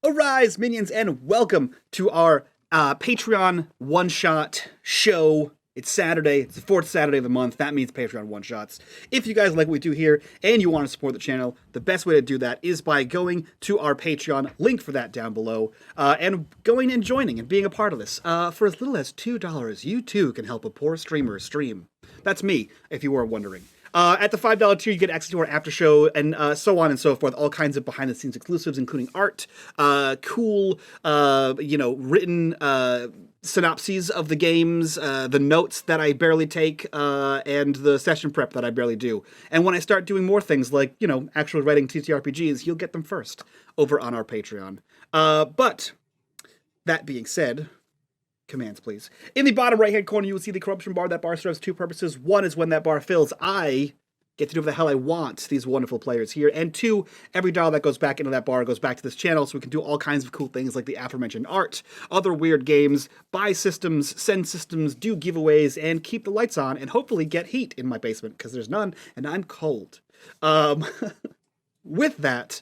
Arise, minions, and welcome to our Patreon one-shot show. It's Saturday. It's the fourth Saturday of the month. That means Patreon one-shots. If you guys like what we do here and you want to support the channel, the best way to do that is by going to our Patreon, link for that down below, and going and joining and being a part of this. For as little as $2, you too can help a poor streamer stream. That's me, if you were wondering. At the $5 tier, you get access to our after show and so on and so forth. All kinds of behind-the-scenes exclusives, including art, cool, written synopses of the games, the notes that I barely take, and the session prep that I barely do. And when I start doing more things like, actually writing TTRPGs, you'll get them first over on our Patreon. But that being said, commands, please. In the bottom right-hand corner, you will see the corruption bar. That bar serves two purposes. One is when that bar fills, I get to do whatever the hell I want, these wonderful players here. And two, every dollar that goes back into that bar goes back to this channel, so we can do all kinds of cool things like the aforementioned art, other weird games, buy systems, send systems, do giveaways, and keep the lights on, and hopefully get heat in my basement, because there's none, and I'm cold. With that,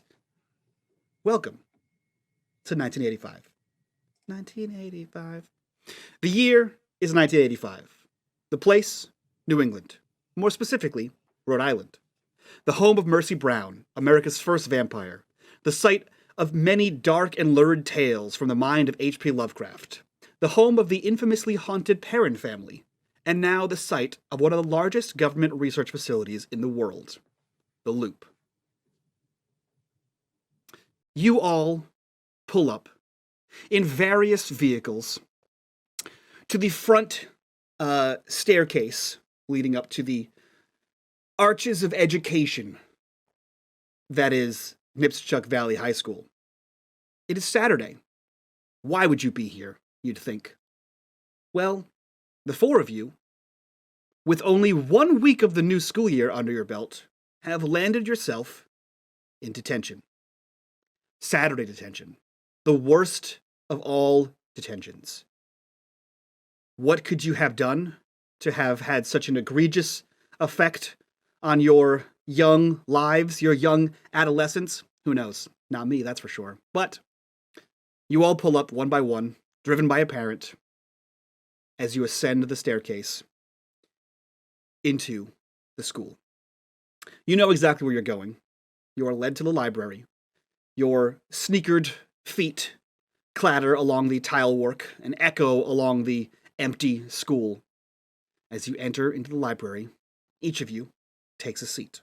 welcome to 1985. 1985. The year is 1985. The place, New England. More specifically, Rhode Island. The home of Mercy Brown, America's first vampire. The site of many dark and lurid tales from the mind of HP Lovecraft. The home of the infamously haunted Perron Family. And now the site of one of the largest government research facilities in the world. The Loop. You all pull up in various vehicles to the front staircase leading up to the arches of education that is Nipschuck Valley High School. It is Saturday. Why would you be here, you'd think? Well, the four of you, with only 1 week of the new school year under your belt, have landed yourself in detention. Saturday detention. The worst of all detentions. What could you have done to have had such an egregious effect on your young lives, your young adolescence? Who knows? Not me, that's for sure. But you all pull up one by one, driven by a parent, as you ascend the staircase into the school. You know exactly where you're going. You are led to the library. Your sneakered feet clatter along the tile work and echo along the empty school. As you enter into the library, each of you takes a seat.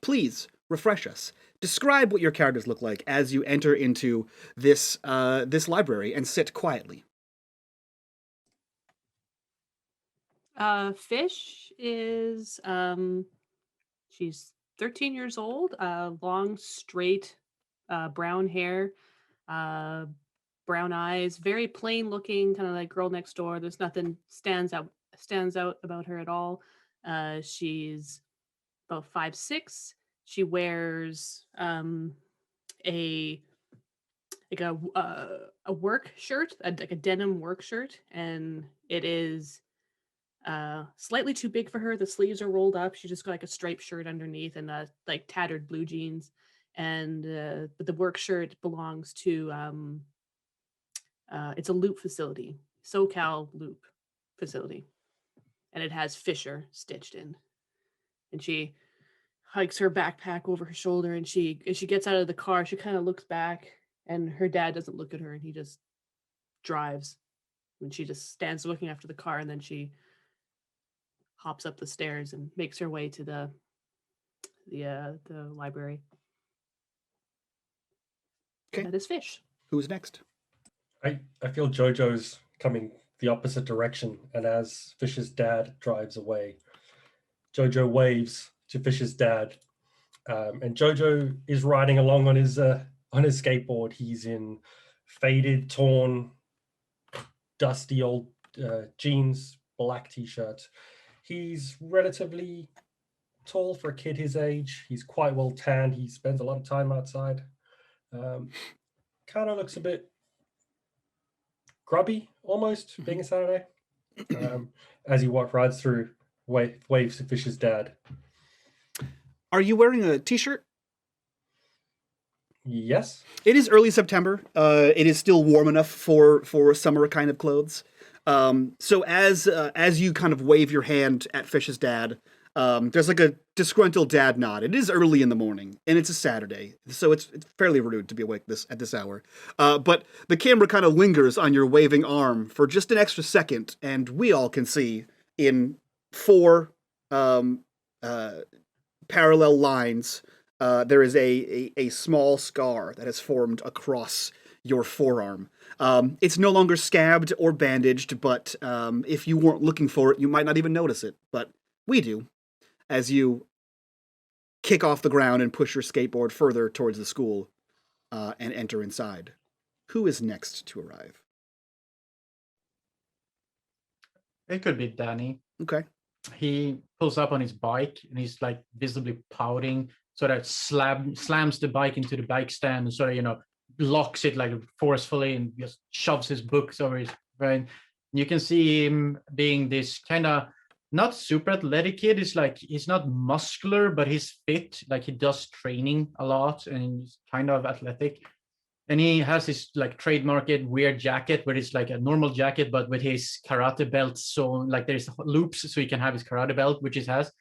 Please refresh us. Describe what your characters look like as you enter into this library and sit quietly. Fish is she's 13 years old, long, straight, brown hair, brown eyes, very plain looking, kind of like girl next door. There's nothing stands out about her at all. She's about 5'6". She wears a work shirt, like a denim work shirt, and it is slightly too big for her. The sleeves are rolled up. She just got like a striped shirt underneath and like tattered blue jeans. And but the work shirt belongs to it's a loop facility, SoCal Loop facility, and it has Fisher stitched in. And she hikes her backpack over her shoulder, and as she gets out of the car, she kind of looks back, and her dad doesn't look at her, and he just drives. And she just stands looking after the car, and then she hops up the stairs and makes her way to the library. Okay. That is Fish. Who's next? I feel Jojo's coming the opposite direction, and as Fish's dad drives away, Jojo waves to Fish's dad, and Jojo is riding along on his skateboard. He's in faded, torn, dusty old jeans, black t-shirt. He's relatively tall for a kid his age. He's quite well tanned. He spends a lot of time outside. Kind of looks a bit grubby, almost, being a Saturday. As he rides through, waves to Fish's dad. Are you wearing a t-shirt? Yes. It is early September. It is still warm enough for summer kind of clothes. So as you kind of wave your hand at Fish's dad, there's like a disgruntled dad nod. It is early in the morning, and it's a Saturday, so it's fairly rude to be awake at this hour. But the camera kind of lingers on your waving arm for just an extra second, and we all can see in four parallel lines. There is a small scar that has formed across your forearm. It's no longer scabbed or bandaged, but if you weren't looking for it, you might not even notice it. But we do, as you kick off the ground and push your skateboard further towards the school and enter inside. Who is next to arrive? It could be Danny. Okay. He pulls up on his bike and he's like visibly pouting, sort of slams the bike into the bike stand and sort of, locks it like forcefully and just shoves his books over his brain. You can see him being this kind of not super athletic kid. He's not muscular, but he's fit. Like he does training a lot and he's kind of athletic. And he has his like trademarked weird jacket where it's like a normal jacket, but with his karate belt. So like there's loops so he can have his karate belt, which he has.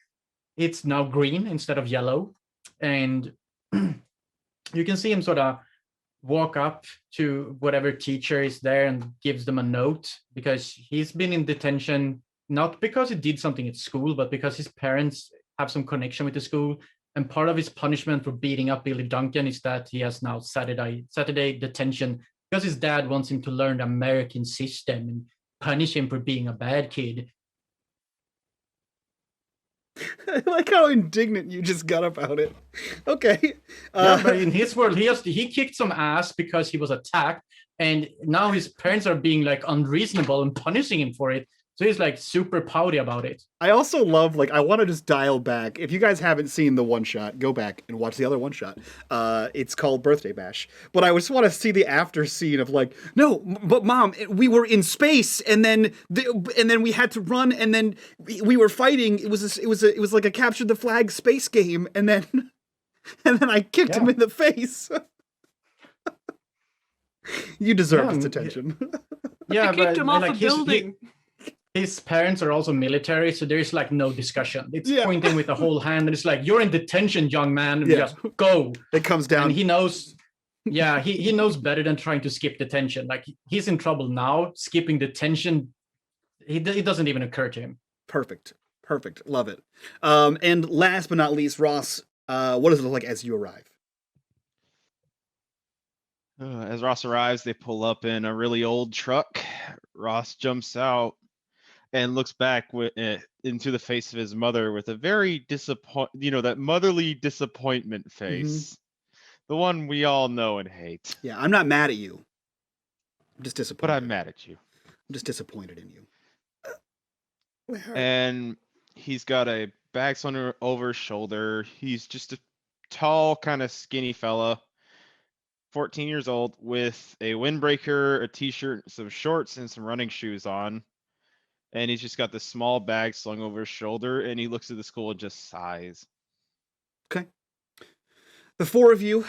It's now green instead of yellow. And you can see him sort of walk up to whatever teacher is there and gives them a note, because he's been in detention, not because he did something at school, but because his parents have some connection with the school. And part of his punishment for beating up Billy Duncan is that he has now Saturday detention because his dad wants him to learn the American system and punish him for being a bad kid. I like how indignant you just got about it. Okay. Yeah, but in his world, he kicked some ass because he was attacked, and now his parents are being like unreasonable and punishing him for it. So he's like super pouty about it. I also love, I want to just dial back. If you guys haven't seen the one shot, go back and watch the other one shot. It's called Birthday Bash. But I just want to see the after scene of no, but Mom, we were in space, and then we had to run, and then we were fighting. It was like a capture the flag space game, and then I kicked him in the face. You deserve this attention. Yeah, I kicked him off a building. His parents are also military, so there's like no discussion. It's pointing with the whole hand, and it's like, you're in detention, young man, and just go. It comes down. And he knows, he knows better than trying to skip detention. Like, he's in trouble now. Skipping detention, it doesn't even occur to him. Perfect. Love it. And last but not least, Ross, what does it look like as you arrive? As Ross arrives, they pull up in a really old truck. Ross jumps out and looks back into the face of his mother with a very that motherly disappointment face. Mm-hmm. The one we all know and hate. Yeah, I'm not mad at you. I'm just disappointed. But I'm mad at you. I'm just disappointed in you. And he's got a bag slung over his shoulder. He's just a tall, kind of skinny fella. 14 years old with a windbreaker, a t-shirt, some shorts, and some running shoes on. And he's just got this small bag slung over his shoulder, and he looks at the school and just sighs. Okay. The four of you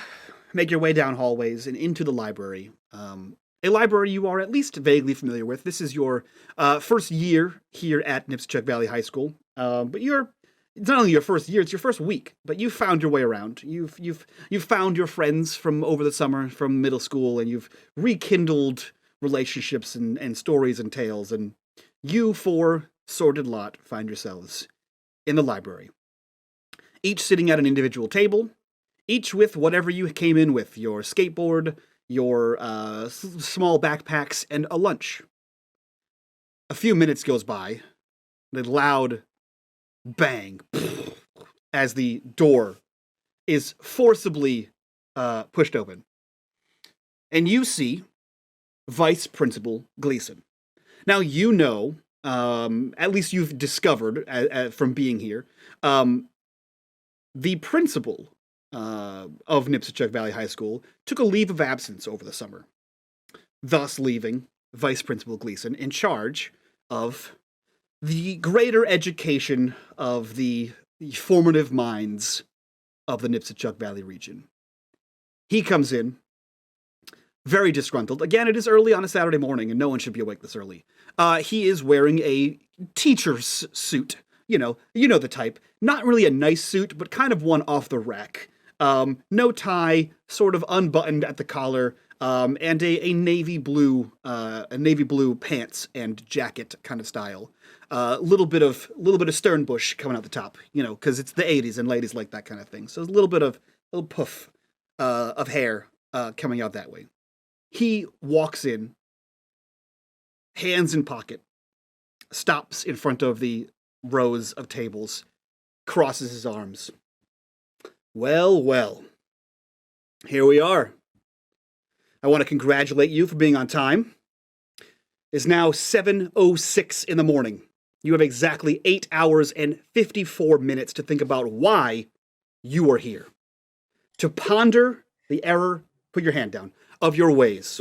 make your way down hallways and into the library. A library you are at least vaguely familiar with. This is your first year here at Nipsachuk Valley High School. But it's not only your first year, it's your first week. But you've found your way around. You've found your friends from over the summer, from middle school, and you've rekindled relationships and stories and tales, and you four sordid lot find yourselves in the library. Each sitting at an individual table, each with whatever you came in with, your skateboard, your small backpacks, and a lunch. A few minutes goes by, the loud bang as the door is forcibly pushed open. And you see Vice Principal Gleason. Now, you know, at least you've discovered from being here, the principal of Nipsachuk Valley High School took a leave of absence over the summer, thus leaving Vice Principal Gleason in charge of the greater education of the formative minds of the Nipsachuk Valley region. He comes in, very disgruntled. Again, it is early on a Saturday morning, and no one should be awake this early. He is wearing a teacher's suit. You know the type. Not really a nice suit, but kind of one off the rack. No tie, sort of unbuttoned at the collar, and a navy blue pants and jacket kind of style. Little bit of Sternbush coming out the top, because it's the 80s and ladies like that kind of thing. So a little puff of hair coming out that way. He walks in, hands in pocket, stops in front of the rows of tables, crosses his arms. Well, here we are. I want to congratulate you for being on time. It's now 7:06 in the morning. You have exactly 8 hours and 54 minutes to think about why you are here. To ponder the error, put your hand down, of your ways.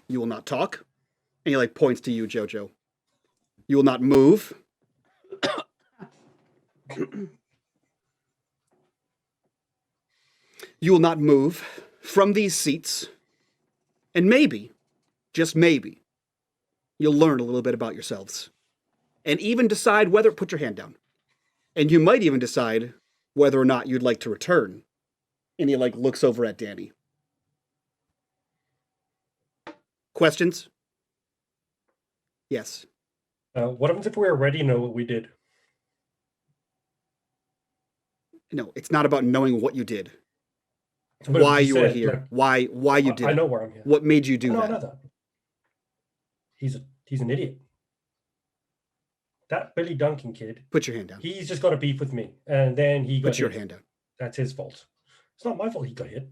You will not talk. And he points to you, Jojo. You will not move. You will not move from these seats. And maybe, just maybe, you'll learn a little bit about yourselves. And even decide whether, put your hand down. And you might even decide whether or not you'd like to return. And he looks over at Danny. Questions? Yes. What happens if we already know what we did? No, it's not about knowing what you did. But Why you were said, here. Why you did I it. know where I'm here. What made you do I that? know that. He's an idiot. That Billy Duncan kid. Put your hand down. He's just got a beef with me, and then he got Put your hit. hand down. That's his fault. It's not my fault he got hit.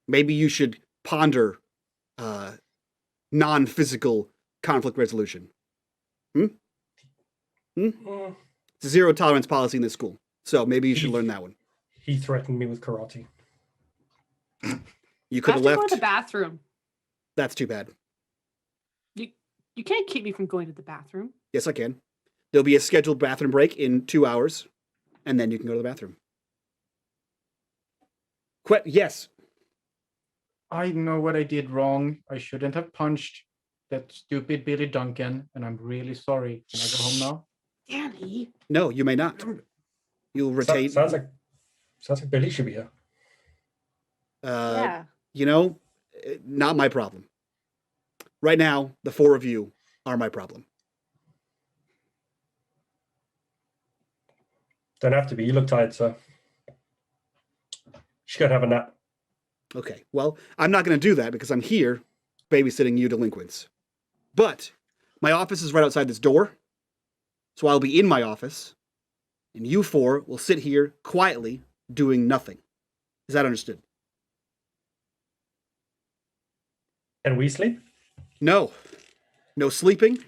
Maybe you should ponder non-physical conflict resolution. Mm. It's a zero tolerance policy in this school, so maybe you should learn that one. He threatened me with karate. You could I have have to go left. to the bathroom. That's too bad. You can't keep me from going to the bathroom. Yes, I can. There'll be a scheduled bathroom break in 2 hours, and then you can go to the bathroom. Yes. I know what I did wrong. I shouldn't have punched that stupid Billy Duncan, and I'm really sorry. Can I go home now? Danny. No, you may not. You'll retain. Sounds like Billy should be here. Yeah. Not my problem. Right now, the four of you are my problem. Don't have to be. You look tired, sir. You should have a nap. Okay, well, I'm not going to do that because I'm here babysitting you delinquents. But my office is right outside this door, so I'll be in my office, and you four will sit here quietly doing nothing. Is that understood? Can we sleep? No. No sleeping,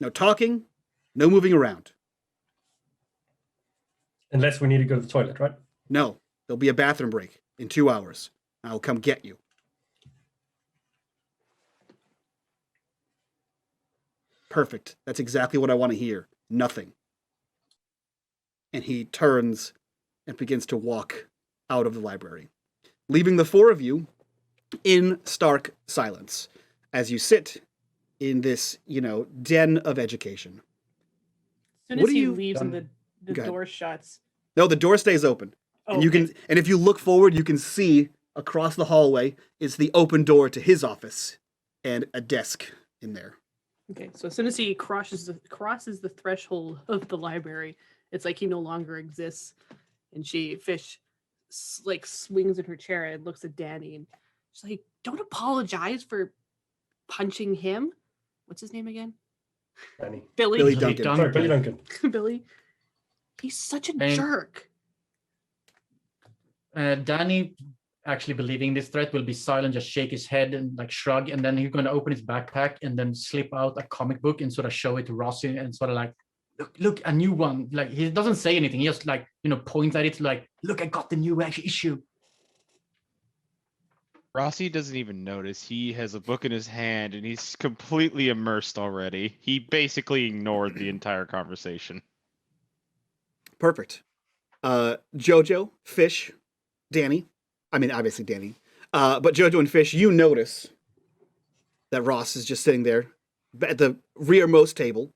no talking, no moving around. Unless we need to go to the toilet, right? No, there'll be a bathroom break in 2 hours. I'll come get you. Perfect. That's exactly what I want to hear. Nothing. And he turns and begins to walk out of the library, leaving the four of you in stark silence as you sit in this, den of education. As soon What as do he you- leaves and the Go ahead. door shuts. No, the door stays open. Oh, And you okay. can, and if you look forward, you can see across the hallway is the open door to his office and a desk in there. Okay, so as soon as he crosses the threshold of the library, it's like he no longer exists. And Fish swings in her chair and looks at Danny and she's like, "Don't apologize for punching him." What's his name again? Danny. Billy. Billy Billy Duncan. Sorry, Billy Duncan. Billy. He's such a And- jerk. Danny, actually believing this threat, will be silent, just shake his head and shrug, and then he's going to open his backpack and then slip out a comic book and sort of show it to Rossy and sort of look, a new one. He doesn't say anything. He just points at it look, I got the new issue. Rossy doesn't even notice. He has a book in his hand and he's completely immersed already. He basically ignored the entire conversation. Perfect. Jojo, Fish, Danny, I mean, obviously Danny, but Jojo and Fish, you notice that Ross is just sitting there at the rearmost table,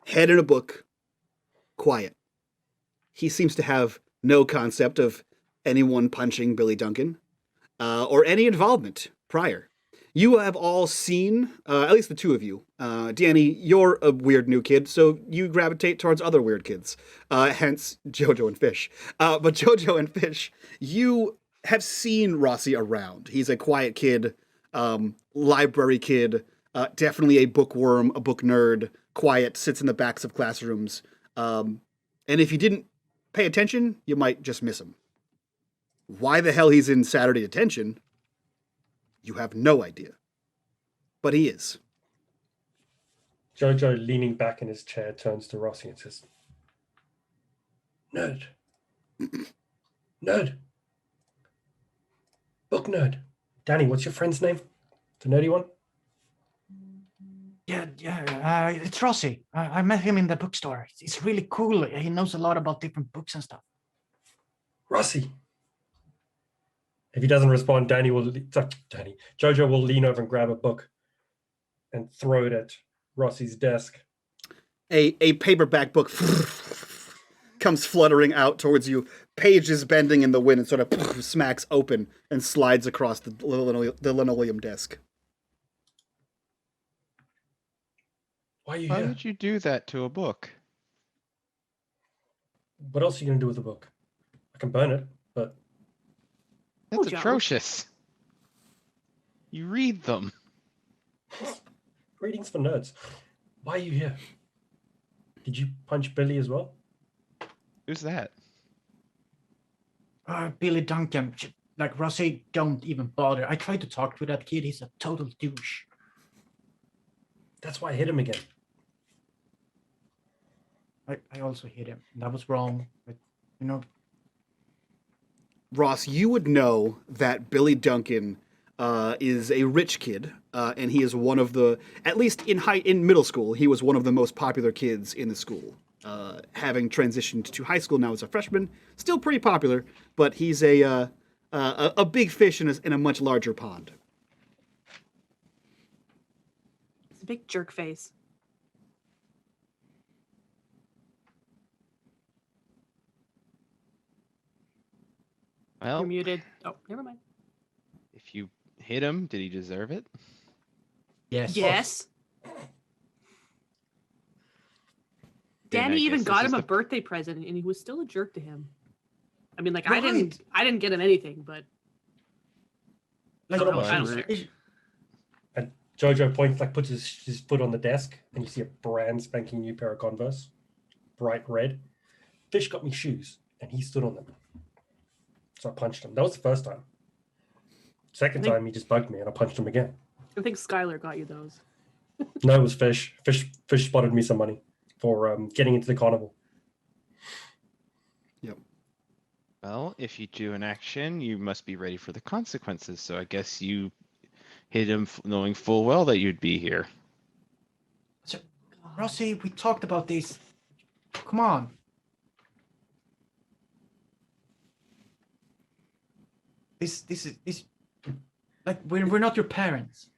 head in a book, quiet. He seems to have no concept of anyone punching Billy Duncan or any involvement prior. You have all seen, at least the two of you. Danny, you're a weird new kid, so you gravitate towards other weird kids. Hence, Jojo and Fish. But Jojo and Fish, you have seen Rossy around. He's a quiet kid, library kid, definitely a bookworm, a book nerd, quiet, sits in the backs of classrooms. And if you didn't pay attention, you might just miss him. Why the hell he's in Saturday detention, you have no idea. But he is. Jojo, leaning back in his chair, turns to Rossy and says, Nerd. Nerd. Book nerd. Danny, what's your friend's name? The nerdy one? Yeah, it's Rossy. I met him in the bookstore. He's really cool. He knows a lot about different books and stuff. Rossy. If he doesn't respond, Jojo will lean over and grab a book and throw it at Rossy's desk. A paperback book comes fluttering out towards you, pages bending in the wind, and sort of smacks open and slides across the linoleum desk. Why are you Why here? would you do that to a book? What else are you going to do with the book? I can burn it, but That's Joe. atrocious. You read them. reading's for nerds. Why are you here? Did you punch Billy as well? Who's that? Billy Duncan. Like, Rossy, don't even bother. I tried to talk to that kid. He's a total douche. That's why I hit him again. I also hit him. That was wrong. But, you know, Ross, you would know that Billy Duncan is a rich kid, and he is one of the, at least in middle school, he was one of the most popular kids in the school. Having transitioned to high school now as a freshman, still pretty popular, but he's a big fish in a much larger pond. It's a big jerk face. Well, You're muted. Oh, never mind. if you hit him, did he deserve it? yes. Yes. Then I Danny even guess got this him is a the- birthday present, and he was still a jerk to him. I mean, like Right. I didn't get him anything, but Like, So I much. don't Well, care. And Jojo puts his foot on the desk, and you see a brand spanking new pair of Converse, bright red. Fish got me shoes, and he stood on them. So I punched him. That was the first time. Second time, he just bugged me, and I punched him again. I think Skylar got you those. No, it was Fish. Fish spotted me some money for getting into the carnival. Well, if you do an action, you must be ready for the consequences. So I guess you hit him knowing full well that you'd be here. So, Rossy, we talked about this. Come on. This like we're not your parents.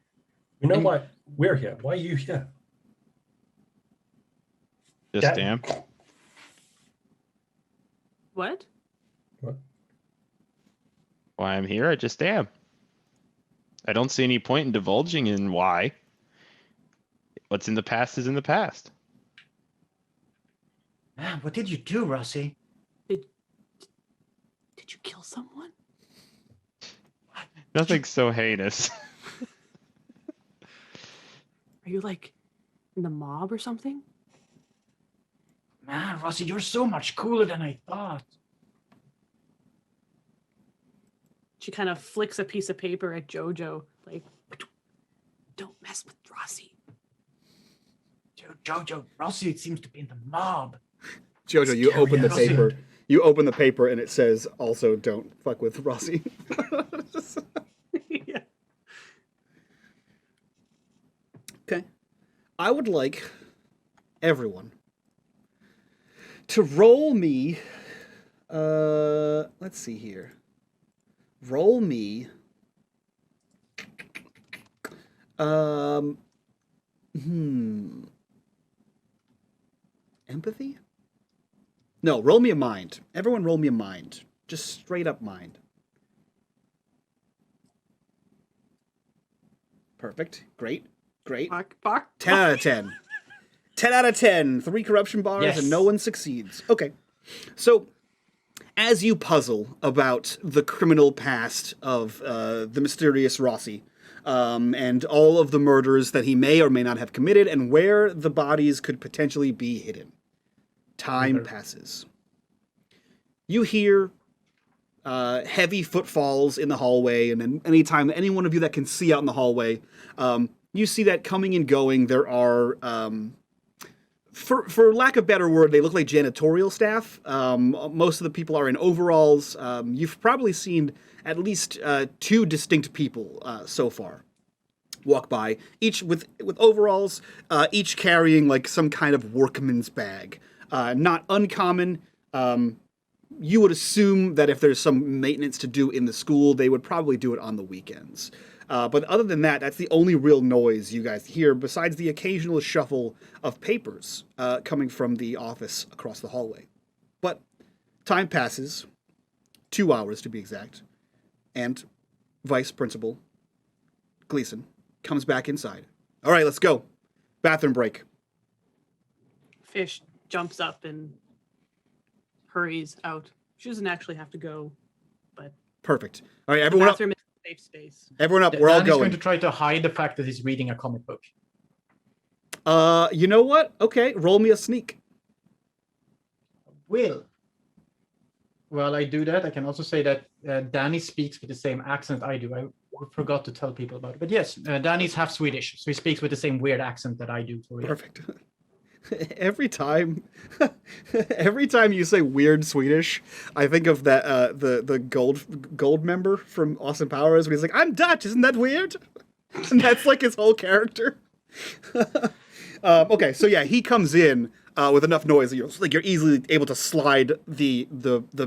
You know And- why we're here? Why are you here? Just That- damn. What? What? Why I'm here, I just am. I don't see any point in divulging in why. What's in the past is in the past. Man, what did you do, Rossy? Did you kill someone? Nothing so heinous. Are you like in the mob or something? Man, Rossy, you're so much cooler than I thought. She kind of flicks a piece of paper at Jojo, like, don't mess with Rossy. Jojo, Rossy seems to be in the mob. Jojo, you Scary open the ass. paper. You open the paper, and it says, "Also, don't fuck with Rossy." Yeah. Okay. I would like everyone to roll me. Let's see here. roll me. Um. Empathy? No, roll me a mind. Everyone, roll me a mind. Just straight up mind. Perfect. Great. Great. Bark. 10 out of 10. 10 out of 10. 3 corruption bars Yes. and no one succeeds. Okay. So, as you puzzle about the criminal past of the mysterious Rossy, and all of the murders that he may or may not have committed, and where the bodies could potentially be hidden, time passes. You hear heavy footfalls in the hallway, and then anytime any one of you that can see out in the hallway, you see that coming and going. There are, for lack of a better word, they look like janitorial staff. Most of the people are in overalls. You've probably seen at least 2 distinct people so far walk by, each with overalls, each carrying like some kind of workman's bag. Not uncommon. You would assume that if there's some maintenance to do in the school, they would probably do it on the weekends. But other than that, that's the only real noise you guys hear, besides the occasional shuffle of papers coming from the office across the hallway. But time passes, 2 hours to be exact, and Vice Principal Gleason comes back inside. All right, let's go. Bathroom break. Fish jumps up and hurries out. She doesn't actually have to go, but Perfect. All right, the everyone up. bathroom is a safe space. Everyone up. We're all Dan is going going. to try to hide the fact that he's reading a comic book. You know what? Okay, roll me a sneak. Will. While I do that, I can also say that Danny speaks with the same accent I do. I forgot to tell people about it. But yes, Danny's half Swedish, so he speaks with the same weird accent that I do. For you. Perfect. every time you say weird Swedish, I think of that the gold member from Austin Powers when he's like, "I'm Dutch, isn't that weird?" And that's like his whole character. Okay, so yeah, he comes in with enough noise that you're easily able to slide the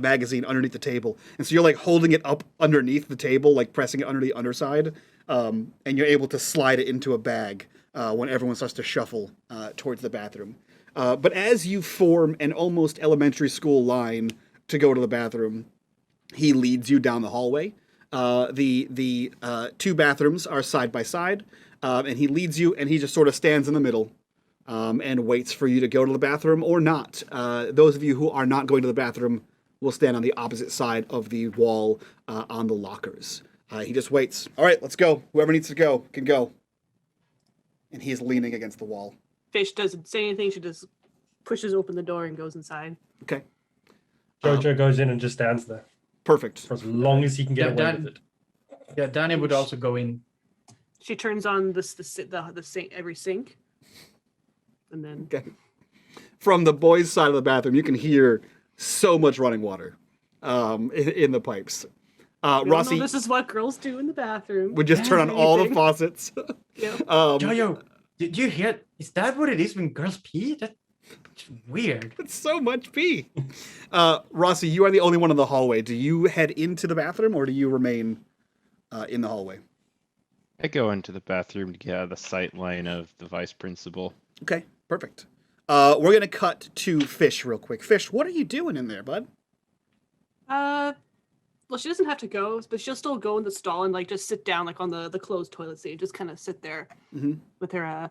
magazine underneath the table, and so you're like holding it up underneath the table, like pressing it under the underside, and you're able to slide it into a bag when everyone starts to shuffle towards the bathroom. But as you form an almost elementary school line to go to the bathroom, he leads you down the hallway. The 2 bathrooms are side by side, and he leads you, and he just sort of stands in the middle and waits for you to go to the bathroom or not. Those of you who are not going to the bathroom will stand on the opposite side of the wall on the lockers. He just waits. All right, let's go. Whoever needs to go can go. And he is leaning against the wall. Fish doesn't say anything. She just pushes open the door and goes inside. Okay. Jojo goes in and just stands there Perfect. for as long as he can get away with it. Yeah, Danny would also go in. She turns on the sink, every sink, and then Okay. From the boys' side of the bathroom, you can hear so much running water in the pipes. we all know Rossy this is what girls do in the bathroom. would just turn on all the Anything. faucets. Yeah. Jojo, did you hear? Is that what it is when girls pee? That's weird. It's so much pee. Rossy, you are the only one in the hallway. Do you head into the bathroom or do you remain in the hallway? I go into the bathroom to get out of the sight line of the vice principal. Okay, perfect. We're going to cut to Fish real quick. Fish, what are you doing in there, bud? Well, she doesn't have to go, but she'll still go in the stall and like just sit down like on the closed toilet seat, just kind of sit there Mhm. with her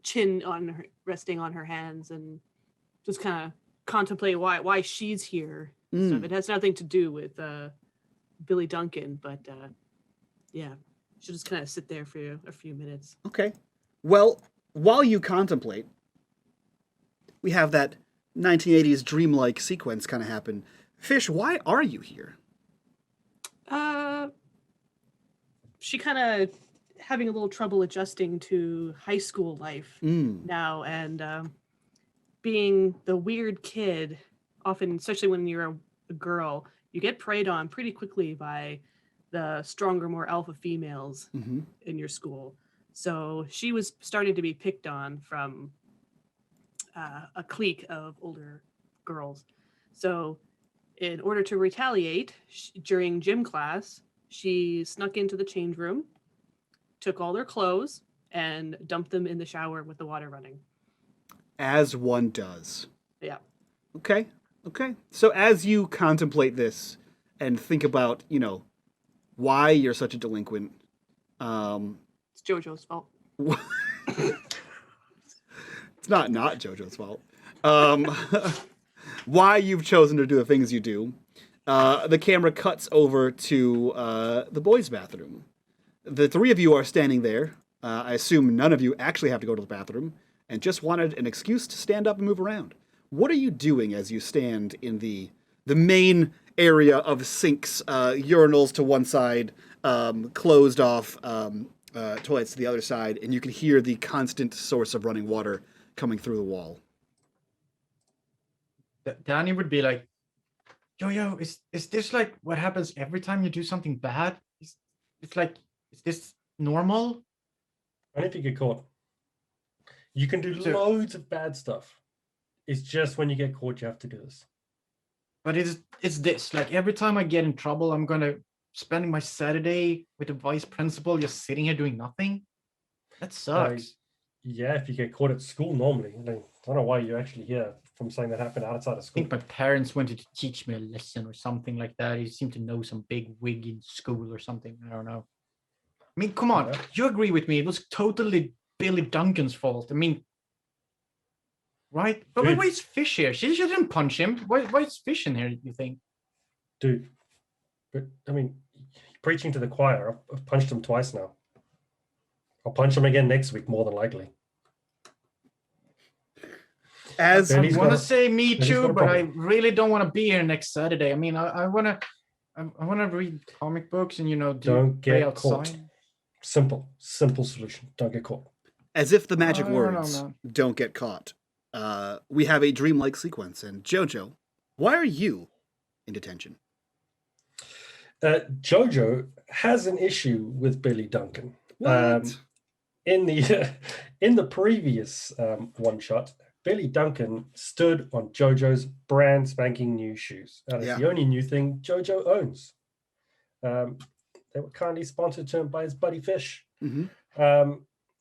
chin on her, resting on her hands, and just kind of contemplate why she's here. So it has nothing to do with Billy Duncan, but yeah, she'll just kind of sit there for a few minutes. Okay. Well, while you contemplate, we have that 1980s dreamlike sequence kind of happen. Fish, why are you here? She kind of having a little trouble adjusting to high school life now, and being the weird kid, often, especially when you're a girl, you get preyed on pretty quickly by the stronger, more alpha females in your school. So she was starting to be picked on from a clique of older girls. So In order to retaliate, during gym class, she snuck into the change room, took all their clothes, and dumped them in the shower with the water running. As one does. Yeah. Okay. Okay. So as you contemplate this and think about, why you're such a delinquent, It's JoJo's fault. it's not JoJo's fault. Why you've chosen to do the things you do. The camera cuts over to the boys' bathroom. The three of you are standing there. I assume none of you actually have to go to the bathroom and just wanted an excuse to stand up and move around. What are you doing as you stand in the main area of sinks, urinals to one side, closed off toilets to the other side, and you can hear the constant source of running water coming through the wall? Danny would be like, yo, is this like what happens every time you do something bad? It's like, is this normal? And if you get caught, you can do loads of bad stuff. It's just when you get caught, you have to do this. But it's this, like every time I get in trouble, I'm gonna spending my Saturday with the vice principal just sitting here doing nothing. That sucks. Yeah, if you get caught at school normally. I don't know why you're actually here from something that happened outside of I school. think my parents wanted to teach me a lesson or something like that. He seemed to know some big wig in school or something. I don't know. I mean, come on. Yeah. You agree with me. It was totally Billy Duncan's fault. I mean, right? But Dude. why is Fish here? She didn't punch him. Why is Fish in here, you think? Dude, but I mean, preaching to the choir. I've punched him twice now. I'll punch him again next week, more than likely. As I Billy's want to got a- say me Billy's too, got a but I problem. really don't want to be here next Saturday. I mean, I want to read comic books and Don't play get outside. caught. Simple solution. Don't get caught. As if the magic I don't know, words man. don't get caught, we have a dreamlike sequence. And Jojo, why are you in detention? Jojo has an issue with Billy Duncan. What? In the previous one shot, Billy Duncan stood on Jojo's brand spanking new shoes. And it's Yeah. the only new thing Jojo owns. They were kindly sponsored to him by his buddy Fish,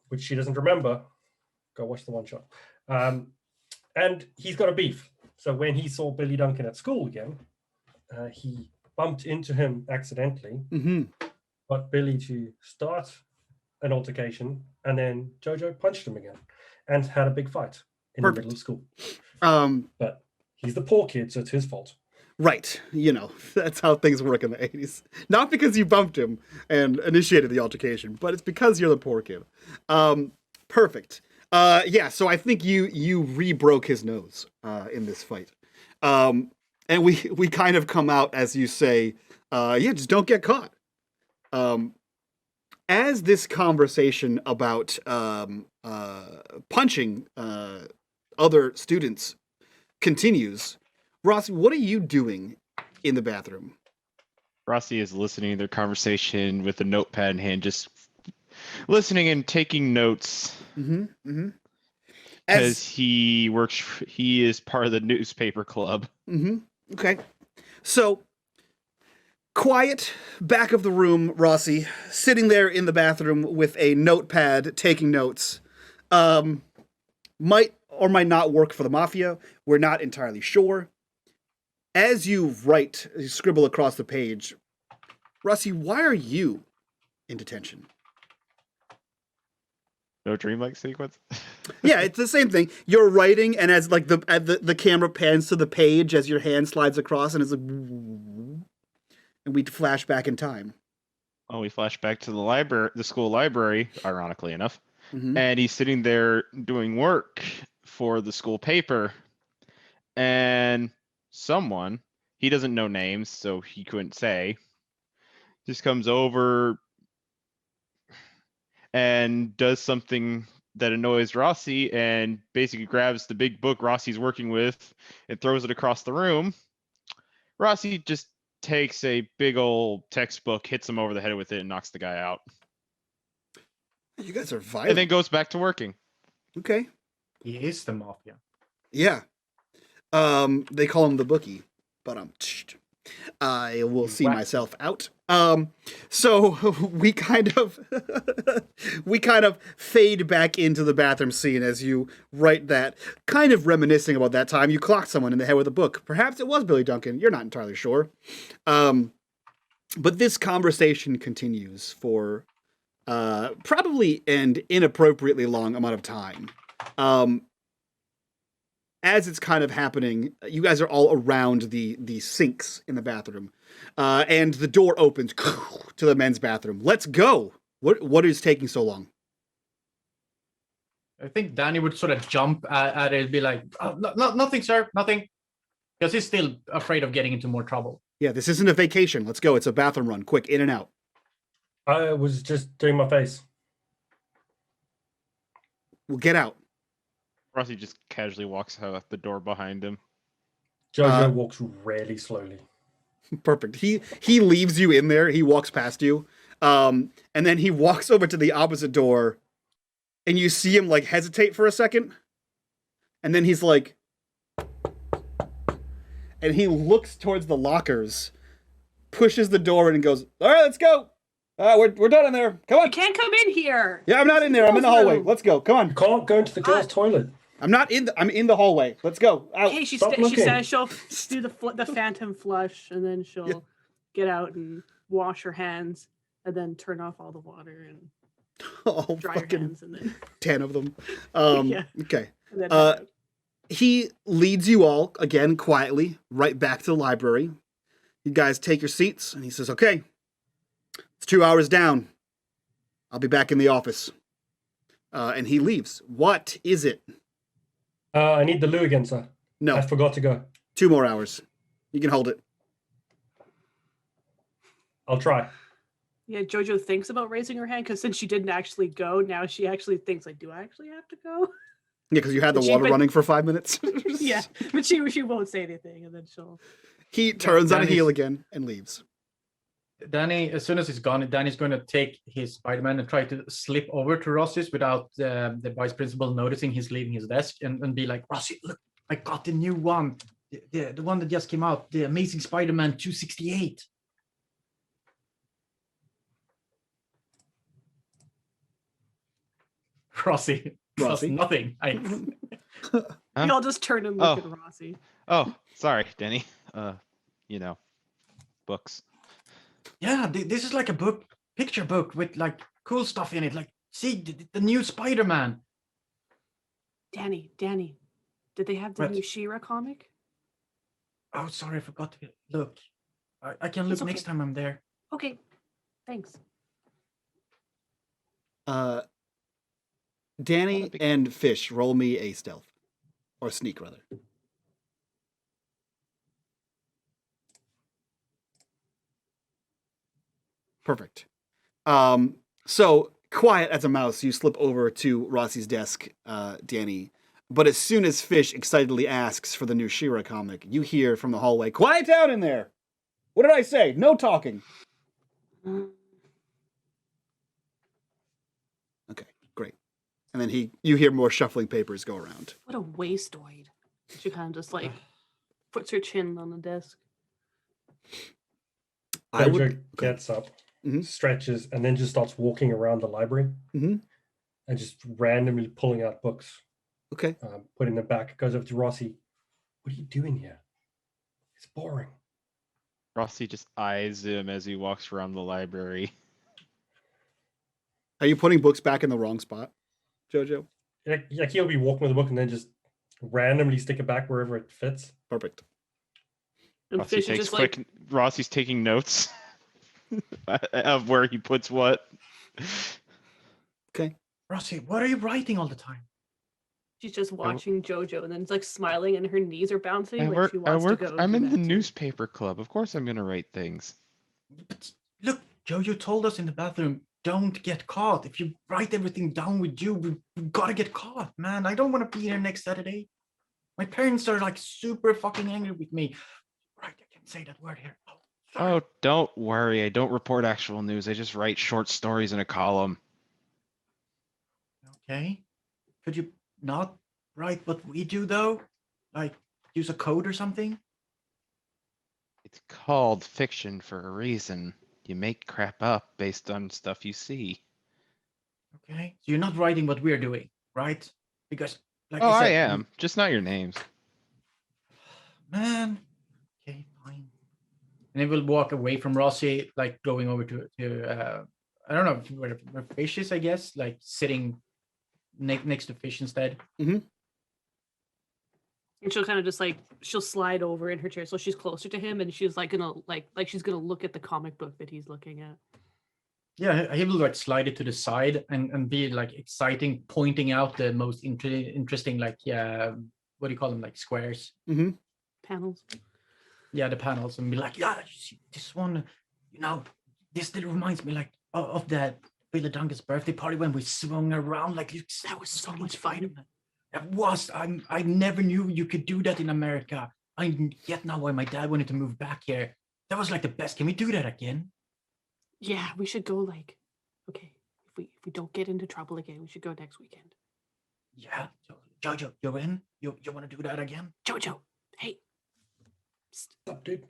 which she doesn't remember. Go watch the one shot. And he's got a beef. So when he saw Billy Duncan at school again, he bumped into him accidentally, got Billy to start an altercation, and then Jojo punched him again and had a big fight in the middle of school. But he's the poor kid, so it's his fault. Right. That's how things work in the 80s. Not because you bumped him and initiated the altercation, but it's because you're the poor kid. Perfect. Yeah, so I think you re-broke his nose in this fight. And we kind of come out, as you say, just don't get caught. As this conversation about punching other students continues, Rossy, what are you doing in the bathroom? Rossy is listening to their conversation with a notepad in hand, just listening and taking notes. Because he is part of the newspaper club. Okay. So, quiet back of the room, Rossy, sitting there in the bathroom with a notepad taking notes. Might or might not work for the mafia. We're not entirely sure. As you scribble across the page, Rossy, why are you in detention? No dreamlike sequence? Yeah, it's the same thing. You're writing, and as like the camera pans to the page as your hand slides across, and it's like, and we flash back in time. Oh, we flash back to the school library, ironically enough, Mhm. and he's sitting there doing work for the school paper, and someone, he doesn't know names, so he couldn't say, just comes over and does something that annoys Rossy and basically grabs the big book Rossy's working with and throws it across the room. Rossy just takes a big old textbook, hits him over the head with it, and knocks the guy out. You guys are violent. And then goes back to working. Okay. He is the mafia. Yeah. They call him the bookie. but I will see Whack. myself out. So we kind of fade back into the bathroom scene as you write that, kind of reminiscing about that time you clocked someone in the head with a book. Perhaps it was Billy Duncan. You're not entirely sure. But this conversation continues for probably an inappropriately long amount of time. As it's kind of happening, you guys are all around the sinks in the bathroom, and the door opens to the men's bathroom. Let's go. What is taking so long? I think Danny would sort of jump at it and be like, oh, nothing, sir, nothing. Because he's still afraid of getting into more trouble. Yeah, this isn't a vacation. Let's go. It's a bathroom run. Quick, in and out. I was just doing my face. We'll get out. Rossy just casually walks out the door behind him. Jojo walks really slowly. Perfect. He leaves you in there. He walks past you, and then he walks over to the opposite door, and you see him like hesitate for a second, and then he's like, and he looks towards the lockers, pushes the door in, and goes, "All right, let's go. We're done in there. Come on." You can't come in here. Yeah, I'm not in there. I'm in the hallway. Let's go. Come on. You can't go into the girls' toilet. I'm not in. I'm in the hallway. Let's go. Out. Okay, she Stop she looking. says she'll do the phantom flush, and then she'll get out and wash her hands, and then turn off all the water and All dry her fucking hands, and then 10 of them. Yeah. Okay. and then head out. He leads you all again quietly right back to the library. You guys take your seats, and he says, "Okay, it's 2 hours down. I'll be back in the office." And he leaves. What is it? I need the loo again, sir. No, I forgot to go. 2 more hours. You can hold it. I'll try. Yeah, Jojo thinks about raising her hand because since she didn't actually go, now she actually thinks like, "Do I actually have to go?" Yeah, because you had the But she- water but- running for 5 minutes. Yeah, but she won't say anything, and then she'll. He turns on a Danny's- heel again and leaves. Danny, as soon as he's gone, Danny's going to take his Spider-Man and try to slip over to Rossy's without the vice principal noticing he's leaving his desk and be like, "Rossy, look, I got the new one. The one that just came out, the Amazing Spider-Man 268. Rossy does Rossy? nothing. Huh? We all just turn and look Oh. at Rossy. Oh, sorry, Denny. Books. Yeah, this is like a picture book with like cool stuff in it. Like, see the new Spider-Man. Danny, did they have the What? new She-Ra comic? Oh, sorry, I forgot to look. I can look It's okay. next time I'm there. Okay, thanks. Danny Not a big- and Fish, roll me a stealth. Or sneak, rather. Perfect. So, quiet as a mouse, you slip over to Rossy's desk, Danny. But as soon as Fish excitedly asks for the new She-Ra comic, you hear from the hallway, "Quiet down in there! What did I say? No talking." Okay, great. And then you hear more shuffling papers go around. What a wastoid. She kind of just like puts her chin on the desk. I Jojo would gets up, Mhm. stretches, and then just starts walking around the library Mhm. and just randomly pulling out books, Okay. putting them back. Goes over to Rossy. "What are you doing here? It's boring." Rossy just eyes him as he walks around the library. Are you putting books back in the wrong spot, Jojo? Like he'll be walking with a book and then just randomly stick it back wherever it fits. Perfect. And Rossy Fish is takes just like, Rossy's taking notes of where he puts what. Okay. Rossy, what are you writing all the time? she's just watching Jojo, and then it's like smiling, and her knees are bouncing. I like work. she wants to go. I'm do in the that too. newspaper club. Of course, I'm gonna write things. But look, Jojo told us in the bathroom, don't get caught. If you write everything down with you, we gotta get caught, man. I don't want to be here next Saturday. My parents are like super fucking angry with me. Right, I can't say that word here. Oh, sorry. Oh, don't worry. I don't report actual news. I just write short stories in a column. Okay. Could you not write what we do though? Like use a code or something? It's called fiction for a reason. You make crap up based on stuff you see. Okay, so you're not writing what we're doing, right? Because, like Oh, I I said, am. Just not your names. man. Okay, fine. And then we'll walk away from Rossy, like going over to I don't know where Fish is, I guess, like sitting next to Fish instead. And she'll kind of just like she'll slide over in her chair, so she's closer to him, and she's like gonna like she's gonna look at the comic book that he's looking at. Yeah, he will like slide it to the side and be like exciting, pointing out the most interesting, like, what do you call them, like squares? Panels. Yeah, the panels, and be like, yeah, you see this one, this still reminds me like of that Billy Duncan's birthday party when we swung around like That was so much fun. That was. I never knew you could do that in America. I get now why my dad wanted to move back here. That was like the best. Can we do that again? Yeah, we should go like, okay, if we don't get into trouble again, we should go next weekend. Yeah, Jojo, you're in. You want to do that again? Jojo, hey, What's up, dude?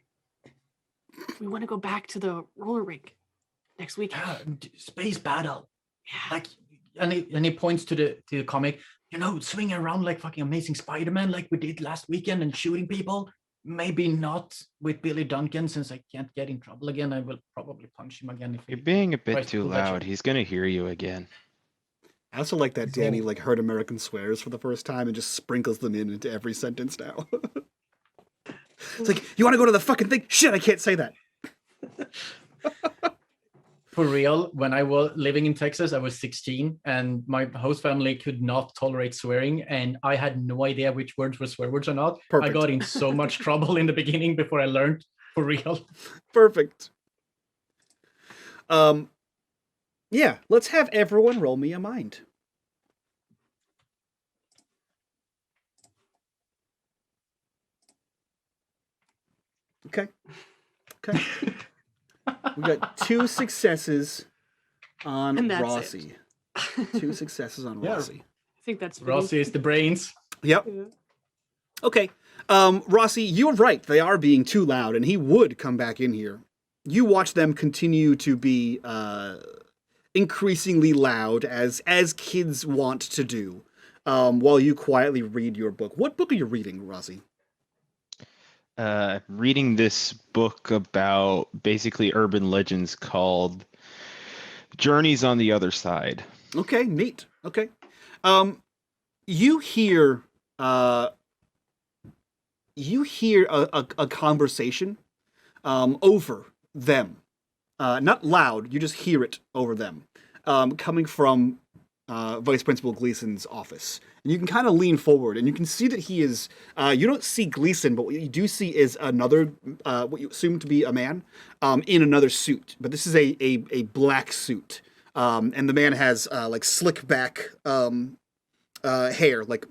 we want to go back to the roller rink next weekend. Yeah, space battle. Yeah. Like, and he points to the comic. Swinging around like fucking Amazing Spider-Man, like we did last weekend, and shooting people. Maybe not with Billy Duncan, since I can't get in trouble again. I will probably punch him again if You're he being a tries bit to too pull that loud. shit. He's gonna hear you again. I also like that Danny like heard American swears for the first time and just sprinkles them into every sentence now. It's like, you want to go to the fucking thing? Shit, I can't say that. For real, when I was living in Texas, I was 16, and my host family could not tolerate swearing, and I had no idea which words were swear words or not. Perfect. I got in so much trouble in the beginning before I learned, for real. Perfect. Yeah, let's have everyone roll me a mind. Okay. We got 2 successes on And that's Rossy. 2 successes on Yeah. Rossy. I think that's Rossy is the brains. Yep. Yeah. Okay. Rossy, you're right. They are being too loud, and he would come back in here. You watch them continue to be increasingly loud, as kids want to do, while you quietly read your book. What book are you reading, Rossy? Reading this book about basically urban legends called Journeys on the Other Side. Okay, neat. Okay. You hear a conversation over them. Not loud, you just hear it over them. Coming from Vice Principal Gleason's office. And you can kind of lean forward, and you can see that he is, you don't see Gleason, but what you do see is another, what you assume to be a man, in another suit. But this is a black suit. And the man has, like, slick back hair, like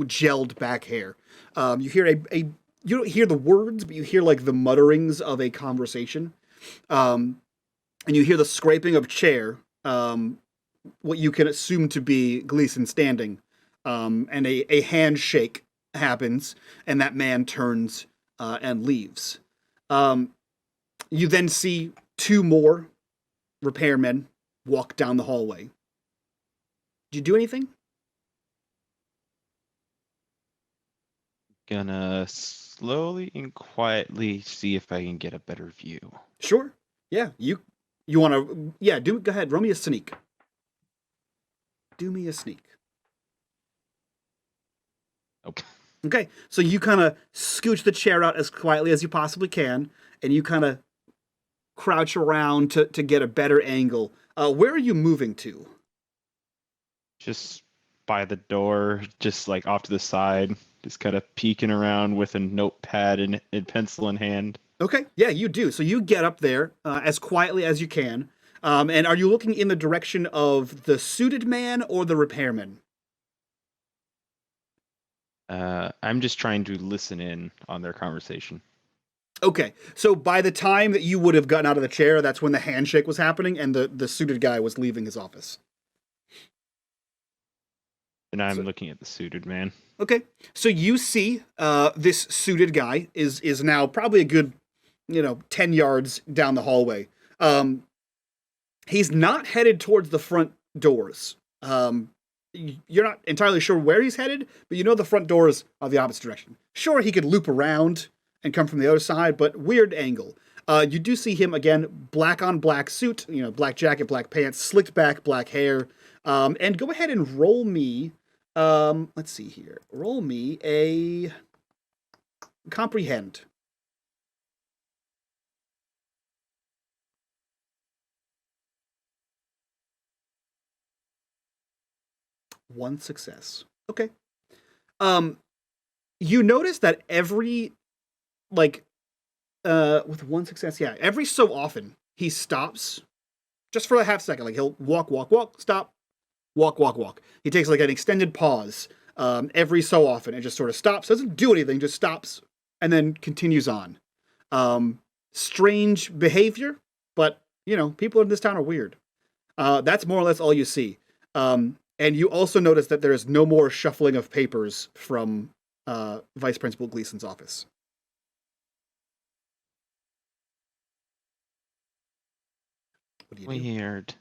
gelled back hair. You hear you don't hear the words, but you hear, like, the mutterings of a conversation. And you hear the scraping of chair, what you can assume to be Gleason standing, and a handshake happens, and that man turns and leaves. You then see 2 more repairmen walk down the hallway. Did you do anything? Gonna slowly and quietly see if I can get a better view. Sure. Yeah, you want to... Yeah, go ahead. Roll me a sneak. Do me a sneak. Nope. Okay, so you kind of scooch the chair out as quietly as you possibly can, and you kind of crouch around to get a better angle. Where are you moving to? Just by the door, just like off to the side, just kind of peeking around with a notepad and pencil in hand. Okay, yeah, you do. So you get up there as quietly as you can. And are you looking in the direction of the suited man or the repairman? I'm just trying to listen in on their conversation. Okay, so by the time that you would have gotten out of the chair, that's when the handshake was happening and the suited guy was leaving his office. And I'm looking at the suited man. Okay, so you see this suited guy is now probably a good 10 yards down the hallway. He's not headed towards the front doors. You're not entirely sure where he's headed, but you know the front doors are the opposite direction. Sure, he could loop around and come from the other side, but weird angle. You do see him again, black on black suit, black jacket, black pants, slicked back, black hair. And go ahead and roll me, let's see here. Roll me a comprehend. One success. Okay. You notice that every, with one success, every so often he stops just for a half second. Like he'll walk, stop, walk. He takes like an extended pause every so often and just sort of stops, doesn't do anything, just stops and then continues on. Strange behavior, but people in this town are weird. That's more or less all you see. And you also notice that there is no more shuffling of papers from Vice Principal Gleason's office. What do you do? Weird.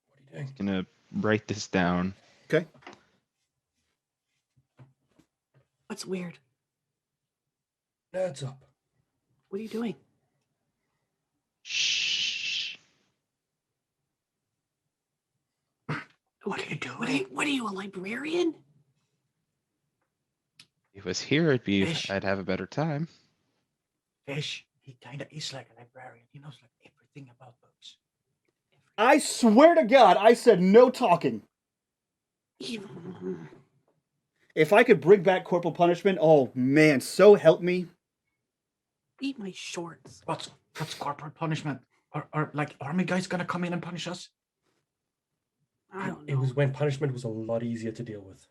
What are you doing? I'm gonna write this down. Okay. What's weird? Nerds up. What are you doing? Shh. What are you doing? What are you, a librarian? If he was here, Fish. I'd have a better time. Fish, he kind of is like a librarian. He knows like everything about books. I swear to God, I said no talking. If I could bring back corporal punishment, oh man, so help me. Eat my shorts. What's corporal punishment? Are like army guys gonna come in and punish us? I don't know. It was when punishment was a lot easier to deal with.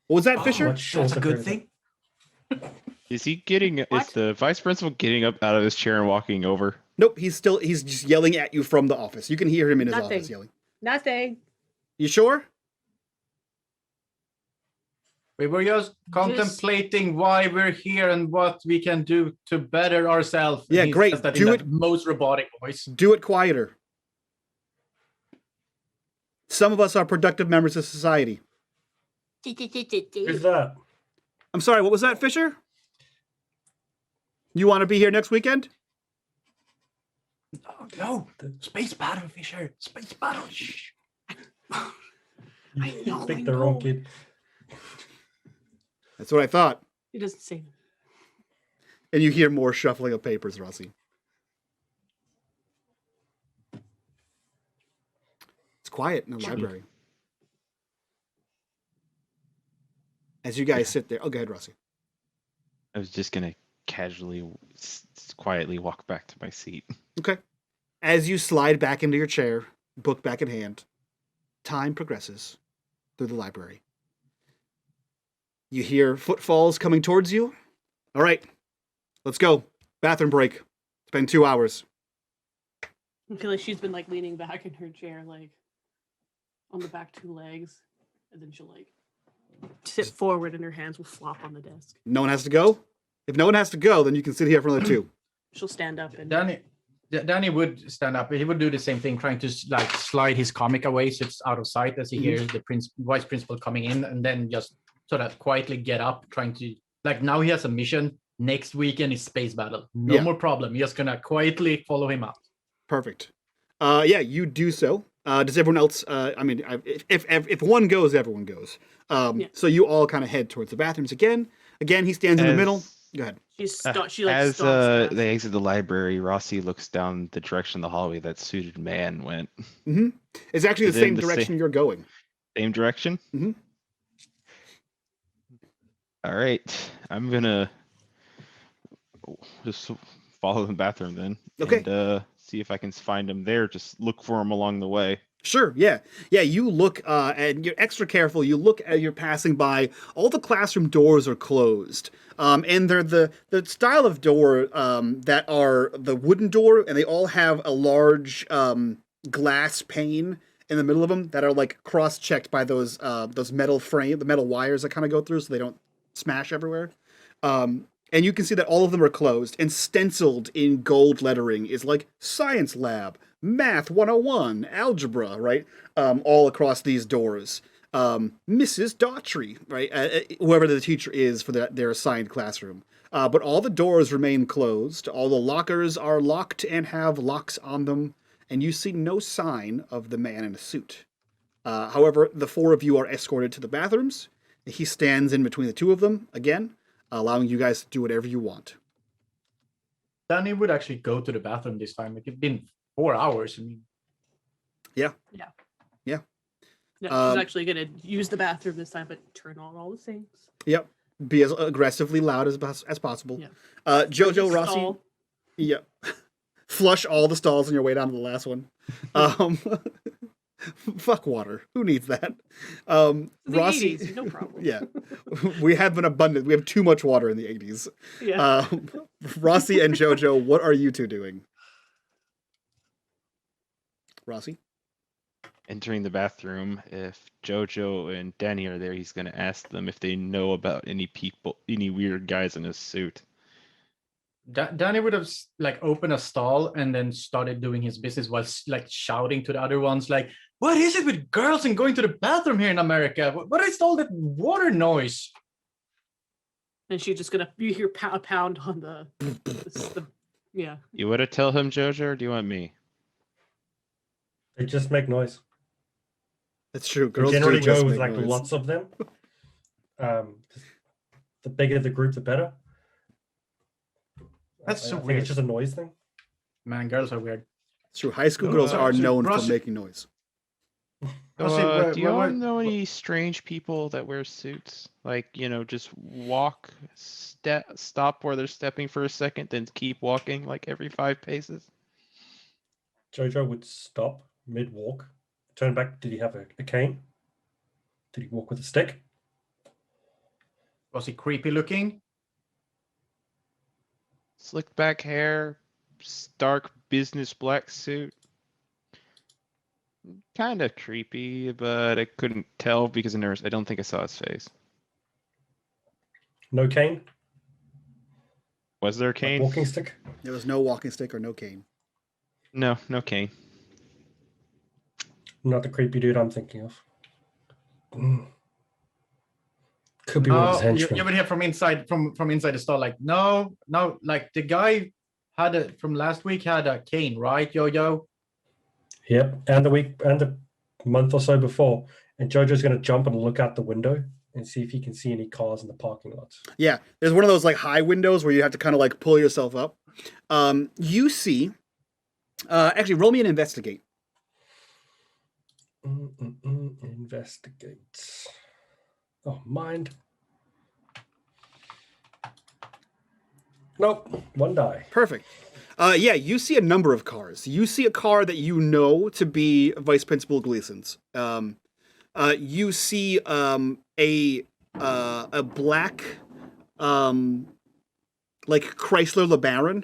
What was that, Oh, Fisher? much That's a shorter good period. thing. Is he getting? Is What? the vice principal getting up out of his chair and walking over? Nope, he's just yelling at you from the office. You can hear him in his Nothing. office yelling. Nothing. You sure? We were just contemplating why we're here and what we can do to better ourselves. Yeah, He great. says that Do in it. the most robotic voice. Do it quieter. Some of us are productive members of society. Who's that? I'm sorry, what was that, Fisher? You want to be here next weekend? Oh, no, space battle, Fisher. Space battle. Shh. I You know, picked I the wrong know. kid. That's what I thought. He doesn't say that. And you hear more shuffling of papers, Rossy. It's quiet in the library. As you guys sit there. Oh, go ahead, Rossy. I was just gonna casually, quietly walk back to my seat. Okay. As you slide back into your chair, book back in hand, time progresses through the library. You hear footfalls coming towards you. All right, let's go. Bathroom break. It's been 2 hours. I feel like she's been like leaning back in her chair, like on the back two legs, and then she'll like sit forward and her hands will flop on the desk. No one has to go? If no one has to go, then you can sit here for another 2. She'll stand up and Danny would stand up. He would do the same thing, trying to like slide his comic away so it's out of sight as he hears the vice principal coming in, and then just sort of quietly get up, trying to like now he has a mission. Next weekend is space battle. No more problem. You're just gonna quietly follow him out. Perfect. Yeah, you do so. Does everyone else? If one goes, everyone goes. Yeah. So you all kind of head towards the bathrooms again. Again, he stands in the middle. Go ahead. she like As stalks they exit the library, Rossy looks down the direction the hallway that suited man went. Mm-hmm. It's actually the Is it in same the direction you're going. Same direction? Mhm. All right. I'm gonna just follow the bathroom then. Okay. And see if I can find him there. Just look for him along the way. Sure, yeah. Yeah, you look, and you're extra careful. You look as you're passing by, all the classroom doors are closed. And they're the style of door that are the wooden door, and they all have a large glass pane in the middle of them that are like cross-checked by those metal the metal wires that kind of go through so they don't smash everywhere. And And you can see that all of them are closed, and stenciled in gold lettering is like Science Lab, Math 101, Algebra, right? All across these doors. Mrs. Daughtry, right? Whoever the teacher is for their assigned classroom. But all the doors remain closed, all the lockers are locked and have locks on them, and you see no sign of the man in a suit. However, the four of you are escorted to the bathrooms. He stands in between the two of them, again, allowing you guys to do whatever you want. Danny would actually go to the bathroom this time. It's been 4 hours. I mean, Yeah. No, she's actually going to use the bathroom this time, but turn on all the sinks. Yep. Be as aggressively loud as possible. Yeah. Jojo, Rossy. Stall. Yep. Flush all the stalls on your way down to the last one. Fuck water. Who needs that? The Rossy. 80s, no problem. Yeah. We have an abundant. We have too much water in the 80s. Yeah. Rossy and Jojo, what are you two doing? Rossy? Entering the bathroom, if Jojo and Danny are there, he's going to ask them if they know about any weird guys in a suit. Danny would have like opened a stall and then started doing his business while like shouting to the other ones, like, "What is it with girls and going to the bathroom here in America? What is all that water noise?" And she's just going to, you hear a pound on the yeah. You want to tell him, Jojo, or do you want me? They just make noise. That's true. They Girls generally do just go with make like noise. lots of them. The bigger the group, the better. That's I so think weird. it's just a noise thing. Man, girls are weird. It's true. High school Oh, girls are so known for Rossy- making noise. Rossy, Do you all what- know any strange people that wear suits? Like, just walk, stop where they're stepping for a second, then keep walking like every 5 paces? Jojo would stop mid-walk, turn back. Did he have a cane? Did he walk with a stick? Was he creepy looking? Slicked back hair, stark business black suit. Kind of creepy, but I couldn't tell because I don't think I saw his face. No cane? Was there a Like cane? walking stick? There was no walking stick or no cane. No cane. Not the creepy dude I'm thinking of. Could be one of his henchmen. You would hear from inside the stall, like, no, like the guy from last week had a cane, right, Yo-Yo? Yep, and the month or so before. And Jojo's going to jump and look out the window and see if he can see any cars in the parking lots. Yeah, there's one of those like high windows where you have to kind of like pull yourself up. You see, actually, roll me an investigate. Investigate. Oh, mind. Nope, one die. Perfect. Yeah, you see a number of cars. You see a car that you know to be Vice Principal Gleason's. You see a black like Chrysler LeBaron,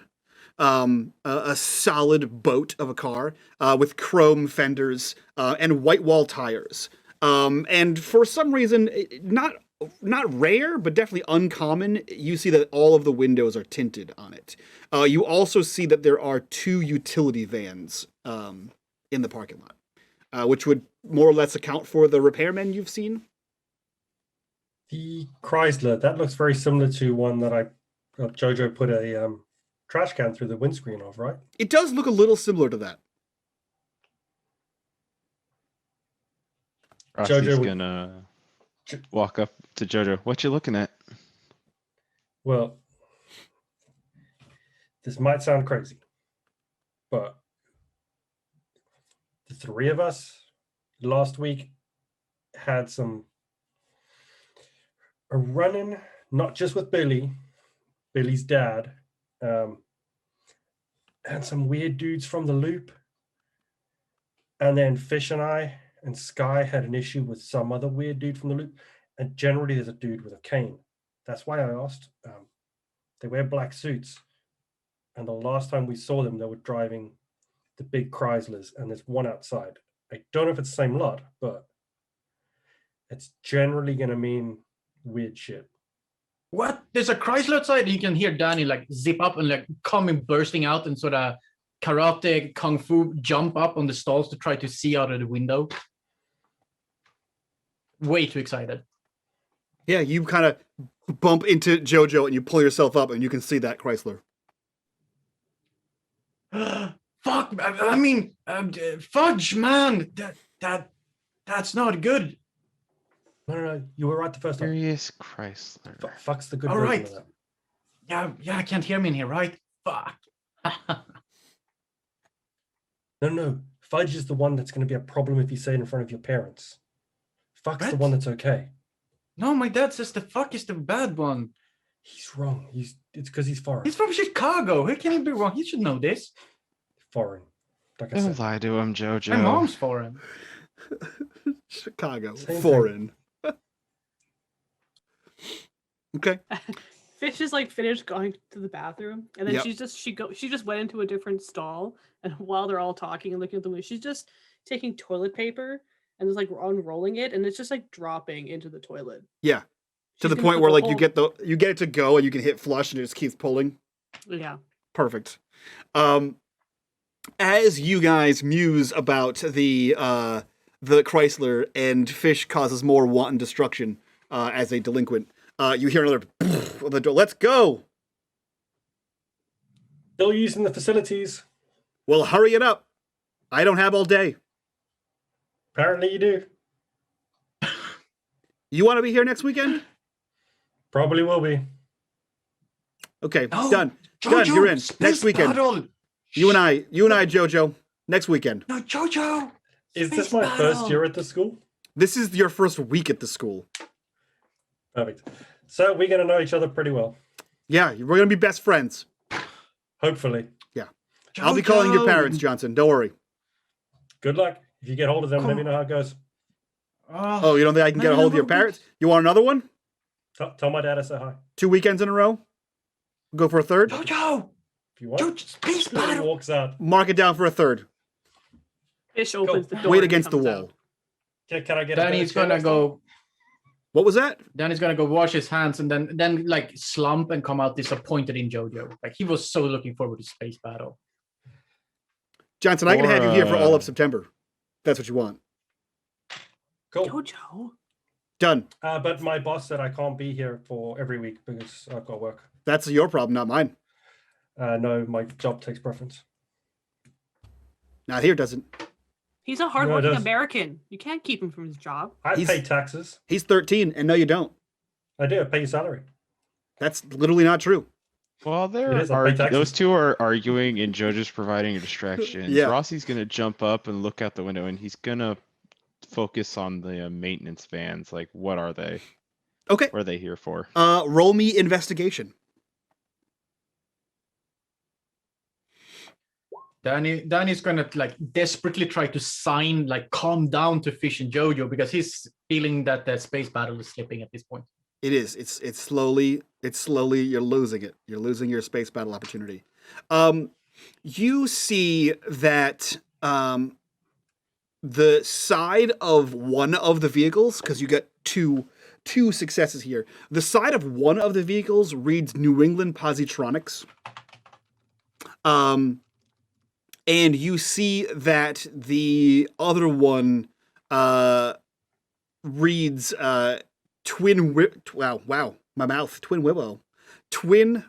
a solid boat of a car with chrome fenders and white wall tires. And for some reason, not rare, but definitely uncommon, you see that all of the windows are tinted on it. You also see that there are 2 utility vans in the parking lot, which would more or less account for the repairmen you've seen. The Chrysler, that looks very similar to one that Jojo put a trash can through the windscreen of, right? It does look a little similar to that. Rossy's Jojo would- gonna walk up to Jojo. What you looking at? Well, this might sound crazy, but the 3 of us last week had a run-in, not just with Billy's dad, and some weird dudes from the loop. And then Fish and I and Sky had an issue with some other weird dude from the loop. And generally there's a dude with a cane. That's why I asked. They wear black suits. And the last time we saw them, they were driving the big Chryslers, and there's one outside. I don't know if it's the same lot, but it's generally going to mean weird shit. what? There's a Chrysler outside. You can hear Danny like zip up and like coming bursting out and sort of karate kung fu jump up on the stalls to try to see out of the window. Way too excited. Yeah, you kind of bump into Jojo and you pull yourself up and you can see that Chrysler. Fuck! I mean, fudge, man. That's not good. No. You were right the first time. Furious Chrysler. Fuck's the good All version right. of that. Yeah. I can't hear me in here, right? Fuck. No. Fudge is the one that's going to be a problem if you say it in front of your parents. Fuck's the What? one that's okay. No, my dad says the fuck is the bad one. He's wrong. It's because he's foreign. He's from Chicago. How can he be wrong? He should know this. Foreign. Like I Don't said. lie to him, Jojo. My mom's foreign. Chicago, Same foreign. Okay. Fish is like finished going to the bathroom, and then Yep. she just went into a different stall, and while they're all talking and looking at the window, she's just taking toilet paper and just like unrolling it, and it's just like dropping into the toilet. Yeah. To She's the gonna point put where the like whole- you get it to go and you can hit flush and it just keeps pulling. Yeah. Perfect. As you guys muse about the Chrysler and Fish causes more wanton destruction as a delinquent, you hear another on the door. Let's go. Still using the facilities. Well, hurry it up. I don't have all day. Apparently you do. You want to be here next weekend? Probably will be. Okay, No, done. Jojo, Done. You're in space next weekend. battle. You and I, Jojo, next weekend. No, Jojo. Is this Space my battle. first year at the school? This is your first week at the school. Perfect. So we're going to know each other pretty well. Yeah, we're gonna be best friends. Hopefully. I'll be calling your Jojo. parents, Johnson. Don't worry. Good luck. If you get hold of them, let Come me know how it goes. Oh, you don't think I can get a Man, hold of your what would- parents? You want another one? Tell my dad I say hi. 2 weekends in a row? Go for a third? Jojo. If you want. Jojo, space He battle. walks out. Mark it down for a third. Fish opens the door. Wait and against the comes wall. out. Can I get a Danny's better chair gonna next time? go. What was that? Danny's gonna go wash his hands and then like slump and come out disappointed in Jojo. Like he was so looking forward to space battle. Johnson, I can Or, have you here for all of uh, September. That's what you want. Cool. Jojo. Done. But my boss said I can't be here for every week because I've got work. That's your problem, not mine. No, my job takes preference. Not here, doesn't. He's a hardworking does. American. You can't keep him from his job. I He's- pay taxes. He's 13, and no, you don't. I do. I pay your salary. That's literally not true. Well, It is, I pay taxes. those two are arguing, and Jojo's providing a distraction. Yeah. Rossy's gonna jump up and look out the window, and he's gonna focus on the maintenance vans. Like, what are they? Okay. What are they here for? Roll me investigation. Danny's gonna like desperately try to sign like calm down to Fish and Jojo because he's feeling that the space battle is slipping at this point. It is. It's slowly. You're losing it. You're losing your space battle opportunity. You see that the side of one of the vehicles, because you get two successes here. The side of one of the vehicles reads New England Positronics. And you see that the other one reads Twin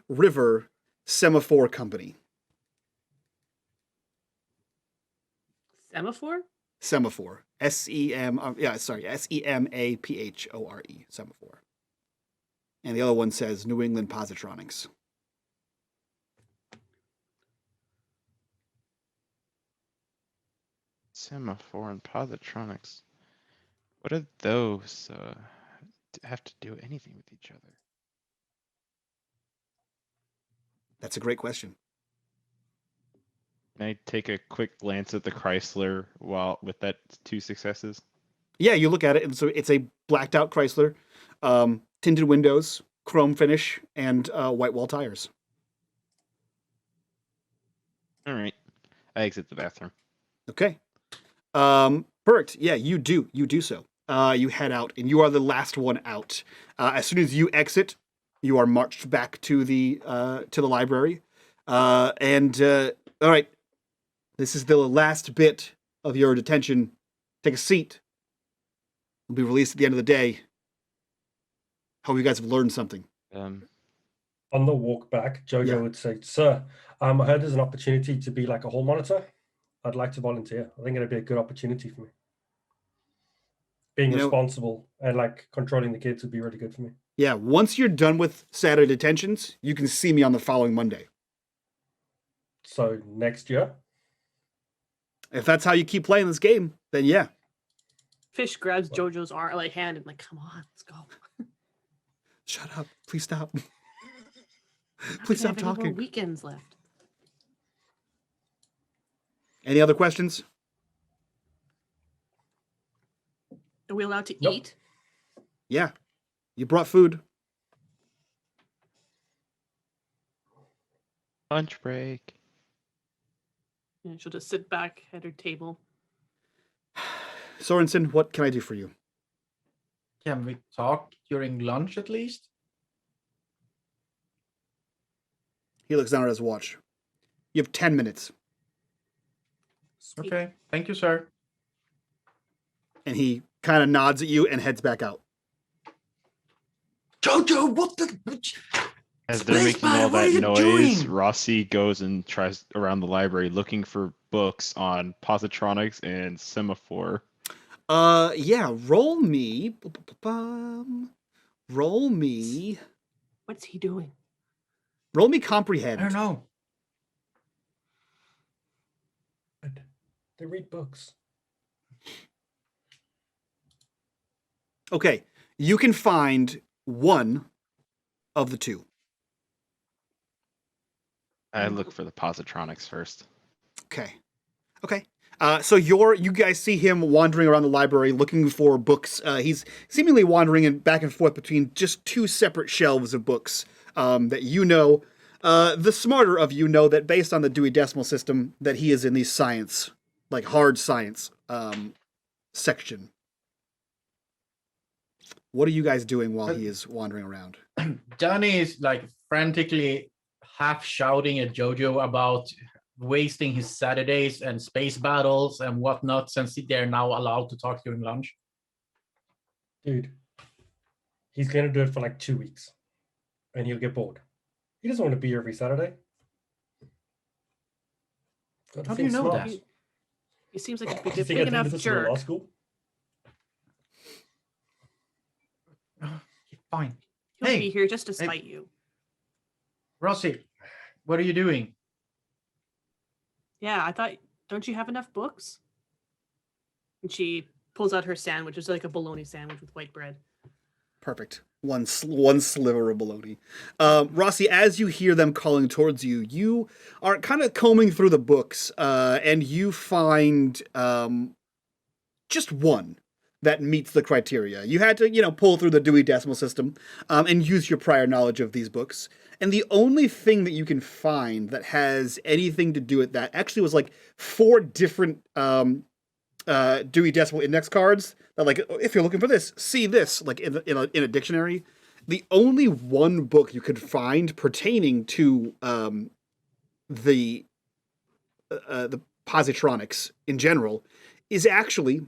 River Semaphore Company. Semaphore? Semaphore. Semaphore. Semaphore. And the other one says New England Positronics. Semaphore and positronics. What do those have to do anything with each other? That's a great question. Can I take a quick glance at the Chrysler while with that 2 successes? Yeah, you look at it, and so it's a blacked out Chrysler, tinted windows, chrome finish, and white wall tires. All right. I exit the bathroom. Okay. Bert, yeah, you do so. You head out, and you are the last one out. As soon as you exit, you are marched back to the library. All right, this is the last bit of your detention. Take a seat. You'll be released at the end of the day. Hope you guys have learned something. On the walk back, Jojo would say, "Sir, I heard there's an opportunity to be like a hall monitor. I'd like to volunteer. I think it'd be a good opportunity for me. Being responsible and like controlling the kids would be really good for me." Yeah, once you're done with Saturday detentions, you can see me on the following Monday. So next year? If that's how you keep playing this game, then yeah. Fish grabs Jojo's hand and come on, let's go. Shut up. Please stop. Not Please gonna stop have any more talking. weekends left. Any other questions? Are we allowed to Nope. eat? Yeah. You brought food. Lunch break. And she'll just sit back at her table. Sorensen, what can I do for you? Can we talk during lunch at least? He looks down at his watch. You have 10 minutes. Okay, thank you, sir. And he kind of nods at you and heads back out. Jojo, what the? As they're making Spaceman, all what are that you noise, doing? Rossi goes and tries around the library looking for books on positronics and semaphore. Yeah, roll me. Roll me. What's he doing? Roll me I comprehend. don't know. They read books. Okay, you can find one of the two. I look for the positronics first. Okay. So you guys see him wandering around the library looking for books. He's seemingly wandering back and forth between just two separate shelves of books that you know. The smarter of you know that based on the Dewey Decimal System that he is in the science, like hard science section. What are you guys doing while he is wandering around? Danny is frantically half shouting at Jojo about wasting his Saturdays and space battles and whatnot, since they're now allowed to talk during lunch. Dude, he's going to do it for 2 weeks and he'll get bored. He doesn't want to be here every Saturday. How do you know that? He seems like a Do you big think I did enough this in law jerk. school? Fine. He'll Hey, be here just to hey. spite you. Rossy, what are you doing? Yeah, I thought, don't you have enough books? And she pulls out her sandwich. It's like a bologna sandwich with white bread. Perfect. One sliver of bologna. Rossy, as you hear them calling towards you, you are kind of combing through the books, and you find just one that meets the criteria. You had to, pull through the Dewey Decimal System and use your prior knowledge of these books. And the only thing that you can find that has anything to do with that actually was 4 different Dewey Decimal Index cards that, if you're looking for this, see this, in a dictionary. The only one book you could find pertaining to the positronics in general is actually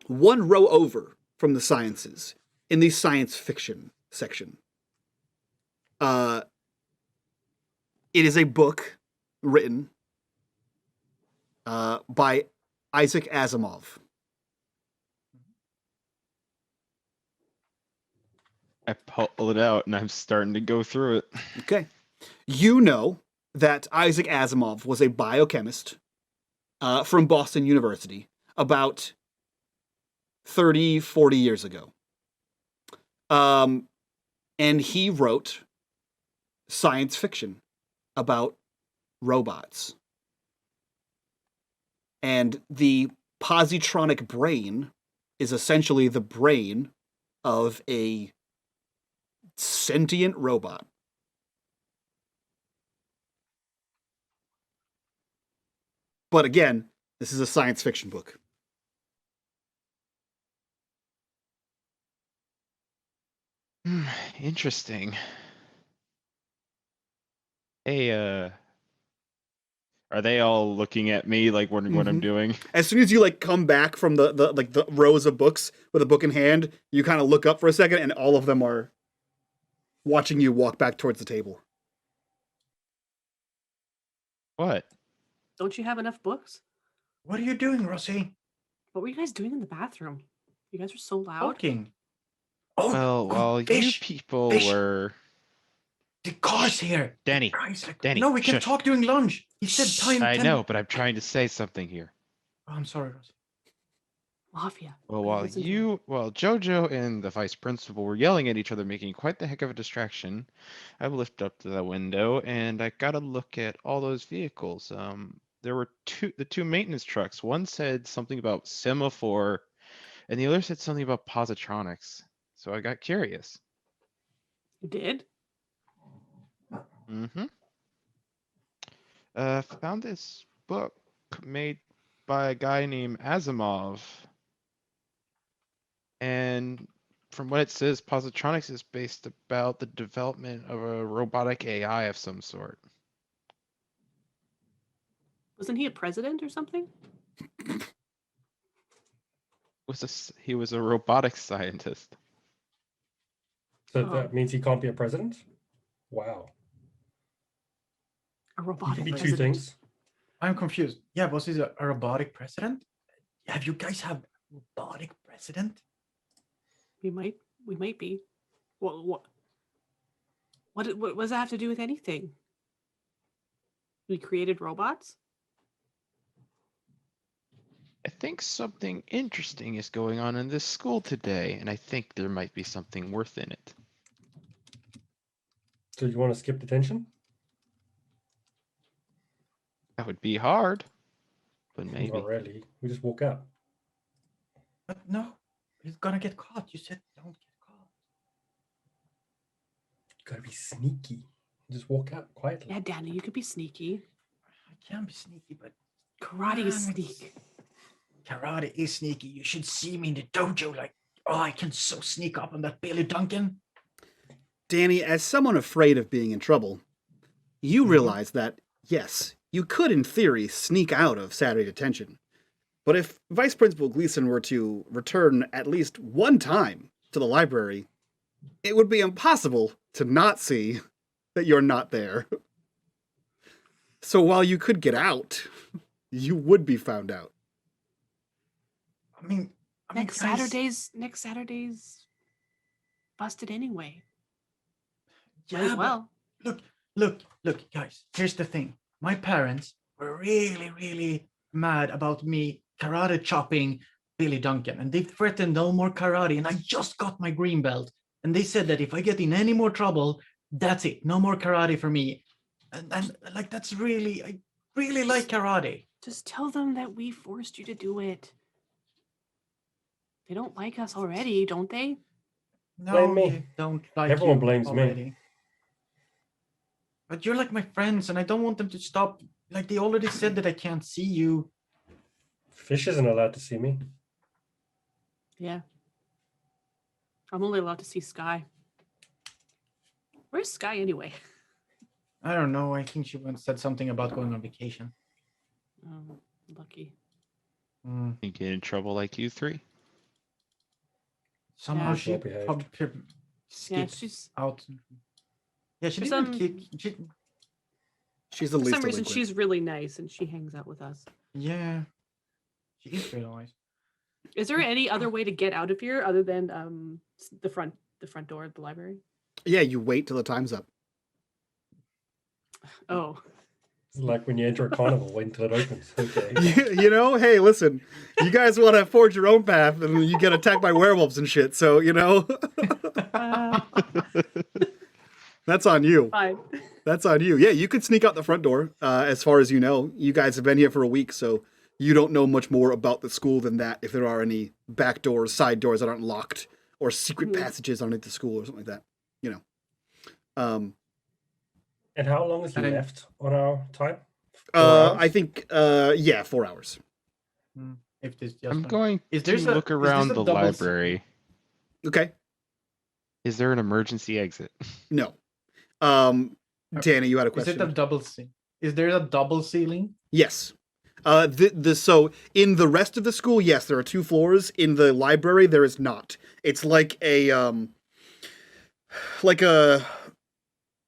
one row over from the sciences in the science fiction section. It is a book written by Isaac Asimov. I pull it out and I'm starting to go through it. Okay. You know that Isaac Asimov was a biochemist from Boston University about 30, 40 years ago. And he wrote science fiction about robots. And the positronic brain is essentially the brain of a sentient robot. But again, this is a science fiction book. Interesting. Hey, are they all looking at me like what I'm Mhm. doing? As soon as you like come back from the rows of books with a book in hand, you kind of look up for a second, and all of them are watching you walk back towards the table. What? Don't you have enough books? What are you doing, Rossy? What were you guys doing in the bathroom? You guys were so loud. Talking. Oh, Well, while you fish. people fish. were The car's here. Danny, Christ, like, Danny, no, we can shush. talk during lunch. He said time. I 10 know, but I'm trying to say something here. Oh, I'm sorry, Rossy. Mafia. Well, I listened to him. while Jojo and the vice principal were yelling at each other, making quite the heck of a distraction, I lifted up to the window and I got a look at all those vehicles. There were the two maintenance trucks. One said something about semaphore, and the other said something about positronics. So I got curious. You did? Mm-hmm. Found this book made by a guy named Asimov. And from what it says, positronics is based about the development of a robotic AI of some sort. Wasn't he a president or something? He was a robotics scientist. So Oh. that means he can't be a president? Wow. A He robotic can be president. two things. I'm confused. Yeah, was he a robotic president? Have you guys have robotic president? We might be. What does that have to do with anything? We created robots? I think something interesting is going on in this school today, and I think there might be something worth in it. So you want to skip detention? That would be hard, but maybe. Not really. We just walk out. But no, he's gonna get caught. You said don't get caught. You gotta be sneaky. Just walk out quietly. Yeah, Danny, you could be sneaky. I can be sneaky, but Karate is Man, sneak. karate is sneaky. You should see me in the dojo. Like, oh, I can so sneak up on that Billy Duncan. Danny, as someone afraid of being in trouble, you realize that, yes, you could in theory sneak out of Saturday detention. But if Vice Principal Gleason were to return at least one time to the library, it would be impossible to not see that you're not there. So while you could get out, you would be found out. I mean, Next Saturday's busted anyway. Might as Yeah, well. but look, guys. Here's the thing. My parents were really, really mad about me karate chopping Billy Duncan, and they threatened no more karate. And I just got my green belt, and they said that if I get in any more trouble, that's it. No more karate for me. And like that's really, I really like karate. Just tell them that we forced you to do it. They don't like us already, don't they? No, Blame me. they don't like Everyone you blames me. already. But you're like my friends, and I don't want them to stop. Like they already said that I can't see you. Fish isn't allowed to see me. Yeah. I'm only allowed to see Sky. Where's Sky anyway? I don't know. I think she once said something about going on vacation. Oh, lucky. Mm, You get in trouble like you three. Somehow Yeah. she Well behaved. probably Yeah, skipped she's out. Yeah, she For didn't some- kick. She's the for least some reason delinquent. she's really nice and she hangs out with us. Yeah, she is really nice. Is there any other way to get out of here other than the front door of the library? Yeah, you wait till the time's up. Oh, It's like when you enter a carnival, wait until it opens. Okay. You know, hey, listen, you guys want to forge your own path and you get attacked by werewolves and shit, so, you know, that's on you. fine. That's on you. Yeah, you could sneak out the front door, as far as you know. You guys have been here for a week, so you don't know much more about the school than that, if there are any back doors, side doors that aren't locked, or secret Mhm. passages underneath the school or something like that, you know. And how long is And then- left on our time? 4 hours? I think, yeah, 4 hours. If this just I'm going Is to there's a- look is this around a the double library. Okay. Is there an emergency exit? No. Danny, you had a Is it question. a double ceiling? Is there a double ceiling? Yes. So in the rest of the school, yes, there are 2 floors. In the library, there is not. It's like a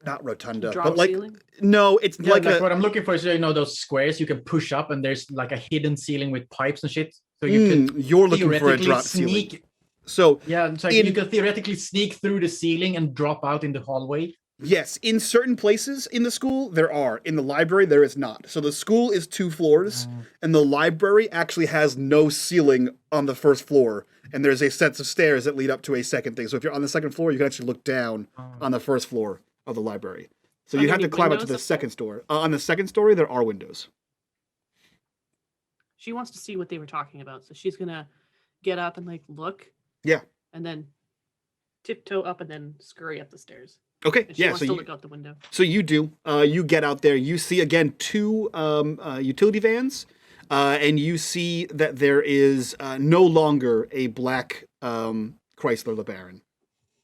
not rotunda, Drop but like ceiling? no, it's Yeah, like like a what I'm looking for is those squares you can push up, and there's like a hidden ceiling with pipes and shit. So you can you're looking for a theoretically drop ceiling. sneak. So Yeah, it's like in- you can theoretically sneak through the ceiling and drop out in the hallway. yes, in certain places in the school there are. In the library there is not. So the school is 2 floors, and the library actually has no ceiling on the first floor, and there's a set of stairs that lead up to a second thing. So if you're on the second floor, you can actually look down on the first floor of the library. So Are you there have to any climb up to windows the up there? second story. On the second story, there are windows. She wants to see what they were talking about, so she's gonna get up and like look. Yeah. And then tiptoe up and then scurry up the stairs. Okay. And she Yeah. wants So to you, look out the window. So you do. You get out there. You see again 2 utility vans, and you see that there is no longer a black Chrysler LeBaron,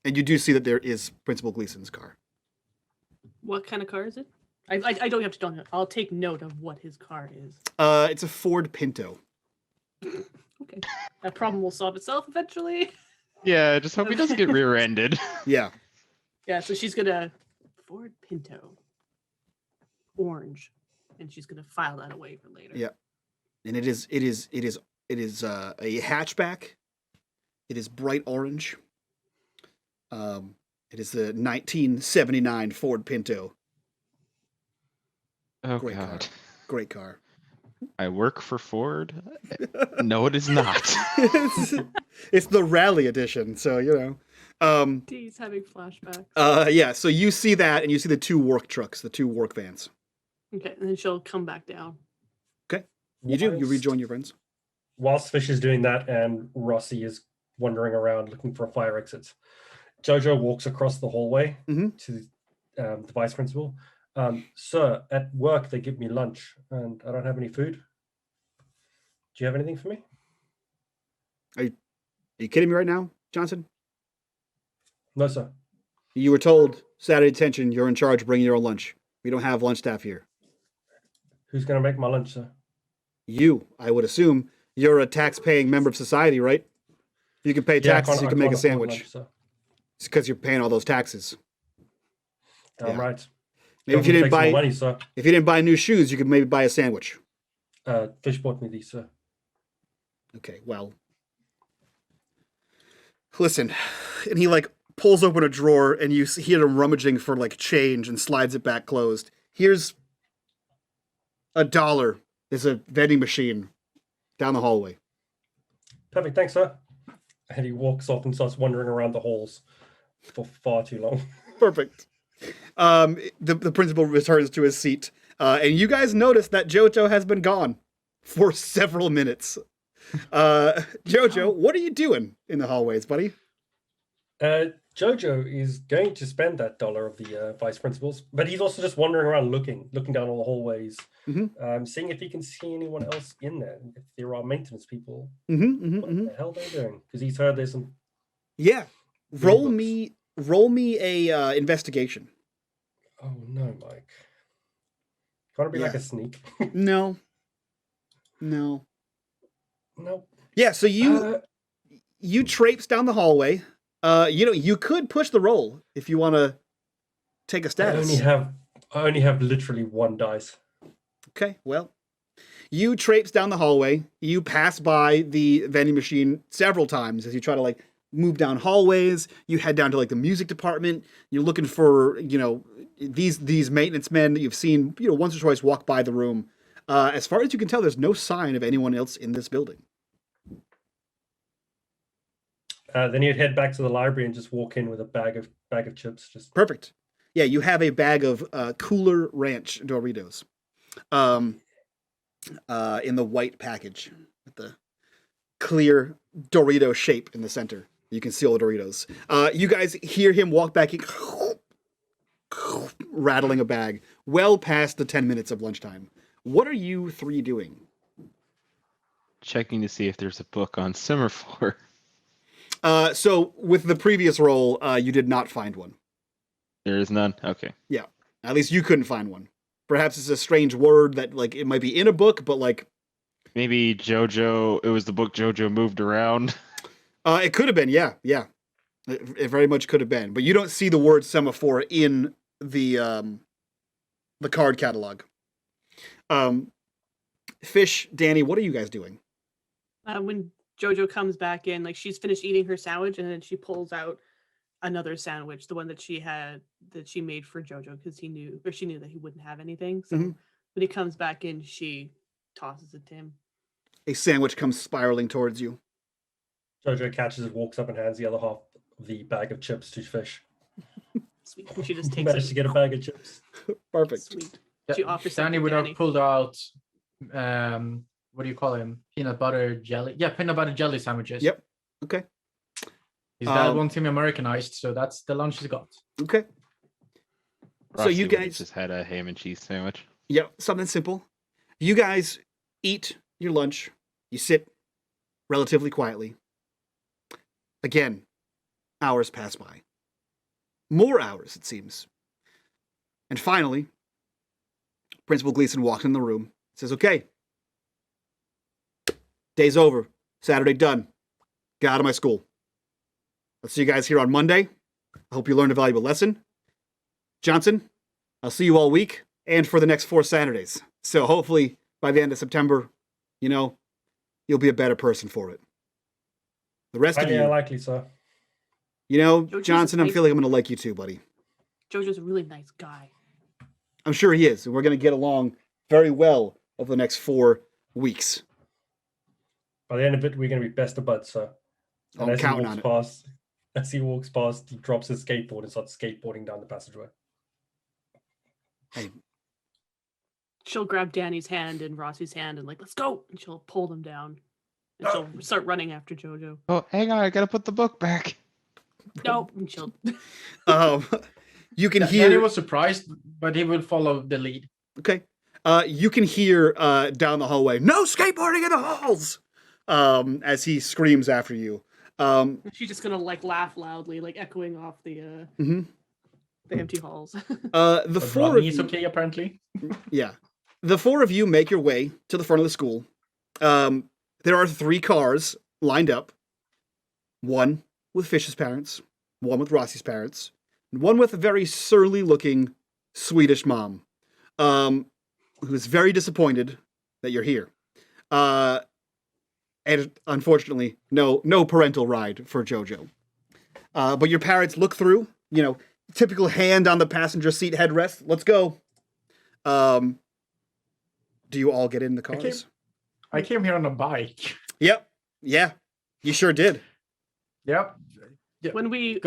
and you do see that there is Principal Gleason's car. What kind of car is it? I don't have to tell him. I'll take note of what his car is. It's a Ford Pinto. Okay. That problem will solve itself eventually. Yeah, just hope he doesn't get rear-ended. Yeah. Yeah, so she's gonna Ford Pinto. Orange. And she's gonna file that away for later. Yeah. And it is a hatchback. It is bright orange. It is the 1979 Ford Pinto. Oh Great car. God. Great car. I work for Ford. No, it is not. It's the rally edition, so you know. Dee's having flashbacks. Yeah, so you see that, and you see the 2 work trucks, the 2 work vans. Okay, and then she'll come back down. Okay. You do. You Whilst- rejoin your friends. Whilst Fish is doing that and Rossy is wandering around looking for a fire exit, Jojo walks across the hallway to the vice principal. Sir, at work they give me lunch and I don't have any food. Do you have anything for me? Are you kidding me right now, Johnson? No, sir. You were told Saturday detention. You're in charge of bringing your own lunch. We don't have lunch staff here. Who's going to make my lunch, sir? You, I would assume, you're a tax-paying member of society, right? If you can pay Yeah, I taxes, can't- you I can make a can't afford sandwich. lunch, sir. It's because you're paying all those taxes. Damn Yeah. right. Maybe if you didn't Government takes buy more money, sir. if you didn't buy new shoes, you could maybe buy a sandwich. Fish bought me these, sir. Okay, well, listen, and he like pulls open a drawer, and you hear him rummaging for like change and slides it back closed. Here's $1. There's a vending machine down the hallway. Perfect, thanks, sir. And he walks off and starts wandering around the halls for far too long. Perfect. The principal returns to his seat, and you guys notice that Jojo has been gone for several minutes. Jojo, what are you doing in the hallways, buddy? Jojo is going to spend that $1 of the vice principals, but he's also just wandering around looking down all the hallways, seeing if he can see anyone else in there. If there are maintenance people, what the hell they're doing? Because he's heard there's some. Yeah, roll books. me a investigation. Oh no, Mike! Can't it be like Yeah. a sneak? No. Nope. Yeah, so you traipse down the hallway. You could push the roll if you want to take a I status. only have literally 1 dice. Okay, well, you traipse down the hallway. You pass by the vending machine several times as you try to like move down hallways. You head down to like the music department. You're looking for these maintenance men that you've seen once or twice walk by the room. As far as you can tell, there's no sign of anyone else in this building. Then you'd head back to the library and just walk in with a bag of chips. Just Perfect. Yeah, you have a bag of Cooler Ranch Doritos, in the white package with the clear Dorito shape in the center. You can see all the Doritos. You guys hear him walk back in, rattling a bag, well past the 10 minutes of lunchtime. What are you 3 doing? Checking to see if there's a book on semaphore. So with the previous roll, you did not find one. There is none. Okay. Yeah. At least you couldn't find one. Perhaps it's a strange word that like it might be in a book, but like Maybe JoJo. It was the book JoJo moved around. it could have been. Yeah. It very much could have been. But you don't see the word semaphore in the card catalog. Fish, Danny, what are you guys doing? When Jojo comes back in, like she's finished eating her sandwich, and then she pulls out another sandwich, the one that she made for Jojo, because she knew that he wouldn't have anything. So Mhm. when he comes back in, she tosses it to him. A sandwich comes spiraling towards you. Jojo catches it, walks up and hands the other half of the bag of chips to Fish. Sweet. And she just takes Managed it. to get a bag of chips. Perfect. Sweet. She offers some Danny to would have Danny. pulled out, what do you call him? Peanut butter jelly. Yeah, peanut butter jelly sandwiches. Yep. Okay. His dad Um, wants him Americanized, so that's the lunch he's got. Okay. So Rossy you would've guys, just had a ham and cheese sandwich. yeah, something simple. You guys eat your lunch. You sit relatively quietly. Again, hours pass by. More hours, it seems. And finally, Principal Gleason walks in the room, says, okay, day's over. Saturday done. Get out of my school. I'll see you guys here on Monday. I hope you learned a valuable lesson. Johnson, I'll see you all week and for the next 4 Saturdays. So hopefully by the end of September, you'll be a better person for it. The rest of Highly you, unlikely, sir. Jojo's Johnson, I'm nice. feeling I'm going to like you too, buddy. Jojo's a really nice guy. I'm sure he is. And we're going to get along very well over the next 4 weeks. By the end of it, we're going to be best of buds, sir. And I'm as counting he on walks it. past, he drops his skateboard and starts skateboarding down the passageway. Hey, She'll grab Danny's hand and Rossy's hand and like, let's go. And she'll pull them down. And she'll start running after Jojo. Oh, hang on, I gotta put the book back. Nope. And she'll you can Danny hear. was surprised, but he will follow the lead. Okay. You can hear down the hallway, no skateboarding in the halls! As he screams after you. she's just gonna like laugh loudly, like echoing off the Mhm. the empty halls. The But 4 of Rodney is you, okay, apparently. yeah, the 4 of you make your way to the front of the school. There are 3 cars lined up. One with Fish's parents, one with Rossy's parents, and one with a very surly-looking Swedish mom, who is very disappointed that you're here. And unfortunately, no parental ride for Jojo. But your parents look through, typical hand on the passenger seat headrest. Let's go. Do you all get in the cars? I came here on a bike. Yep. Yeah. You sure did. Yep. When we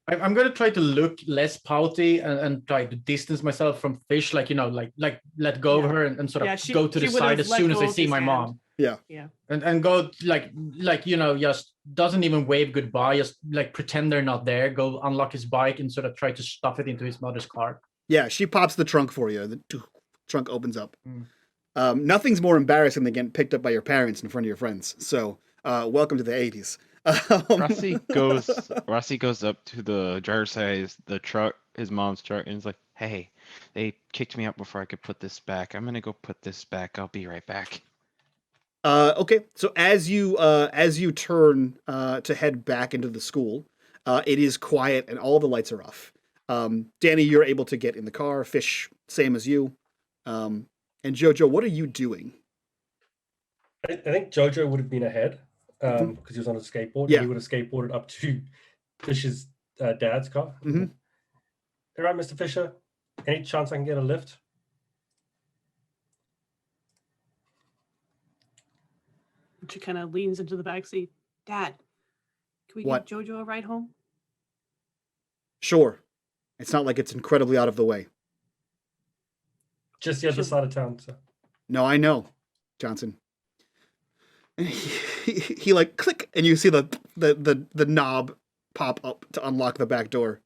I'm gonna try to look less pouty and try to distance myself from Fish, like let go of Yeah. her and sort of Yeah, she- go to she the would side have as let soon as go I of see his my hand. mom. Yeah. yeah. And go just doesn't even wave goodbye, just like pretend they're not there, go unlock his bike and sort of try to stuff it into his mother's car. Yeah, she pops the trunk for you. The trunk opens up. Mm. Nothing's more embarrassing than getting picked up by your parents in front of your friends. So, welcome to the 80s. Rossy goes up to the driver's side, the truck, his mom's truck, and is like, "Hey, they kicked me out before I could put this back. I'm gonna go put this back. I'll be right back." Okay, so as you turn to head back into the school, it is quiet and all the lights are off. Danny, you're able to get in the car. Fish, same as you. And Jojo, what are you doing? I think Jojo would have been ahead because he was on a skateboard. Yeah. He would have skateboarded up to Fisher's dad's car. Mhm. All right, Mr. Fisher, any chance I can get a lift? And she kind of leans into the back seat. Dad, can we What? give Jojo a ride home? Sure. It's not like it's incredibly out of the way. Just the other She'll- side of town, sir. No, I know, Johnson. And he like click, and you see the knob pop up to unlock the back door.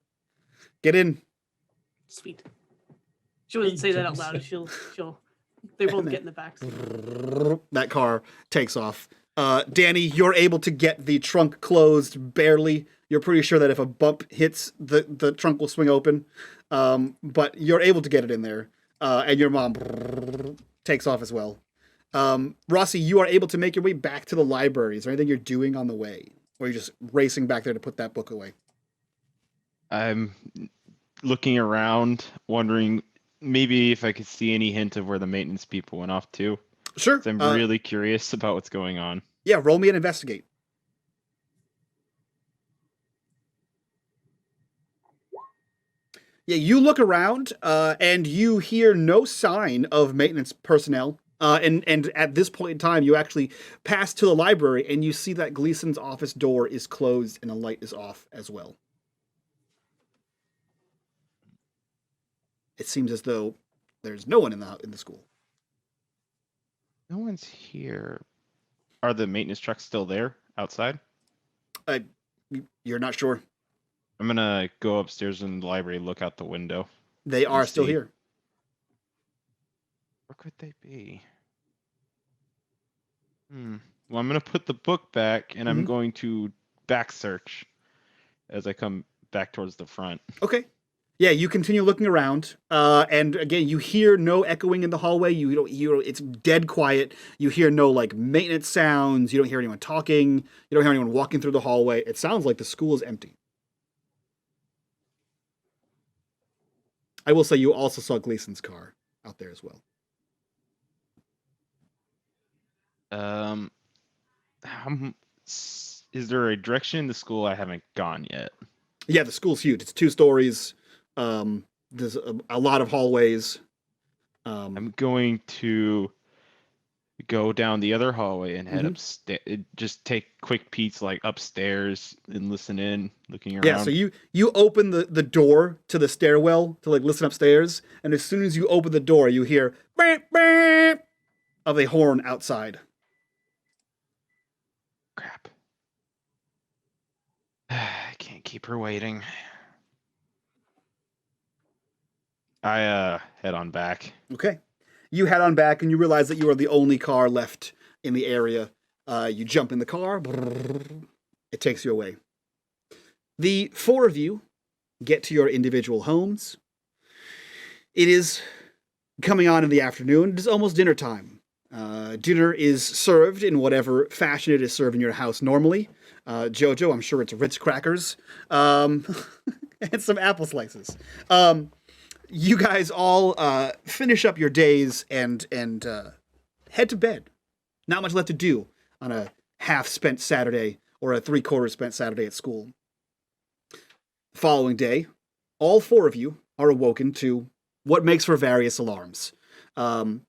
Get in. Sweet. She wouldn't say that out loud. She'll. They both get in the back seat. That car takes off. Danny, you're able to get the trunk closed barely. You're pretty sure that if a bump hits, the trunk will swing open. But you're able to get it in there. And your mom takes off as well. Rossy, you are able to make your way back to the library. Is there anything you're doing on the way? Or are you just racing back there to put that book away? I'm looking around, wondering maybe if I could see any hint of where the maintenance people went off to. Sure. I'm really curious about what's going on. Yeah, roll me an investigate. Yeah, you look around and you hear no sign of maintenance personnel. And at this point in time, you actually pass to the library and you see that Gleason's office door is closed and the light is off as well. It seems as though there's no one in the school. No one's here. Are the maintenance trucks still there outside? You're not sure. I'm gonna go upstairs in the library, look out the window. They are still see. here. Where could they be? Well, I'm gonna put the book back, and I'm going to back search as I come back towards the front. Okay. Yeah, you continue looking around, and again, you hear no echoing in the hallway. You don't hear, it's dead quiet. You hear no like maintenance sounds. You don't hear anyone talking. You don't hear anyone walking through the hallway. It sounds like the school is empty. I will say you also saw Gleason's car out there as well. Is there a direction in the school I haven't gone yet? Yeah, the school's huge. It's 2 stories. There's a lot of hallways. I'm going to go down the other hallway and head upstairs. Just take quick peeks like upstairs and listen in, looking around. Yeah, so you open the door to the stairwell to like listen upstairs, and as soon as you open the door, you hear "Beep, beep" of a horn outside. Crap. I can't keep her waiting. I head on back. Okay. You head on back and you realize that you are the only car left in the area. You jump in the car. It takes you away. The 4 of you get to your individual homes. It is coming on in the afternoon. It is almost dinner time. Dinner is served in whatever fashion it is served in your house normally. Jojo, I'm sure it's Ritz crackers. And some apple slices. You guys all finish up your days and head to bed. Not much left to do on a half-spent Saturday or a 3/4 spent Saturday at school. The following day, all 4 of you are awoken to what makes for various alarms. The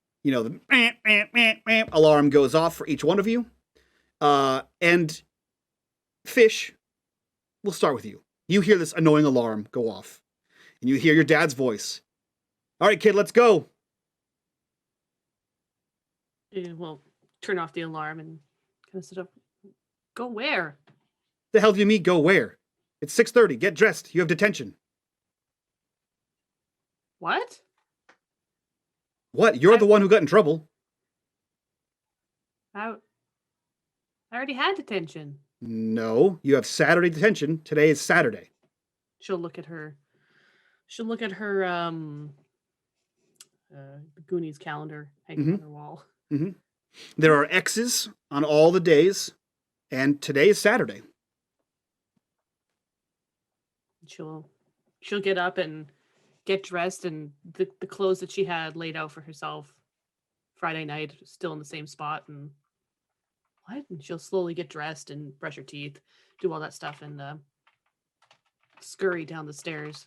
alarm goes off for each one of you. And Fish, we'll start with you. You hear this annoying alarm go off. And you hear your dad's voice. All right, kid, let's go. We'll turn off the alarm and kind of sit up. Go where? The hell do you mean, go where? It's 6:30. Get dressed. You have detention. What? What? You're the one who got in trouble. I already had detention. No, you have Saturday detention. Today is Saturday. She'll look at her Goonies calendar hanging on her wall. There are X's on all the days, and today is Saturday. She'll get up and get dressed, and the clothes that she had laid out for herself Friday night still in the same spot. And she'll slowly get dressed and brush her teeth, do all that stuff, and scurry down the stairs.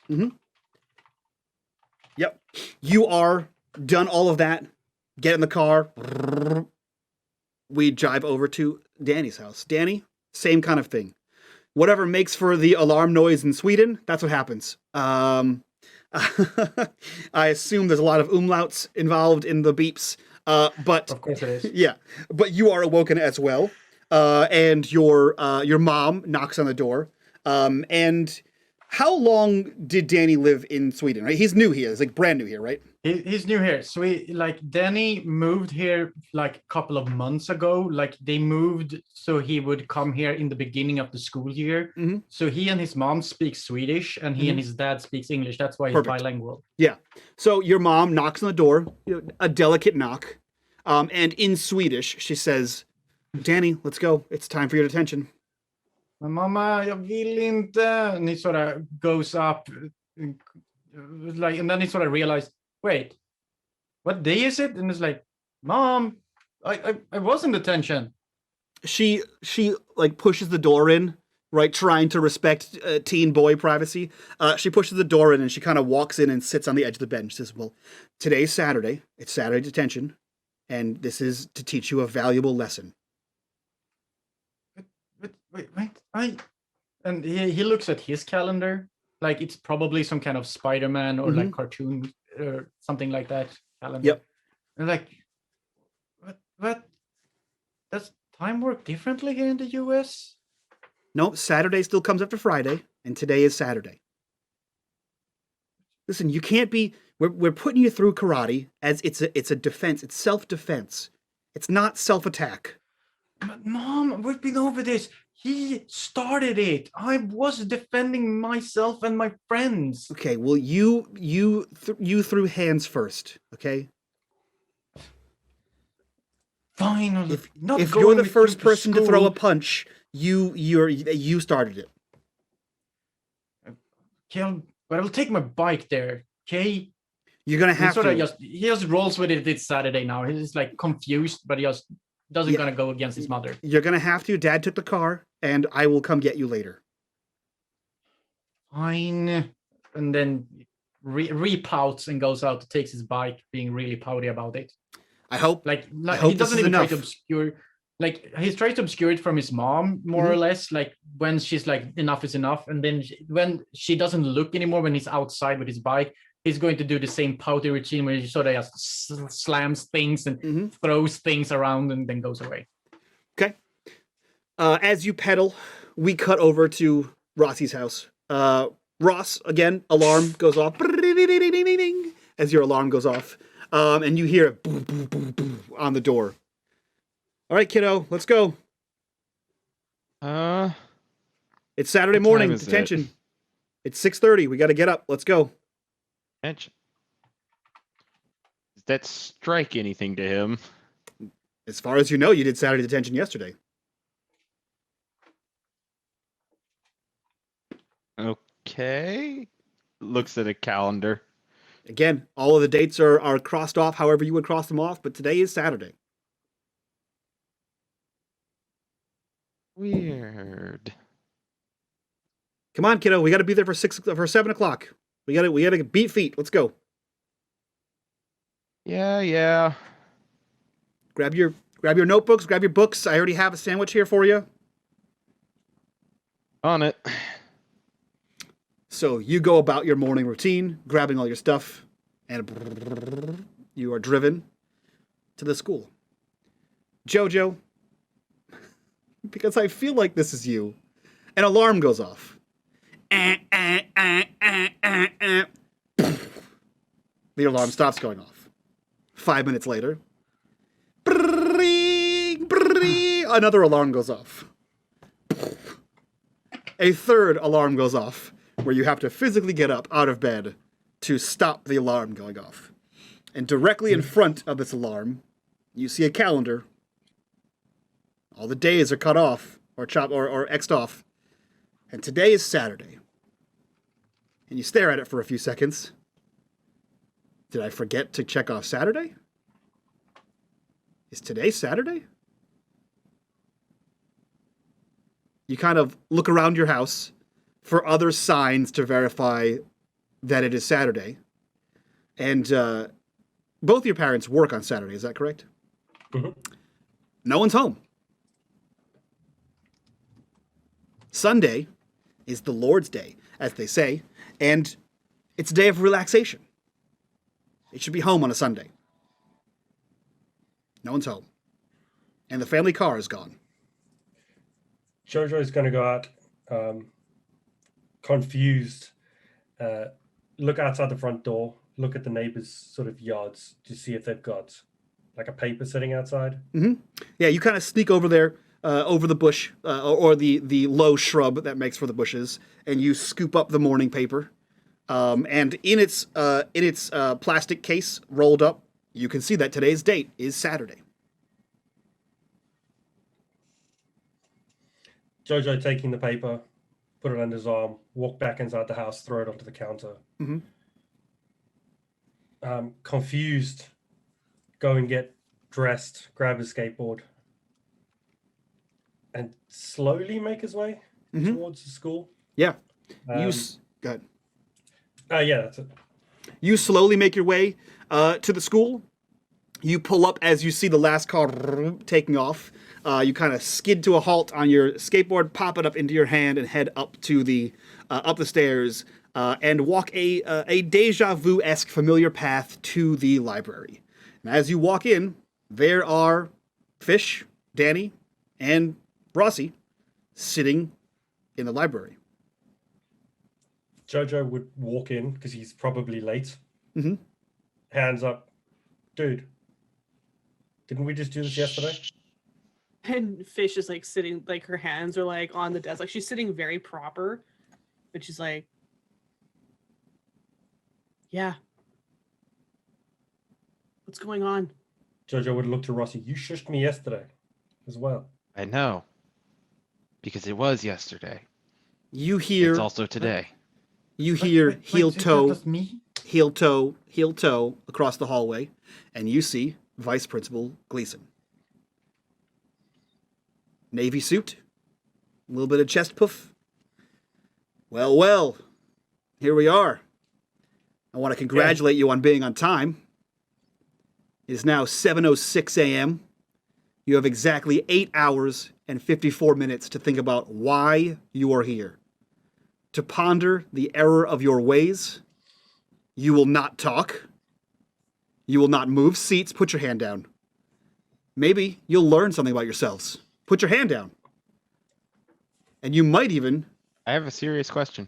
Yep. You are done all of that. Get in the car. We drive over to Danny's house. Danny, same kind of thing. Whatever makes for the alarm noise in Sweden, that's what happens. I assume there's a lot of umlauts involved in the beeps. But Of course it is. yeah, but you are awoken as well. And your mom knocks on the door. And how long did Danny live in Sweden? Right, he's new here. He's like brand new here, right? He's new here. So Danny moved here like a couple of months ago. Like they moved so he would come here in the beginning of the school year. Mhm. So he and his mom speak Swedish and he and his dad speaks English. That's why he's Perfect. bilingual. Yeah. So your mom knocks on the door, a delicate knock, and in Swedish she says, "Danny, let's go. It's time for your detention." Men mamma, jag vill inte. And he sort of goes up, like, and then he sort of realized, wait, what day is it? And it's like, Mom, I was in detention. She like pushes the door in, right, trying to respect teen boy privacy. She pushes the door in and she kind of walks in and sits on the edge of the bed. She says, "Well, today's Saturday. It's Saturday detention, and this is to teach you a valuable lesson." Wait, and he looks at his calendar, like it's probably some kind of Spider-Man or like cartoon or something like that calendar. Yep. And like, what? Does time work differently here in the US? No, Saturday still comes after Friday, and today is Saturday. Listen, you can't be. We're putting you through karate as it's a defense. It's self-defense. It's not self-attack. But Mom, we've been over this. He started it. I was defending myself and my friends. Okay, well, you threw hands first. Okay. Fine. If you're the first person to throw a punch, you started it. Okay, but I'll take my bike there. Okay. You're gonna have to. He just rolls with it. It's Saturday now. He's like confused, but he just doesn't gonna go against his mother. You're gonna have to. Dad took the car, and I will come get you later. Fine. And then repouts and goes out, takes his bike, being really pouty about it. I hope. Like hope he doesn't even enough. try to obscure. Like he's trying to obscure it from his mom, more or less. Like when she's like, enough is enough, and then when she doesn't look anymore, when he's outside with his bike, he's going to do the same pouty routine where he sort of just slams things and throws things around and then goes away. Okay. As you pedal, we cut over to Rossy's house. Ross, again, alarm goes off. As your alarm goes off. And you hear boom, boom, boom, boom on the door. All right, kiddo, let's go. It's Saturday morning. Detention. It's 6:30. We got to get up. Let's go. Does that strike anything to him? As far as you know, you did Saturday detention yesterday. Okay. Looks at a calendar. Again, all of the dates are crossed off however you would cross them off, but today is Saturday. Weird. Come on, kiddo. We got to be there for 7 o'clock. We got to beat feet. Let's go. Yeah. Grab your notebooks. Grab your books. I already have a sandwich here for you. On it. So you go about your morning routine, grabbing all your stuff, and you are driven to the school. Jojo, because I feel like this is you, an alarm goes off. The alarm stops going off. 5 minutes later, another alarm goes off. A third alarm goes off, where you have to physically get up out of bed to stop the alarm going off. And directly in front of this alarm, you see a calendar. All the days are cut off, or X'd off. And today is Saturday. And you stare at it for a few seconds. Did I forget to check off Saturday? Is today Saturday? You kind of look around your house for other signs to verify that it is Saturday. And both your parents work on Saturday, is that correct? Mm-hmm. No one's home. Sunday is the Lord's Day, as they say, and it's a day of relaxation. It should be home on a Sunday. No one's home. And the family car is gone. Jojo is going to go out confused, look outside the front door, look at the neighbors' sort of yards to see if they've got like a paper sitting outside. Yeah, you kind of sneak over there, over the bush, or the low shrub that makes for the bushes, and you scoop up the morning paper. And in its plastic case rolled up, you can see that today's date is Saturday. Jojo taking the paper, put it under his arm, walk back inside the house, throw it onto the counter. Confused, go and get dressed, grab his skateboard, and slowly make his way towards the school. Yeah. Go ahead. Yeah, that's it. You slowly make your way to the school. You pull up as you see the last car taking off. You kind of skid to a halt on your skateboard, pop it up into your hand, and head up to the stairs and walk a deja vu-esque familiar path to the library. And as you walk in, there are Fish, Danny, and Rossy sitting in the library. Jojo would walk in because he's probably late. Hands up. Dude, didn't we just do this yesterday? And Fish is like sitting, like her hands are like on the desk, like she's sitting very proper, but she's like, yeah. What's going on? Jojo would look to Rossy. You shushed me yesterday as well. I know. Because it was yesterday. You hear It's also today. you hear heel toe, That's me. heel toe across the hallway, and you see Vice Principal Gleason. Navy suit, a little bit of chest puff. Well, here we are. I want to congratulate you on being on time. It is now 7:06 a.m. You have exactly 8 hours and 54 minutes to think about why you are here. To ponder the error of your ways. You will not talk. You will not move seats. Put your hand down. Maybe you'll learn something about yourselves. Put your hand down. And you might even... I have a serious question.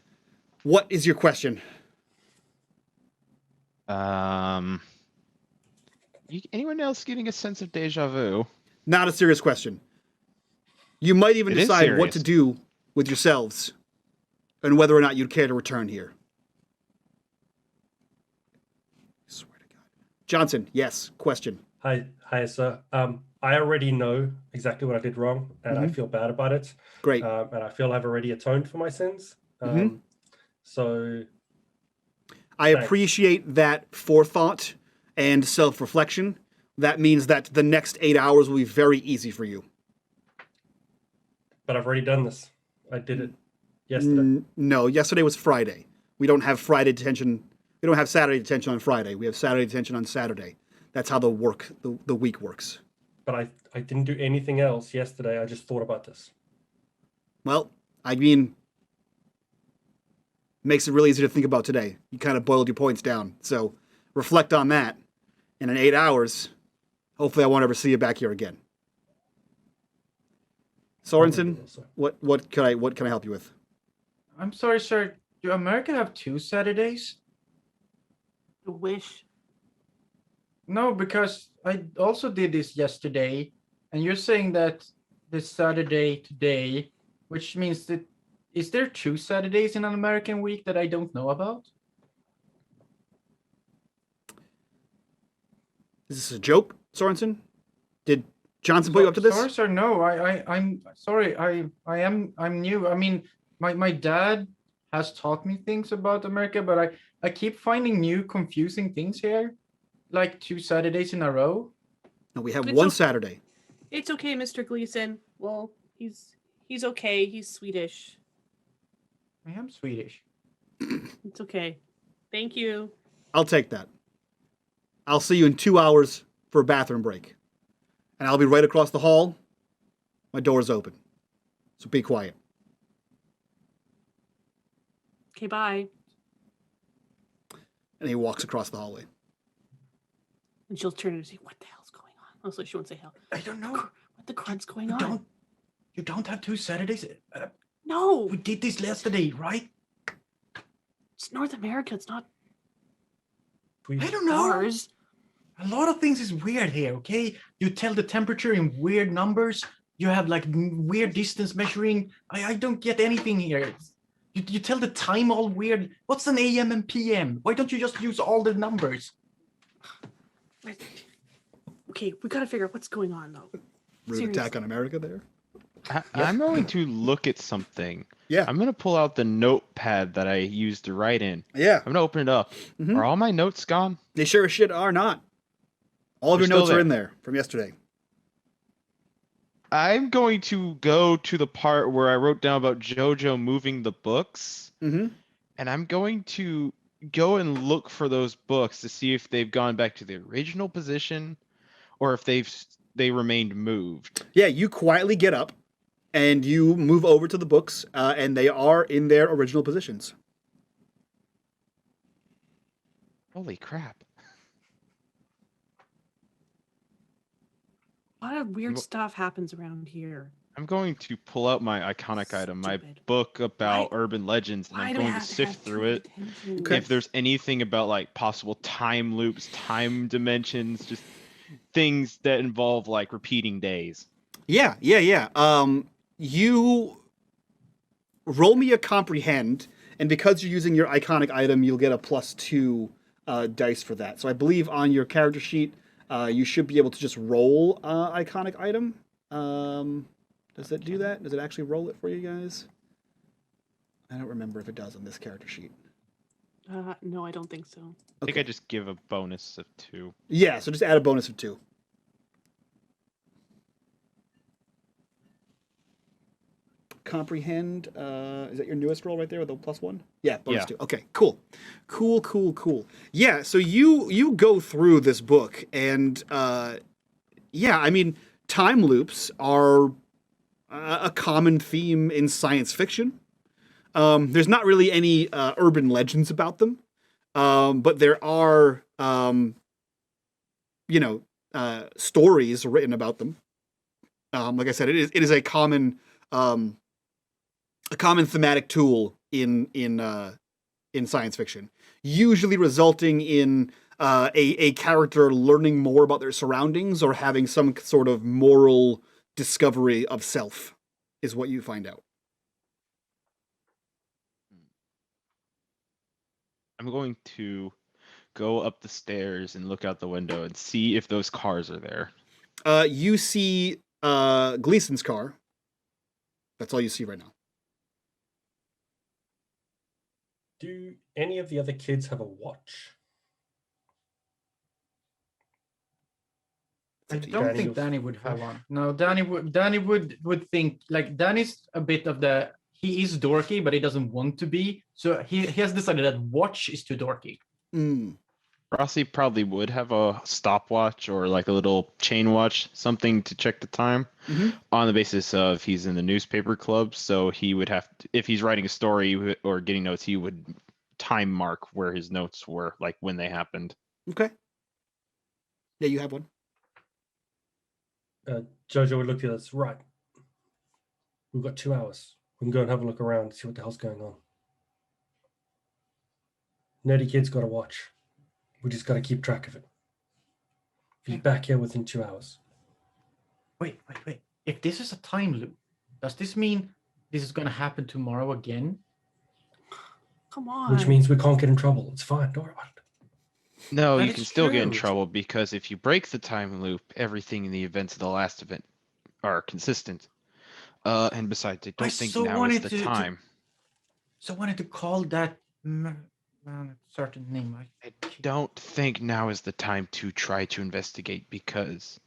What is your question? Anyone else getting a sense of deja vu? Not a serious question. You might even It is decide what serious. to do with yourselves and whether or not you'd care to return here. I swear to God. Johnson, yes, question. Hi, sir. I already know exactly what I did wrong, and I feel bad about it. Great. And I feel I've already atoned for my sins. So I thanks. appreciate that forethought and self-reflection. That means that the next 8 hours will be very easy for you. But I've already done this. I did it yesterday. No, yesterday was Friday. We don't have Friday detention. We don't have Saturday detention on Friday. We have Saturday detention on Saturday. That's how the week works. But I didn't do anything else yesterday. I just thought about this. Well, I mean, makes it really easy to think about today. You kind of boiled your points down. So reflect on that. And in 8 hours, hopefully I won't ever see you back here again. Sorensen, what can I help you with? I'm sorry, sir. Do America have 2 Saturdays? I wish. No, because I also did this yesterday, and you're saying that this Saturday today, which means that is there 2 Saturdays in an American week that I don't know about? Is this a joke, Sorensen? Did Johnson put you up to this? Sorry, sir. No, I'm sorry. I'm new. I mean, my dad has taught me things about America, but I keep finding new confusing things here, like 2 Saturdays in a row. No, we have It's one okay. Saturday. It's okay, Mr. Gleason. Well, he's okay. He's Swedish. I am Swedish. It's okay. Thank you. I'll take that. I'll see you in 2 hours for a bathroom break. And I'll be right across the hall. My door's open. So be quiet. Okay, bye. And he walks across the hallway. And she'll turn and say, "What the hell's going on?" Also, she won't say hell. I don't know. What the crud's going on? You don't have 2 Saturdays. No, We did this yesterday, right? it's North America. It's not. I don't know. Thurs. A lot of things is weird here, okay? You tell the temperature in weird numbers. You have like weird distance measuring. I don't get anything here. You tell the time all weird. What's an AM and PM? Why don't you just use all the numbers? Okay, we gotta figure out what's going on though. Rude Seriously. attack on America there. I'm going to look at something. Yeah. I'm going to pull out the notepad that I used to write in. Yeah. I'm going to open it up. Mhm. Are all my notes gone? They sure as shit are not. All of They're your notes still are in there from yesterday. I'm going to go to the part where I wrote down about JoJo moving the books, Mm-hmm. and I'm going to go and look for those books to see if they've gone back to the original position or if they remained moved. Yeah, you quietly get up and you move over to the books, and they are in their original positions. Holy crap. A lot of weird Wha- stuff happens around here. I'm going to pull out my iconic item, my Stupid. book about Why- urban legends, and Why I'm do we going to have sift have through too it. much attention? Okay. If there's anything about like possible time loops, time dimensions, just things that involve like repeating days. Yeah. You roll me a comprehend, and because you're using your iconic item, you'll get a +2 dice for that. So I believe on your character sheet, you should be able to just roll iconic item. Does it do that? Does it actually roll it for you guys? I don't remember if it does on this character sheet. No, I don't think so. I think I just give a bonus of 2. Yeah, so just add a bonus of 2. Comprehend, is that your newest roll right there with the +1? Yeah, bonus Yeah. 2. Okay, cool. Cool. Yeah, so you go through this book, and yeah, I mean, time loops are a common theme in science fiction. There's not really any urban legends about them, but there are, stories written about them. Like I said, it is a common thematic tool in science fiction, usually resulting in a character learning more about their surroundings or having some sort of moral discovery of self, is what you find out. I'm going to go up the stairs and look out the window and see if those cars are there. You see Gleason's car. That's all you see right now. Do any of the other kids have a watch? I up to you. don't Danny think would- Danny would have one. No, Danny would think like Danny's a bit of the he is dorky, but he doesn't want to be. So he has decided that watch is too dorky. Mm. Rossy probably would have a stopwatch or like a little chain watch, something to check the time Mhm. on the basis of he's in the newspaper club. So he would have to, if he's writing a story or getting notes, he would time mark where his notes were, like when they happened. Okay. Yeah, you have one. Jojo would look at us. Right. We've got 2 hours. We can go and have a look around and see what the hell's going on. Nerdy kid's got a watch. We just got to keep track of it. Be back here within 2 hours. Wait. If this is a time loop, does this mean this is going to happen tomorrow again? Come on. Which means we can't get in trouble. It's fine. Don't worry about it. No, That you is can still get in true. trouble because if you break the time loop, everything in the events of the last event are consistent. And besides, I don't think so now is wanted the to- time. So I wanted to call that certain name. I don't think now is the time to try to investigate because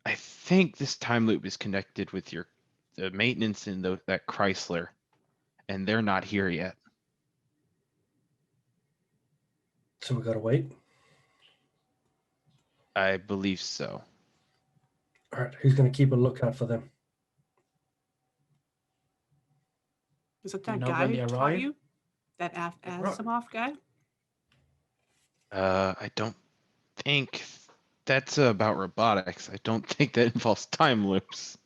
I think this time loop is connected with the maintenance in that Chrysler, and they're not here yet. So we got to wait. I believe so. All right. Who's going to keep a lookout for them? Is it Do you that know guy when they who taught arrive? you? That Right. Asimov guy? I don't think that's about robotics. I don't think that involves time loops.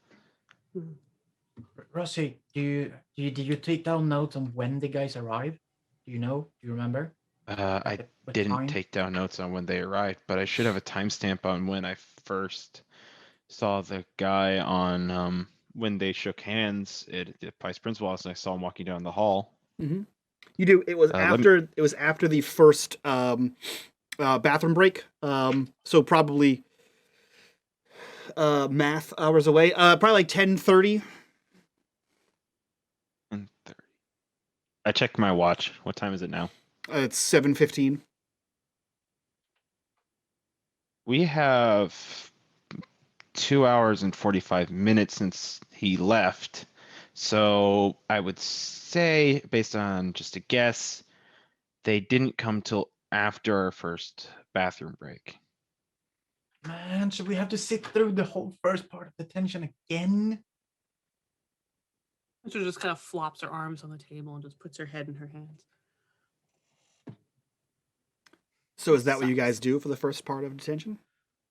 Rossy, did you take down notes on when the guys arrived? Do you know? Do you remember? I What didn't time? take down notes on when they arrived, but I should have a timestamp on when I first saw the guy on when they shook hands at Vice Principal House, and I saw him walking down the hall. You do. It was Let me- after the first bathroom break. So probably math hours away. Probably like 10:30. And 30. I checked my watch. What time is it now? It's 7:15. We have 2 hours and 45 minutes since he left. So I would say, based on just a guess, they didn't come till after our first bathroom break. Man, should we have to sit through the whole first part of the tension again? She just kind of flops her arms on the table and just puts her head in her hands. So is that what you guys do for the first part of detention?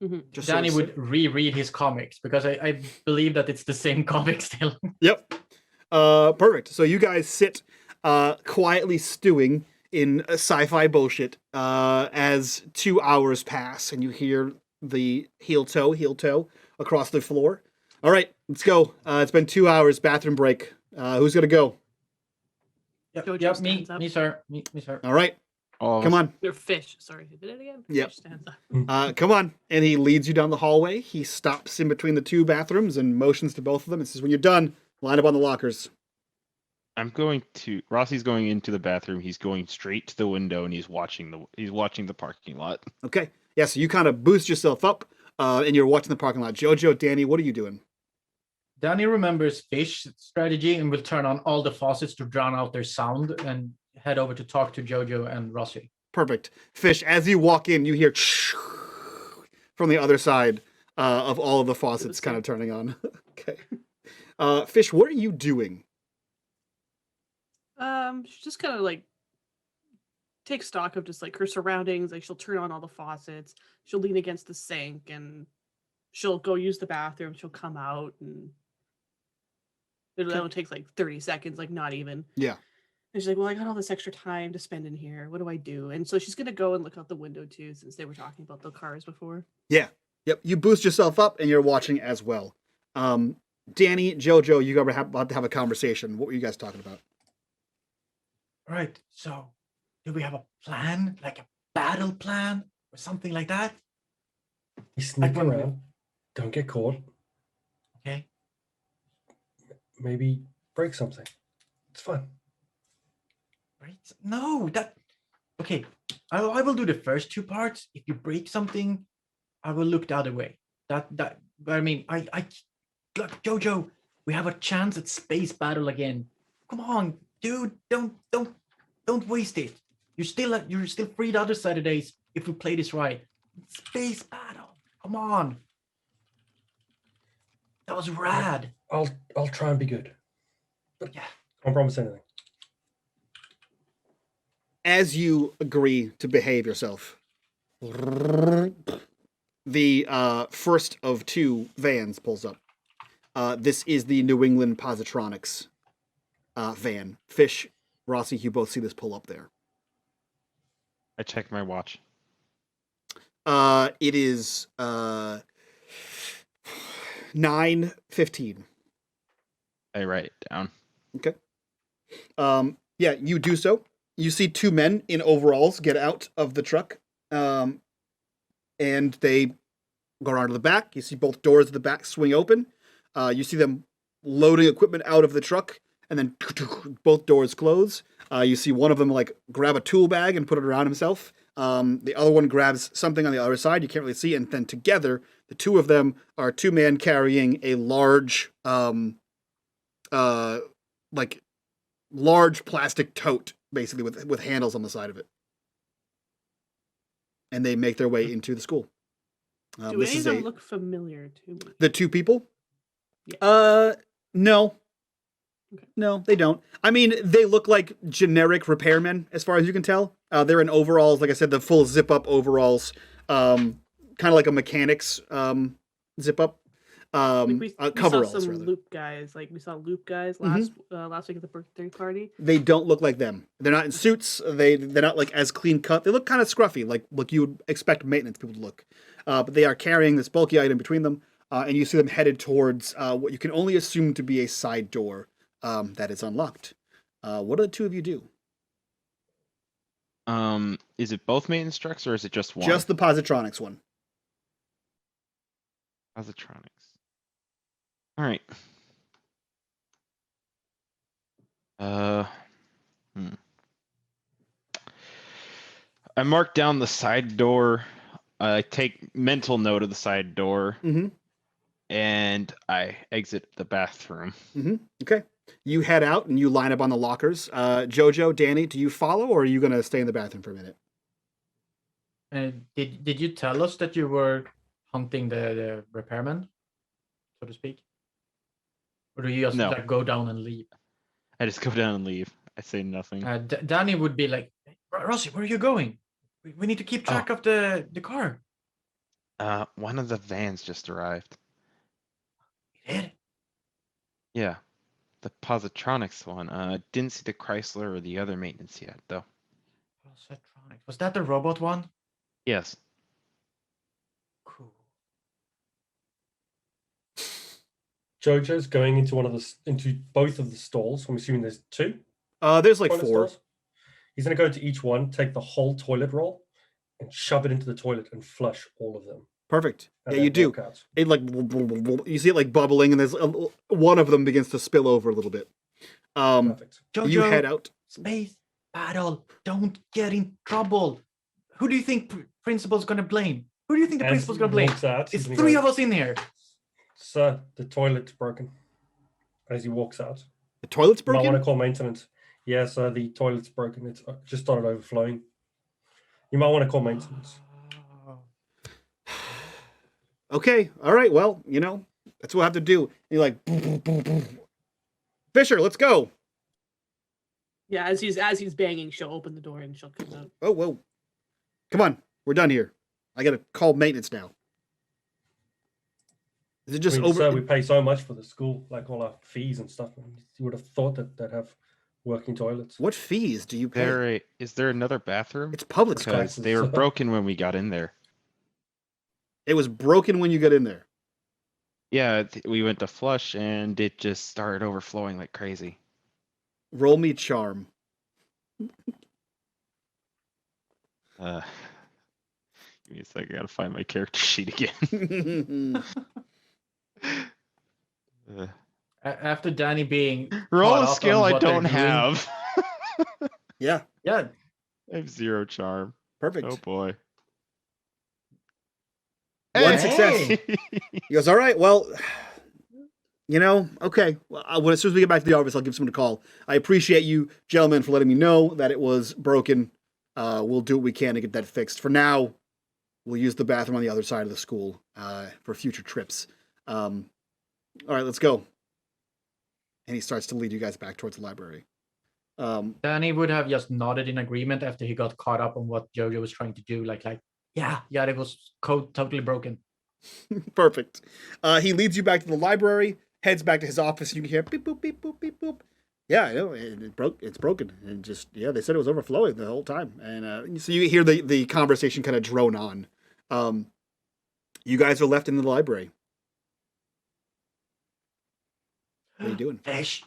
Mm-hmm. Just so Danny it's- would reread his comics because I believe that it's the same comic still. Yep. Perfect. So you guys sit quietly stewing in sci-fi bullshit as 2 hours pass, and you hear the heel toe across the floor. All right, let's go. It's been 2 hours. Bathroom break. Who's gonna go? Jojo Yep, me, stands up. me, sir, me, sir. All right, All of come us- on. Or fish. Sorry, did it again? Yep. Fish stands up. Come on. And he leads you down the hallway. He stops in between the two bathrooms and motions to both of them and says, when you're done, line up on the lockers. Rossy's going into the bathroom. He's going straight to the window and he's watching the parking lot. Okay. Yeah, so you kind of boost yourself up and you're watching the parking lot. Jojo, Danny, what are you doing? Danny remembers fish strategy and will turn on all the faucets to drown out their sound and head over to talk to Jojo and Rossy. Perfect. Fish, as you walk in, you hear from the other side of all of the faucets kind of turning on. Okay. Fish, what are you doing? She just kind of like take stock of just like her surroundings. Like she'll turn on all the faucets. She'll lean against the sink and she'll go use the bathroom. She'll come out and it only takes like 30 seconds, like not even. Yeah. And she's like, well, I got all this extra time to spend in here. What do I do? And so she's going to go and look out the window too, since they were talking about the cars before. Yeah. Yep. You boost yourself up and you're watching as well. Danny, Jojo, you guys are about to have a conversation. What were you guys talking about? All right, so do we have a plan, like a battle plan or something like that? You sneak I can- around, don't get caught, Okay. maybe break something. It's fun. Right? No, okay. I will do the first two parts. If you break something, I will look the other way. But I mean, I look, Jojo, we have a chance at space battle again. Come on, dude, don't waste it. You're still free the other Saturdays if we play this right. Space battle. Come on. That was rad. I'll try and be good. But Yeah. can't promise anything. As you agree to behave yourself, the first of two vans pulls up. This is the New England Positronics van. Fish, Rossy, you both see this pull up there. I checked my watch. It is 9:15. I write it down. Okay. Yeah, you do so. You see two men in overalls get out of the truck, and they go around to the back. You see both doors of the back swing open. You see them loading equipment out of the truck, and then both doors close. You see one of them like grab a tool bag and put it around himself. The other one grabs something on the other side. You can't really see, and then together, the two of them are two men carrying a large, large plastic tote, basically with handles on the side of it. And they make their way into the school. Do any of them look familiar to me? The two people? Yeah. No. Okay. No, they don't. I mean, they look like generic repairmen, as far as you can tell. They're in overalls, like I said, the full zip-up overalls, kind of like a mechanic's zip-up. We saw coveralls some rather. loop guys. Like we saw loop guys Mhm. last week at the birthday party. They don't look like them. They're not in suits. They're not like as clean cut. They look kind of scruffy, like you would expect maintenance people to look. But they are carrying this bulky item between them, and you see them headed towards what you can only assume to be a side door that is unlocked. What do the two of you do? Is it both maintenance trucks or is it just one? Just the positronics one. Positronics. All right. I mark down the side door. I take mental note of the side door, Mm-hmm. and I exit the bathroom. Mm-hmm. Okay. You head out and you line up on the lockers. Jojo, Danny, do you follow, or are you gonna stay in the bathroom for a minute? Did you tell us that you were hunting the repairman, so to speak? Or do you just No. like go down and leave? I just go down and leave. I say nothing. Danny would be like, Rossy, where are you going? We need to keep track of the car. One of the vans just arrived. It did? Yeah, the positronics one. Didn't see the Chrysler or the other maintenance yet, though. Positronics. Was that the robot one? Yes. Cool. Jojo's going into both of the stalls. I'm assuming there's two. There's like toilet 4. stalls. He's going to go into each one, take the whole toilet roll, and shove it into the toilet and flush all of them. Perfect. And Yeah, then you do. walk out. It like you see it like bubbling, and there's one of them begins to spill over a little bit. Perfect. Jojo, You head out. space battle. Don't get in trouble. Who do you think principal's gonna blame? Who do you think the As principal's he gonna blame? walks out, It's he's 3 gonna of us in here. Sir, the toilet's broken. As he walks out. The toilet's You might want broken. to call maintenance. Yeah, sir, the toilet's broken. It's just started overflowing. You might want to call maintenance. Okay. All right. Well, that's what I have to do. And you're like, Fisher, let's go. Yeah, as he's banging, she'll open the door and she'll come out. Oh, whoa. Come on. We're done here. I got to call maintenance now. Is it just over? Sir, we pay so much for the school, like all our fees and stuff. You would have thought that they'd have working toilets. What fees do you pay? Is there another bathroom? It's public school. Because they were broken when we got in there. It was broken when you got in there. Yeah, we went to flush and it just started overflowing like crazy. Roll me charm. Give me a second. I gotta find my character sheet again. After Danny being Roll caught a up skill on I what they're don't doing- have. Yeah. Yeah, I have 0 charm. Perfect. Oh boy. One success. Hey! He goes, all right, well, okay. Well, as soon as we get back to the office, I'll give someone a call. I appreciate you, gentlemen, for letting me know that it was broken. We'll do what we can to get that fixed. For now, we'll use the bathroom on the other side of the school for future trips. All right, let's go. And he starts to lead you guys back towards the library. Danny would have just nodded in agreement after he got caught up on what Jojo was trying to do. Like, yeah, it was code totally broken. Perfect. He leads you back to the library, heads back to his office, and you can hear beep, boop, beep, boop, beep, boop. Yeah, I know, it's broken. And just, they said it was overflowing the whole time. And so you hear the conversation kind of drone on. You guys are left in the library. What are you doing? Fish,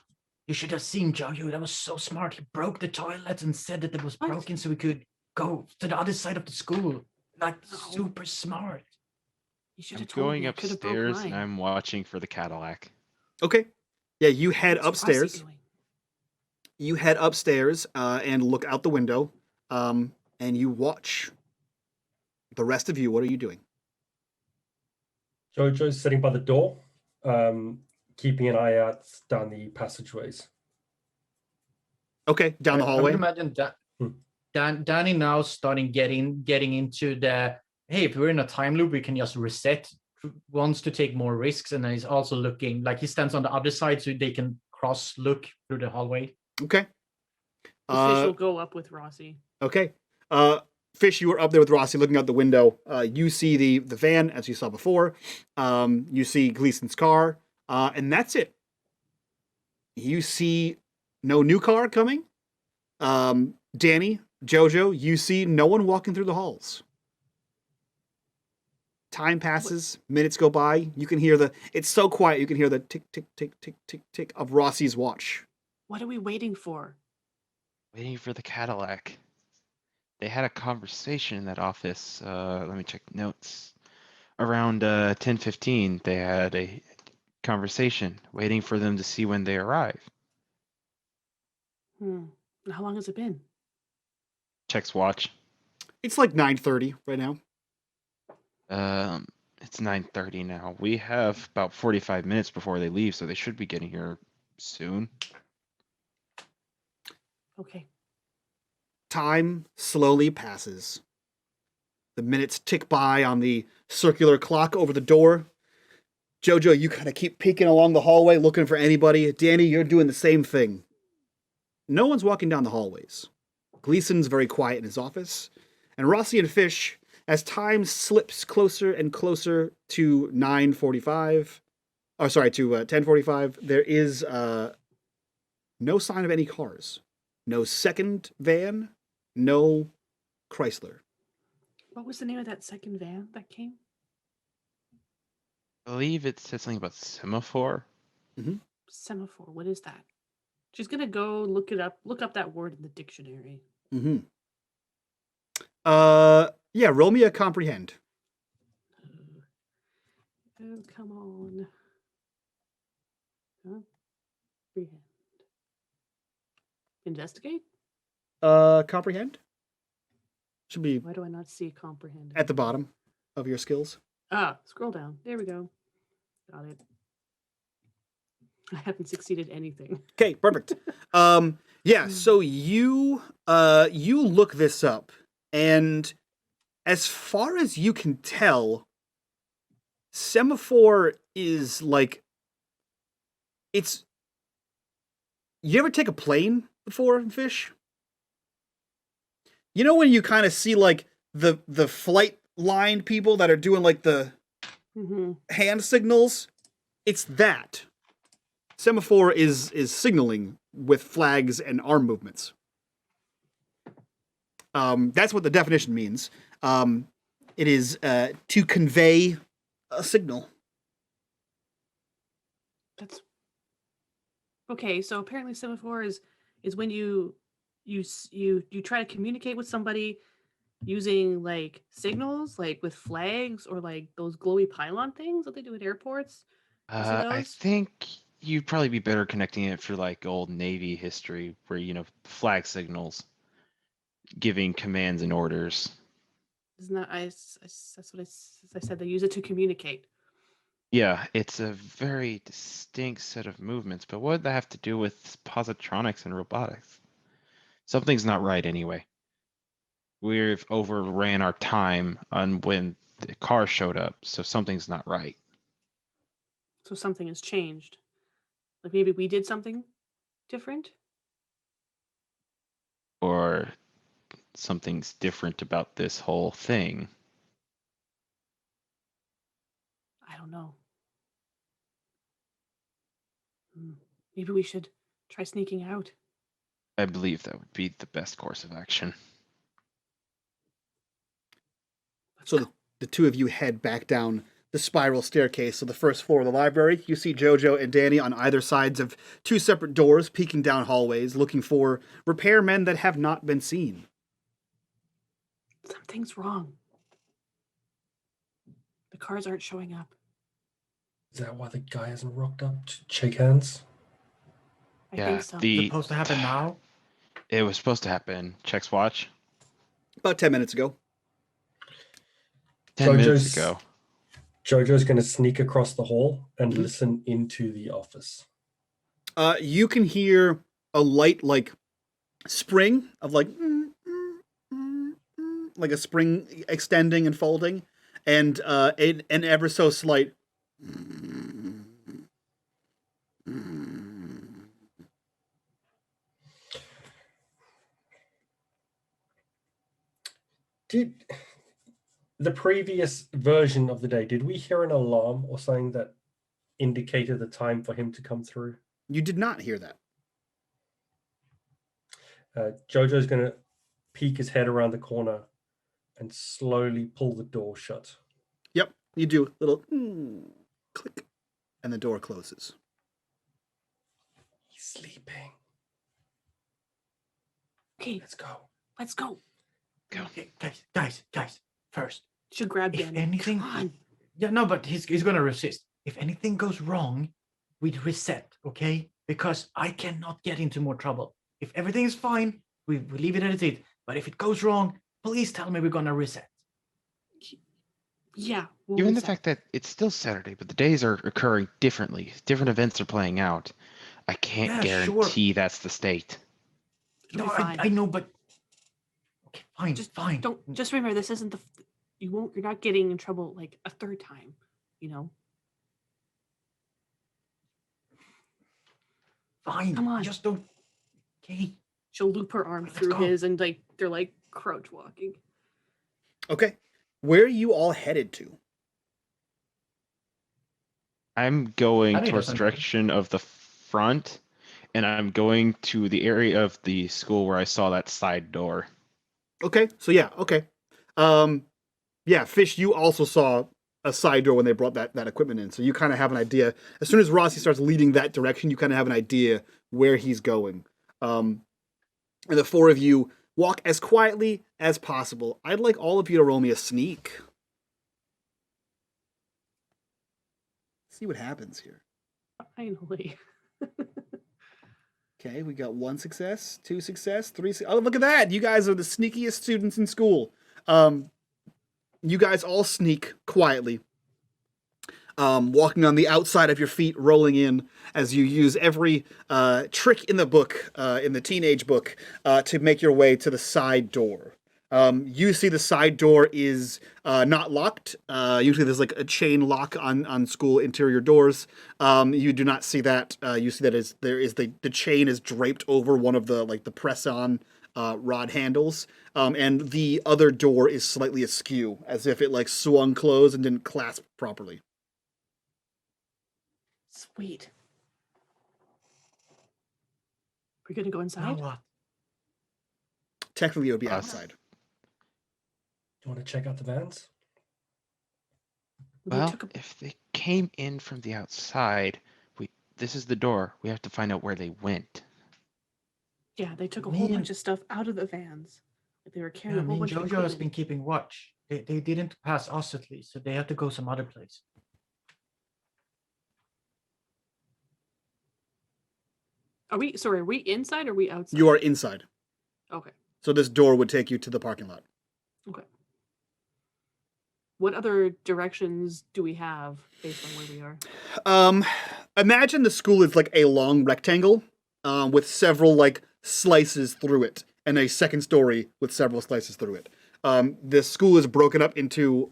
you should have seen Jojo. That was so smart. He broke the toilet and said that it was What? broken so we could go to the other side of the school. Like, No. super smart. You should I'm have told going me. I could have broke upstairs and mine. I'm watching for the Cadillac. Okay. Yeah, you head What's Rossy upstairs. doing? You head upstairs and look out the window, and you watch. The rest of you, what are you doing? Jojo's sitting by the door, keeping an eye out down the passageways. Okay, down the I would hallway. imagine that Danny now starting getting into the, hey, if we're in a time loop, we can just reset. Wants to take more risks, and then he's also looking like he stands on the other side so they can cross look through the hallway. Okay. The fish will go up with Rossy. Okay. Fish, you were up there with Rossy looking out the window. You see the van, as you saw before. You see Gleason's car, and that's it. You see no new car coming. Danny, Jojo, you see no one walking through the halls. Time passes, minutes go by. You can hear it's so quiet, you can hear the tick, tick, tick, tick, tick, tick of Rossy's watch. What are we waiting for? Waiting for the Cadillac. They had a conversation in that office. Let me check notes. Around 10:15, they had a conversation, waiting for them to see when they arrive. How long has it been? Checks watch. It's like 9:30 right now. It's 9:30 now. We have about 45 minutes before they leave, so they should be getting here soon. Okay. Time slowly passes. The minutes tick by on the circular clock over the door. Jojo, you kind of keep peeking along the hallway looking for anybody. Danny, you're doing the same thing. No one's walking down the hallways. Gleason's very quiet in his office. And Rossy and Fish, as time slips closer and closer to 9:45, or sorry, to 10:45, there is no sign of any cars. No second van, no Chrysler. What was the name of that second van that came? I believe it said something about semaphore. Semaphore. What is that? She's gonna go look it up. Look up that word in the dictionary. Mm-hmm. Yeah, roll me a comprehend. Oh, come on. Comprehend. Investigate? Comprehend? Should be Why do I not see comprehend? at the bottom of your skills. Scroll down. There we go. Got it. I haven't succeeded anything. Okay, perfect. Yeah, so you look this up, and as far as you can tell, semaphore is like it's. You ever take a plane before, Fish? You know when you kind of see like the flight line people that are doing like the hand signals? It's that. Semaphore is signaling with flags and arm movements. That's what the definition means. It is to convey a signal. That's okay. So apparently, semaphore is when you try to communicate with somebody using like signals, like with flags or like those glowy pylon things that they do at airports. You see I those? think you'd probably be better connecting it for like old Navy history, where flag signals, giving commands and orders. Isn't that that's what I said. They use it to communicate. Yeah, it's a very distinct set of movements, but what would that have to do with positronics and robotics? Something's not right anyway. We've overran our time on when the car showed up, so something's not right. So something has changed. Like maybe we did something different. Or something's different about this whole thing. I don't know. Maybe we should try sneaking out. I believe that would be the best course of action. So the two of you head back down the spiral staircase to the first floor of the library. You see Jojo and Danny on either sides of two separate doors, peeking down hallways, looking for repairmen that have not been seen. Something's wrong. The cars aren't showing up. Is that why the guy hasn't rocked up to shake hands? I think so. Is it supposed to happen now? It was supposed to happen. Checks watch. About 10 minutes ago. 10 minutes ago. Jojo's going to sneak across the hall and listen into the office. You can hear a light, like, spring of, like a spring extending and folding, and an ever so slight Did the previous version of the day, did we hear an alarm or something that indicated the time for him to come through? You did not hear that. Jojo's going to peek his head around the corner and slowly pull the door shut. Yep, you do a little click, and the door closes. He's sleeping. Okay, Let's go. let's go. Go. Okay, guys, first, Should grab if Danny. anything, Come on. yeah, no, but he's gonna resist. If anything goes wrong, we'd reset, okay? Because I cannot get into more trouble. If everything is fine, we leave it as it is. But if it goes wrong, please tell me we're gonna reset. Yeah. We'll Given the reset. fact that it's still Saturday, but the days are occurring differently, different events are playing out, I can't Yeah, sure. guarantee that's the state. It'll No, be fine. I know, but okay, fine, Just fine. just remember, this isn't you're not getting in trouble like a third time, you know. Fine. Come on. Just don't. Okay. She'll loop her arm Let's through go. his, and like they're like crouch walking. Okay, where are you all headed to? I'm going Danny towards the doesn't know. direction of the front, and I'm going to the area of the school where I saw that side door. Okay, so yeah, okay. Yeah, Fish, you also saw a side door when they brought that equipment in, so you kind of have an idea. As soon as Rossy starts leading that direction, you kind of have an idea where he's going. And the four of you walk as quietly as possible. I'd like all of you to roll me a sneak. See what happens here. Finally. Okay, we got 1 success, 2 success, 3 Oh, look at that! You guys are the sneakiest students in school. You guys all sneak quietly, walking on the outside of your feet, rolling in as you use every trick in the book, in the teenage book, to make your way to the side door. You see the side door is not locked. Usually there's like a chain lock on school interior doors. You do not see that. You see that the chain is draped over one of the press-on rod handles, and the other door is slightly askew, as if it like swung closed and didn't clasp properly. Sweet. We're gonna go Now inside. what? Technically, it would be Us. outside. Do you want to check out the vans? They Well, took a if they came in from the outside, this is the door. We have to find out where they went. Yeah, they took a Me whole and- bunch of stuff out of the vans. Like they were carrying Yeah, a whole me and bunch of Jojo has equipment. been keeping watch. They didn't pass us at least, so they have to go some other place. Are we inside or are we outside? You are inside, Okay. so this door would take you to the parking lot. Okay. What other directions do we have based on where we are? Imagine the school is like a long rectangle, with several like slices through it, and a second story with several slices through it. The school is broken up into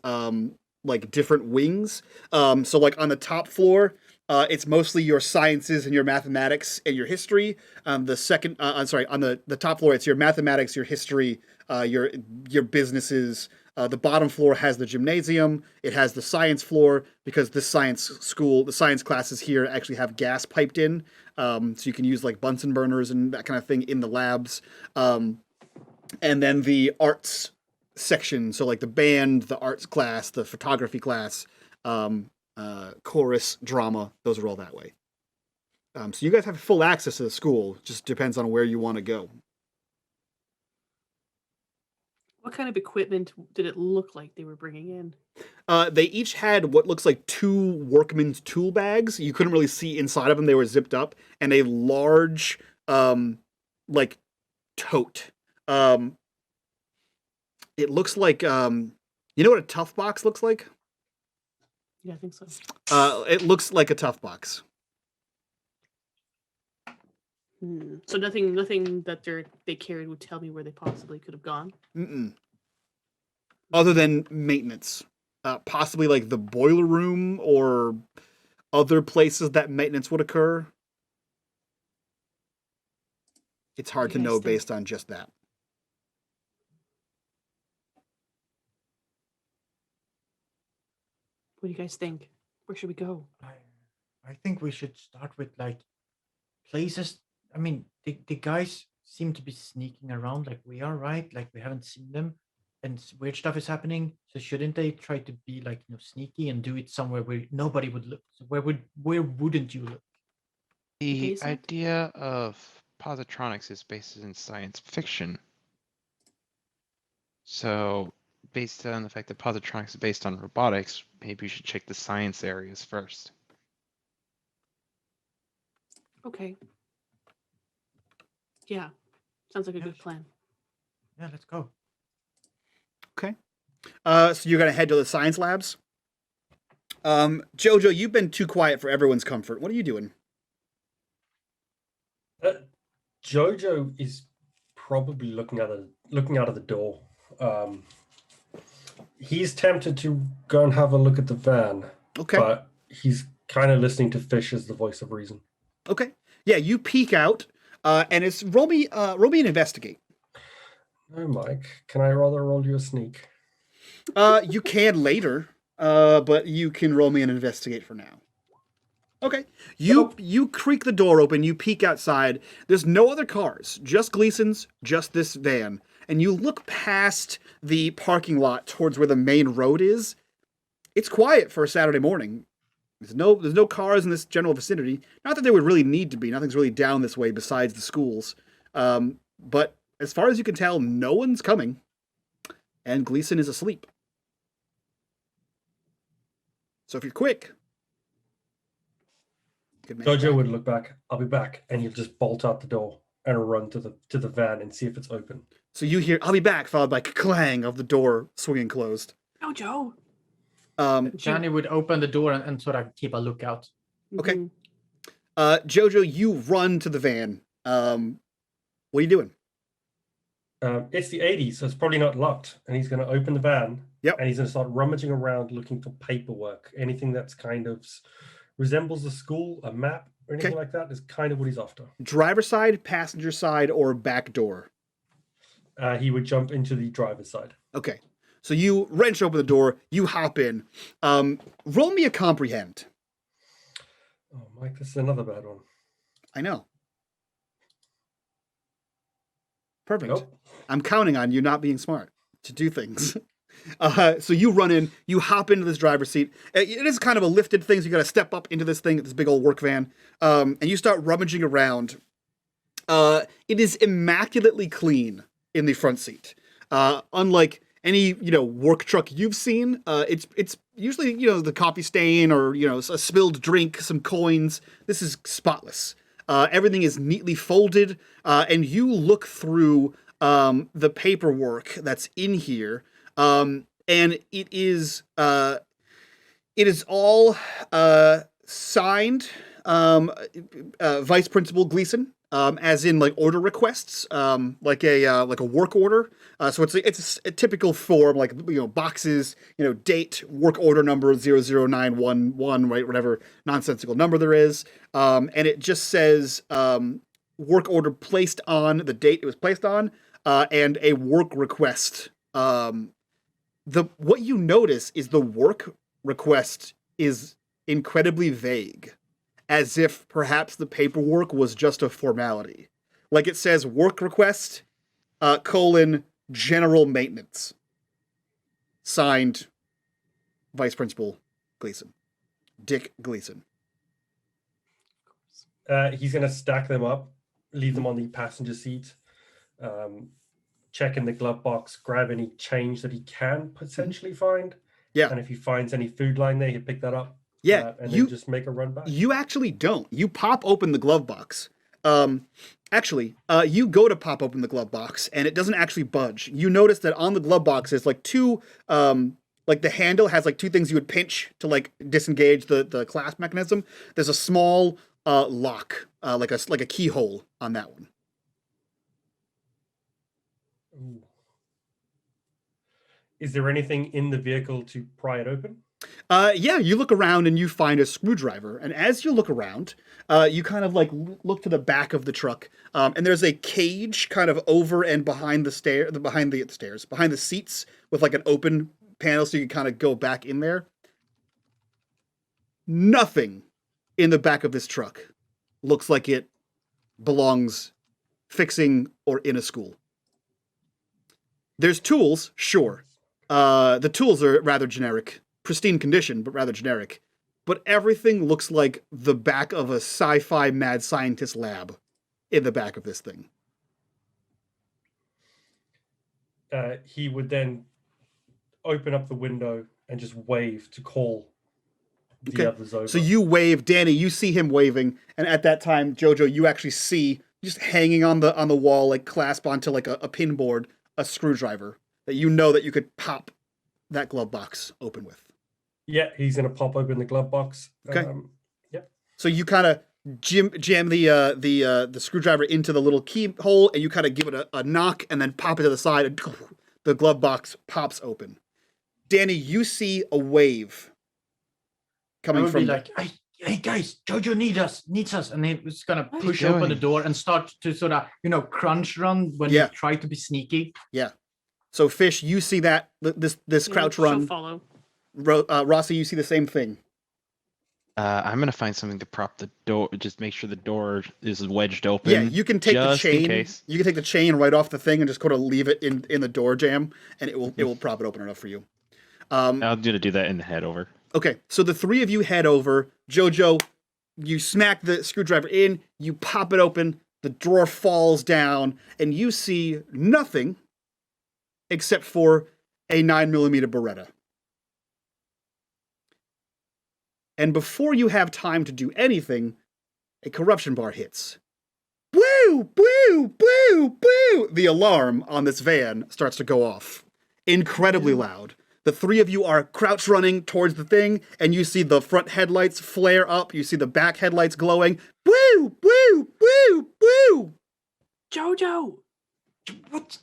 like different wings. So like on the top floor, it's mostly your sciences and your mathematics and your history. On the top floor, it's your mathematics, your history, your businesses. The bottom floor has the gymnasium. It has the science floor because the science classes here actually have gas piped in, so you can use like Bunsen burners and that kind of thing in the labs. And then the arts section, so like the band, the arts class, the photography class, chorus, drama, those are all that way. So you guys have full access to the school. Just depends on where you want to go. What kind of equipment did it look like they were bringing in? They each had what looks like 2 workman's tool bags. You couldn't really see inside of them; they were zipped up, and a large, like, tote. It looks like, you know what a tough box looks like? Yeah, I think so. It looks like a tough box. So nothing that they carried would tell me where they possibly could have gone. Mm-mm. Other than maintenance, possibly like the boiler room or other places that maintenance would occur. It's hard You to guys know think- based on just that. What do you guys think? Where should we go? I think we should start with like places. I mean, the guys seem to be sneaking around like we are, right? Like we haven't seen them, and weird stuff is happening. So shouldn't they try to be like sneaky and do it somewhere where nobody would look? So where wouldn't you look? The basement? idea of positronics is based in science fiction. So, based on the fact that positronics is based on robotics, maybe you should check the science areas first. Okay. Yeah. Sounds like a Yeah, good sure. plan. Yeah, let's go. Okay. So you're gonna head to the science labs. Jojo, you've been too quiet for everyone's comfort. What are you doing? Jojo is probably looking out of the door. He's tempted to go and have a look at the van, Okay. but he's kind of listening to Fish as the voice of reason. Okay. Yeah, you peek out, and it's roll me an investigate. No, Mike. Can I rather roll you a sneak? You can later, but you can roll me an investigate for now. Okay. You creak the door open, you peek outside. There's no other cars, just Gleason's, just this van. And you look past the parking lot towards where the main road is. It's quiet for a Saturday morning. There's no cars in this general vicinity. Not that there would really need to be. Nothing's really down this way besides the schools. But as far as you can tell, no one's coming. And Gleason is asleep. So if you're quick, you can make Jojo that. would look back. I'll be back, and he'll just bolt out the door and run to the van and see if it's open. So you hear, "I'll be back," followed by clang of the door swinging closed. Oh, Joe. Johnny would open the door and sort of keep a lookout. Okay. Mhm. Jojo, you run to the van. What are you doing? It's the 80s, so it's probably not locked. And he's going to open the van. Yep. And he's going to start rummaging around looking for paperwork. Anything that's kind of resembles a school, a map, or anything like that is kind of what he's after. Driver side, passenger side, or back door? He would jump into the driver's side. Okay. So you wrench open the door, you hop in. Roll me a comprehend. Oh, Mike, this is another bad one. I know. Perfect. Nope. I'm counting on you not being smart to do things. So you run in, you hop into this driver's seat. It is kind of a lifted thing, so you got to step up into this thing, this big old work van, and you start rummaging around. It is immaculately clean in the front seat. Unlike any work truck you've seen, it's usually the coffee stain or a spilled drink, some coins. This is spotless. Everything is neatly folded, and you look through the paperwork that's in here, and it is all signed Vice Principal Gleason, as in like order requests, like a work order. So it's a typical form, like boxes, date, work order number 00911, right, whatever nonsensical number there is, and it just says work order placed on the date it was placed on, and a work request. What you notice is the work request is incredibly vague, as if perhaps the paperwork was just a formality. Like it says work request, general maintenance. Signed, Vice Principal Gleason. Dick Gleason. He's going to stack them up, leave them on the passenger seat, check in the glove box, grab any change that he can potentially find. Yeah. And if he finds any food lying there, he'll pick that up. Yeah. And then just make a run back. You actually don't. You pop open the glove box. You go to pop open the glove box, and it doesn't actually budge. You notice that on the glove box, there's like two, like the handle has like two things you would pinch to like disengage the clasp mechanism. There's a small lock, like a keyhole on that one. Ooh. Is there anything in the vehicle to pry it open? Yeah, you look around and you find a screwdriver. And as you look around, you kind of like look to the back of the truck, and there's a cage kind of over and behind the seats with like an open panel, so you can kind of go back in there. nothing in the back of this truck looks like it belongs fixing or in a school. There's tools, sure. The tools are rather generic, pristine condition, but rather generic. But everything looks like the back of a sci-fi mad scientist lab in the back of this thing. He would then open up the window and just wave to call the others over. So you wave, Danny, you see him waving, and at that time, Jojo, you actually see just hanging on the wall, like clasped onto like a pin board, a screwdriver that you know that you could pop that glove box open with. Yeah, he's gonna pop open the glove box. Okay. Yep. So you kind of jam the screwdriver into the little keyhole, and you kind of give it a knock, and then pop it to the side, and the glove box pops open. Danny, you see a wave coming from. Be like, hey guys, Jojo needs us, and he was gonna What are push you open the doing? door and start to sort of crunch run when Yeah. he tried to be sneaky. Yeah. So Fish, you see that this Yeah, crouch she'll run. follow. Rossy, you see the same thing. I'm gonna find something to prop the door. Just make sure the door is wedged open. Yeah, you can take the just in chain. case. You can take the chain right off the thing and just kind of leave it in the door jam, and it will prop it open enough for you. I'm gonna do that in the head over. Okay, so the three of you head over. Jojo, you smack the screwdriver in, you pop it open, the drawer falls down, and you see nothing except for a 9mm Beretta. And before you have time to do anything, a corruption bar hits. Boo! Boo! Boo! Boo! The alarm on this van starts to go off. Incredibly loud. The three of you are crouch running towards the thing, and you see the front headlights flare up. You see the back headlights glowing. Woo! Woo! Woo! Woo! Jojo! What?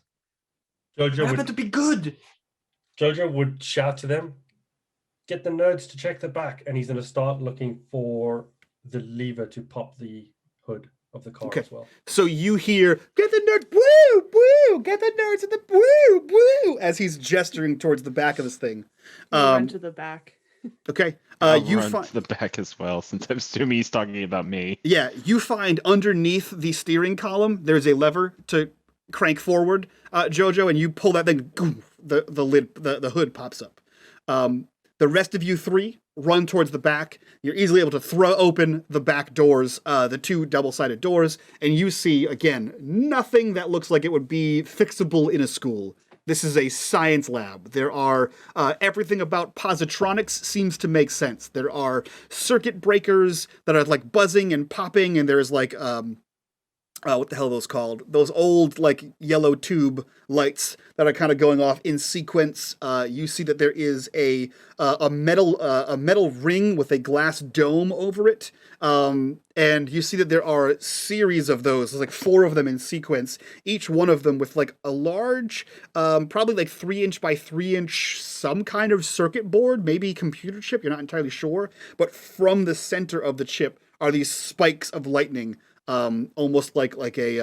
Jojo What happened would, to be good? Jojo would shout to them, "Get the nerds to check the back," and he's going to start looking for the lever to pop the hood of the car Okay. as well. So you hear, "Get the nerds, woo, woo, get the nerds in the woo, woo," as he's gesturing towards the back of this thing. Run to the back. Okay, I'll you run find, to the back as well, since I'm assuming he's talking about me. yeah, you find underneath the steering column there's a lever to crank forward, Jojo, and you pull that thing, the hood pops up. The rest of you three run towards the back. You're easily able to throw open the back doors, the two double-sided doors, and you see, again, nothing that looks like it would be fixable in a school. This is a science lab. There are, everything about positronics seems to make sense. There are circuit breakers that are like buzzing and popping, and there's like, what the hell are those called? Those old, like, yellow tube lights that are kind of going off in sequence. You see that there is a metal ring with a glass dome over it. And you see that there are a series of those. There's like 4 of them in sequence. Each one of them with like a large, probably like 3" by 3" some kind of circuit board, maybe computer chip. You're not entirely sure. But from the center of the chip are these spikes of lightning. Almost like a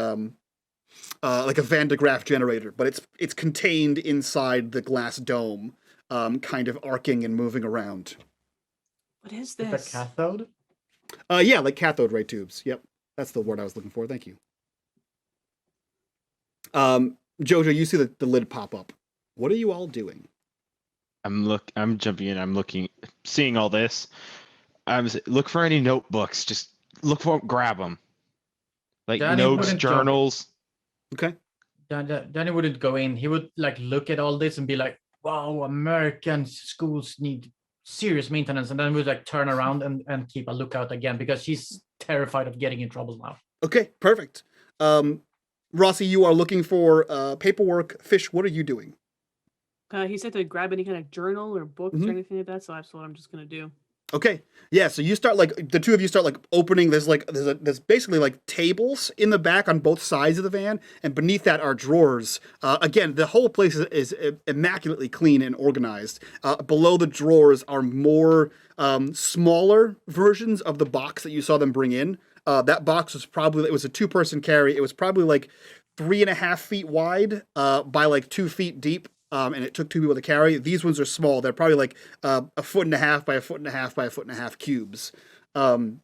Van de Graaff generator, but it's contained inside the glass dome, kind of arcing and moving around. What is Is that this? cathode? Yeah, like cathode ray tubes. Yep, that's the word I was looking for. Thank you. Jojo, you see the lid pop up. What are you all doing? I'm jumping in. I'm looking, seeing all this. Look for any notebooks. Just look for, grab them. Like Danny notes, wouldn't jump. journals. Okay. Danny wouldn't go in. He would like look at all this and be like, "Wow, American schools need serious maintenance," and then would like turn around and keep a lookout again because he's terrified of getting in trouble now. Okay, perfect. Rossy, you are looking for paperwork. Fish, what are you doing? He said to grab any kind of journal or books Mhm. or anything like that, so that's what I'm just gonna do. Okay. Yeah, so you start like the two of you start like opening. There's basically like tables in the back on both sides of the van, and beneath that are drawers. Again, the whole place is immaculately clean and organized. Below the drawers are more smaller versions of the box that you saw them bring in. That box was it was a 2-person carry. It was probably like 3.5 feet wide by like 2 feet deep. and it took 2 people to carry. These ones are small. They're probably like 1.5 by 1.5 by 1.5 cubes. And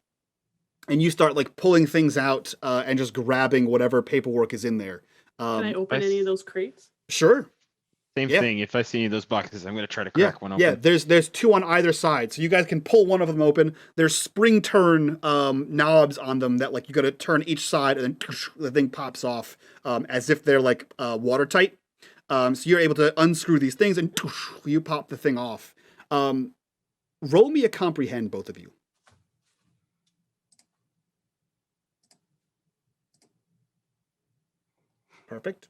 you start like pulling things out and just grabbing whatever paperwork is in there. Can I open any of those crates? Sure. Same Yeah. thing. If I see any of those boxes, I'm gonna try to crack one open. Yeah, there's 2 on either side, so you guys can pull one of them open. There's spring turn knobs on them that like you got to turn each side, and then the thing pops off as if they're like watertight. So you're able to unscrew these things, and you pop the thing off. Roll me a comprehend, both of you. Perfect.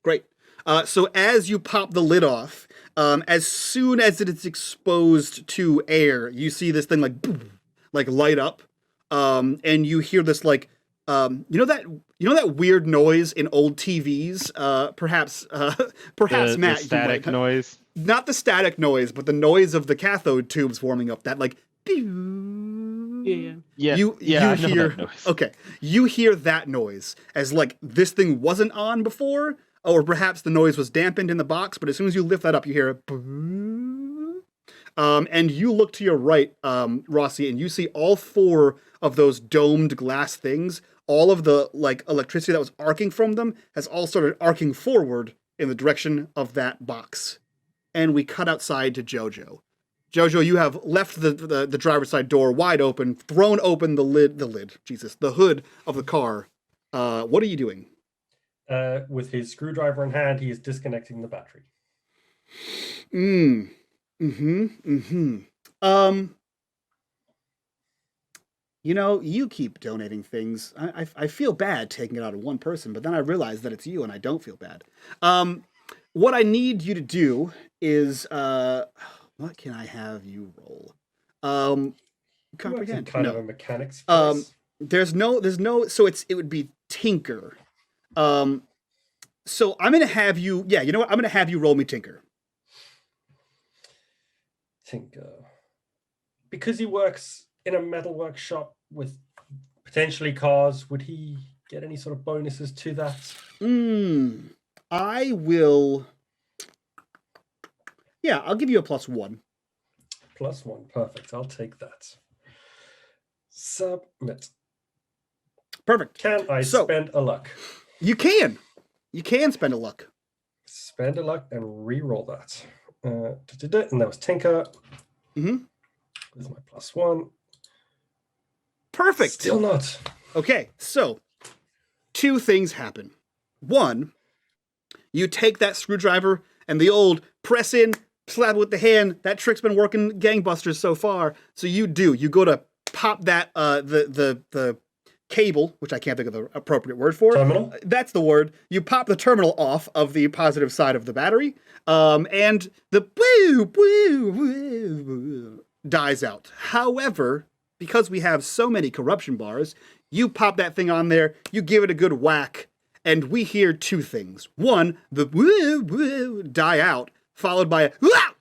Great. So as you pop the lid off, as soon as it is exposed to air, you see this thing like light up, and you hear this like you know that weird noise in old TVs. Perhaps Matt, the static noise. Not the static noise, but the noise of the cathode tubes warming up. That like. Yeah. You I know hear that noise. okay. You hear that noise as like this thing wasn't on before, or perhaps the noise was dampened in the box. But as soon as you lift that up, you hear it. And you look to your right, Rossy, and you see all 4 of those domed glass things. All of the like electricity that was arcing from them has all started arcing forward in the direction of that box. And we cut outside to Jojo. Jojo, you have left the driver's side door wide open, thrown open the hood of the car. What are you doing? With his screwdriver in hand, he is disconnecting the battery. You know, you keep donating things. I feel bad taking it out of one person, but then I realize that it's you, and I don't feel bad. What I need you to do is what can I have you roll? Comprehend. Kind No. of a mechanics place. There's no. So it would be Tinker. So I'm gonna have you. Yeah, you know what? I'm gonna have you roll me Tinker. Tinker. Because he works in a metal workshop with potentially cars, would he get any sort of bonuses to that? I will. Yeah, I'll give you a +1. +1, perfect. I'll take that. Submit. Perfect. Can I So- spend a luck? You can. You can spend a luck. Spend a luck and re-roll that. And that was Tinker. Mhm. With my +1. Perfect. Still not. Okay, so 2 things happen. 1, you take that screwdriver and the old press in, slap it with the hand. That trick's been working gangbusters so far. So you go to pop that the cable, which I can't think of the appropriate word for. Terminal? That's the word. You pop the terminal off of the positive side of the battery, and the woo dies out. However, because we have so many corruption bars, you pop that thing on there, you give it a good whack, and we hear 2 things. 1, the woo die out, followed by a wah!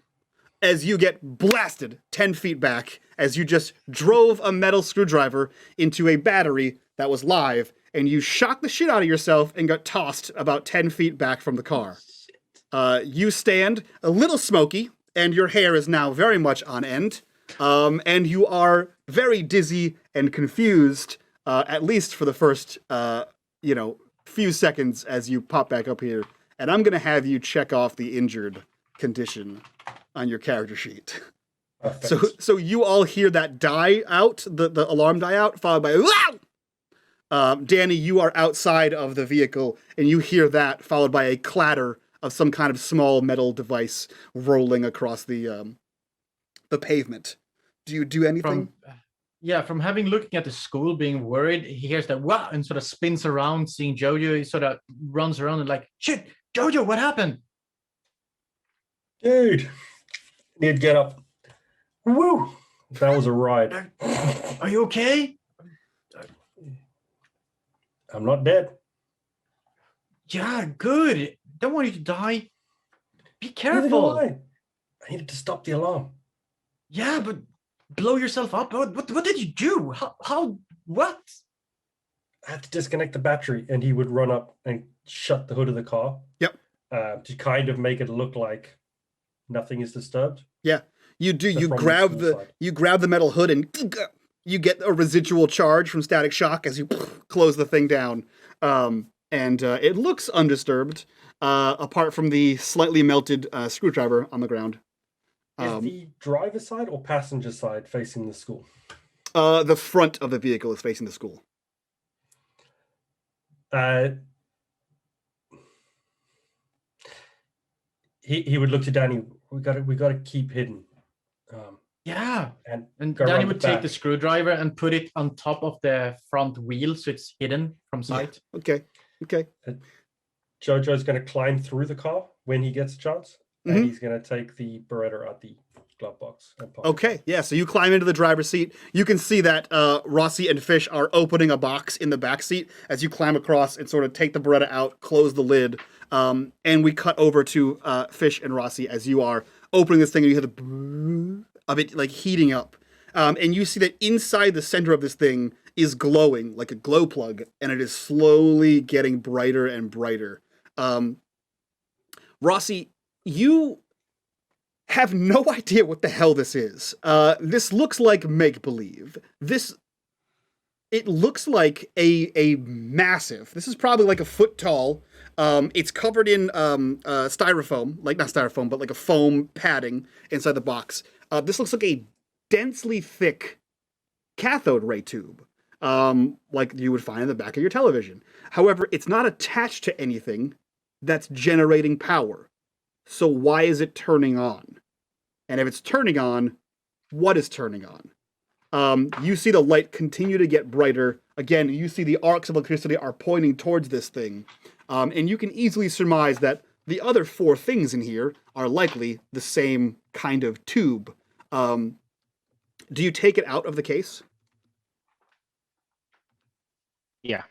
As you get blasted 10 feet back as you just drove a metal screwdriver into a battery that was live, and you shocked the shit out of yourself and got tossed about 10 feet back from the car. You stand a little smoky, and your hair is now very much on end, and you are very dizzy and confused, at least for the first, few seconds as you pop back up here. And I'm going to have you check off the injured condition on your character sheet. Perfect. So you all hear that die out, the alarm die out, followed by wow! Danny, you are outside of the vehicle, and you hear that, followed by a clatter of some kind of small metal device rolling across the pavement. Do you do anything? From having looking at the school, being worried, he hears that wow and sort of spins around, seeing Jojo. He sort of runs around and like, shit, Jojo, what happened? Dude, need to get up. Woo! That was a ride. Are you okay? I'm not dead. Yeah, good. Don't want you to die. Be Neither do careful. I needed to stop the alarm. Yeah, but blow yourself up. What did you do? How what? I had to disconnect the battery, and he would run up and shut the hood of the car. Yep. to kind of make it look like nothing is disturbed. Yeah, you do. So You from the grab school the side. you grab the metal hood and you get a residual charge from static shock as you close the thing down. And it looks undisturbed, apart from the slightly melted screwdriver on the ground. Is the driver's side or passenger side facing the school? The front of the vehicle is facing the school. He would look to Danny. We got to keep hidden. Yeah. And go Danny around the would take back. the screwdriver and put it on top of the front wheel so it's hidden from sight. Okay. Jojo's going to climb through the car when he gets a chance, Mhm. and he's going to take the Beretta out the glove box. And pocket. Okay, yeah, so you climb into the driver's seat. You can see that Rossy and Fish are opening a box in the back seat as you climb across and sort of take the Beretta out, close the lid, and we cut over to Fish and Rossy as you are opening this thing, and you hear the brrrr of it like heating up. And you see that inside the center of this thing is glowing like a glow plug, and it is slowly getting brighter and brighter. Rossy, you have no idea what the hell this is. This looks like make-believe. It looks like a massive, this is probably like a foot tall. It's covered in styrofoam, like not styrofoam, but like a foam padding inside the box. This looks like a densely thick cathode ray tube, like you would find in the back of your television. However, it's not attached to anything that's generating power. So why is it turning on? And if it's turning on, what is turning on? You see the light continue to get brighter. Again, you see the arcs of electricity are pointing towards this thing. And you can easily surmise that the other four things in here are likely the same kind of tube. Do you take it out of the case? Yeah.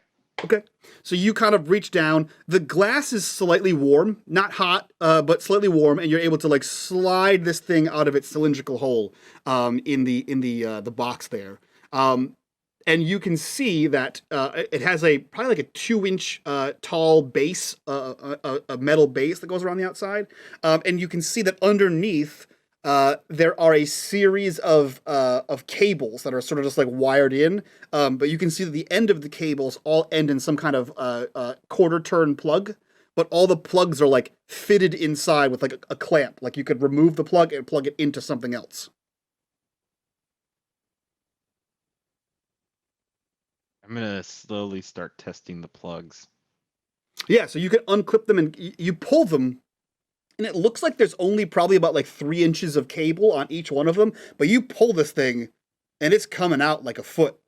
Okay. So you kind of reach down. The glass is slightly warm, not hot, but slightly warm, and you're able to like slide this thing out of its cylindrical hole in the box there. And you can see that it has probably like a 2-inch tall base, a metal base that goes around the outside. And you can see that underneath there are a series of cables that are sort of just like wired in, but you can see that the end of the cables all end in some kind of quarter turn plug, but all the plugs are like fitted inside with like a clamp. Like you could remove the plug and plug it into something else. I'm gonna slowly start testing the plugs. Yeah, so you can unclip them and you pull them, and it looks like there's only probably about like 3 inches of cable on each one of them, but you pull this thing and it's coming out like a foot.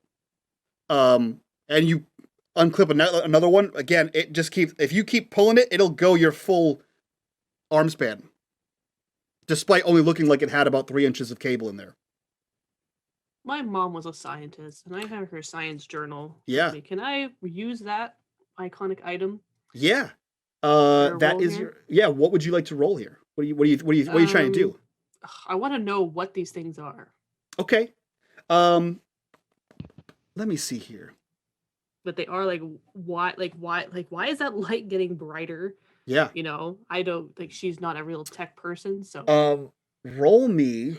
And you unclip another one. Again, it just keeps, if you keep pulling it, it'll go your full arm span, despite only looking like it had about 3 inches of cable in there. My mom was a scientist, and I have her science journal. Yeah. Can I use that iconic item? Yeah. Your That roll is here? what would you like to roll here? What are you trying to do? I want to know what these things are. Okay. Let me see here. But they are like why is that light getting brighter? Yeah. You know, I don't like she's not a real tech person, so Roll me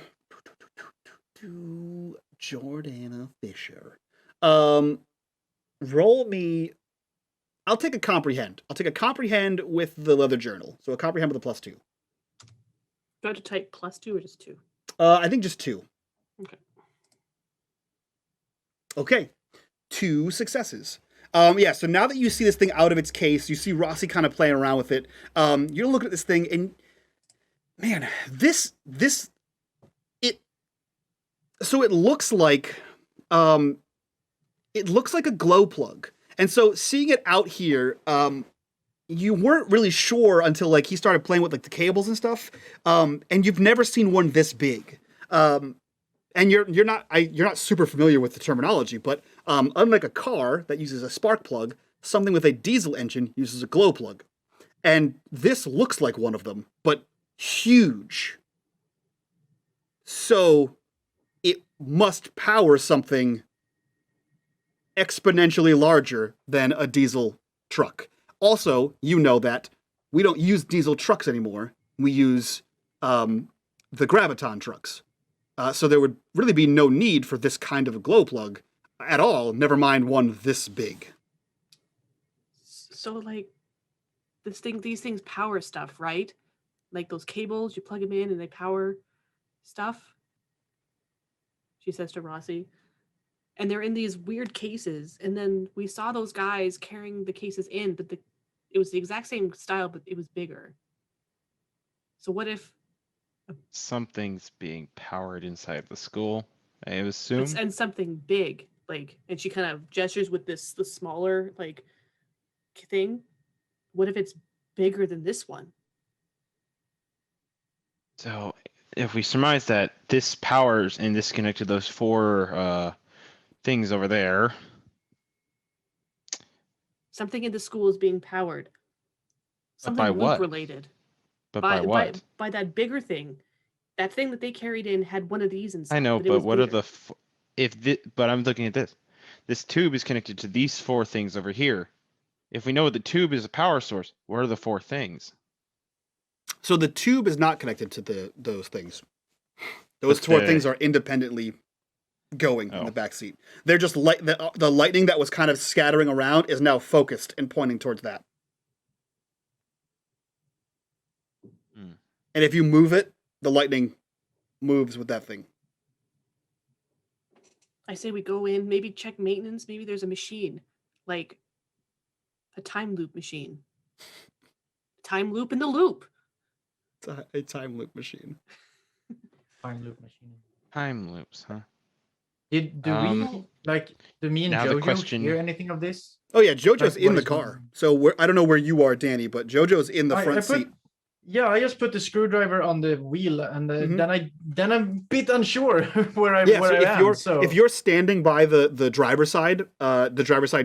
Jordana Fisher. Roll me. I'll take a comprehend. I'll take a comprehend with the leather journal. So a comprehend with a +2. do I have to type +2 or just 2? I think just 2. Okay. Okay. 2 successes. Yeah, so now that you see this thing out of its case, you see Rossy kind of playing around with it. You're looking at this thing, and man, so it looks like a glow plug. And so seeing it out here, you weren't really sure until like he started playing with like the cables and stuff. And you've never seen one this big. And you're not super familiar with the terminology, but unlike a car that uses a spark plug, something with a diesel engine uses a glow plug. And this looks like one of them, but huge. So it must power something exponentially larger than a diesel truck. Also, you know that we don't use diesel trucks anymore. We use the graviton trucks. So there would really be no need for this kind of a glow plug at all, never mind one this big. So like these things power stuff, right? Like those cables, you plug them in and they power stuff. She says to Rossy. And they're in these weird cases. And then we saw those guys carrying the cases in, but it was the exact same style, but it was bigger. So what if Something's being powered inside the school, I assume. and something big, like, and she kind of gestures with the smaller like thing. What if it's bigger than this one? So if we surmise that this powers and this connected those four things over there. Something in the school is being powered. Something by loop what? related. But by what? By that bigger thing. That thing that they carried in had one of these inside. I know, it but was what are bigger. but I'm looking at this. This tube is connected to these four things over here. If we know the tube is a power source, what are the four things? So the tube is not connected to those things. Those But four the- things are independently going in Oh. the back seat. They're just the lightning that was kind of scattering around is now focused and pointing towards that. Hmm. And if you move it, the lightning moves with that thing. I say we go in, maybe check maintenance. Maybe there's a machine, like a time loop machine. Time loop in the loop. It's a time loop machine. Time loop machine. Time loops, huh? Do Um, do me and now the Jojo question- hear anything of this? Oh yeah, JoJo's Like, in what the is car. going- So I don't know where you are, Danny, but JoJo's in the front seat. Yeah, I just put the screwdriver on the wheel, and Mhm. then I'm a bit unsure where I Yeah, am. if you're standing by the driver's side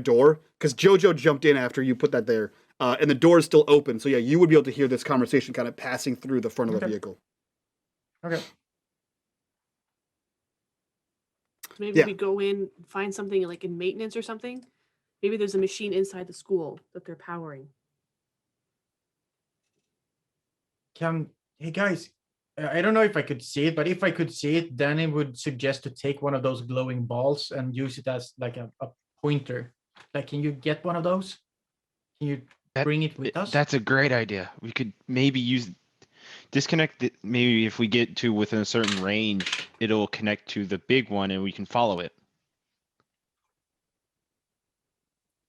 door, because JoJo jumped in after you put that there, and the door is still open. So yeah, you would be able to hear this conversation kind of passing through the front of the Okay. vehicle. Okay. Maybe Yeah. we go in, find something like in maintenance or something. Maybe there's a machine inside the school that they're powering. Hey guys, I don't know if I could see it, but if I could see it, then it would suggest to take one of those glowing balls and use it as like a pointer. Like, can you get one of those? Can you bring it with us? That's a great idea. We could maybe disconnect it. Maybe if we get to within a certain range, it'll connect to the big one and we can follow it.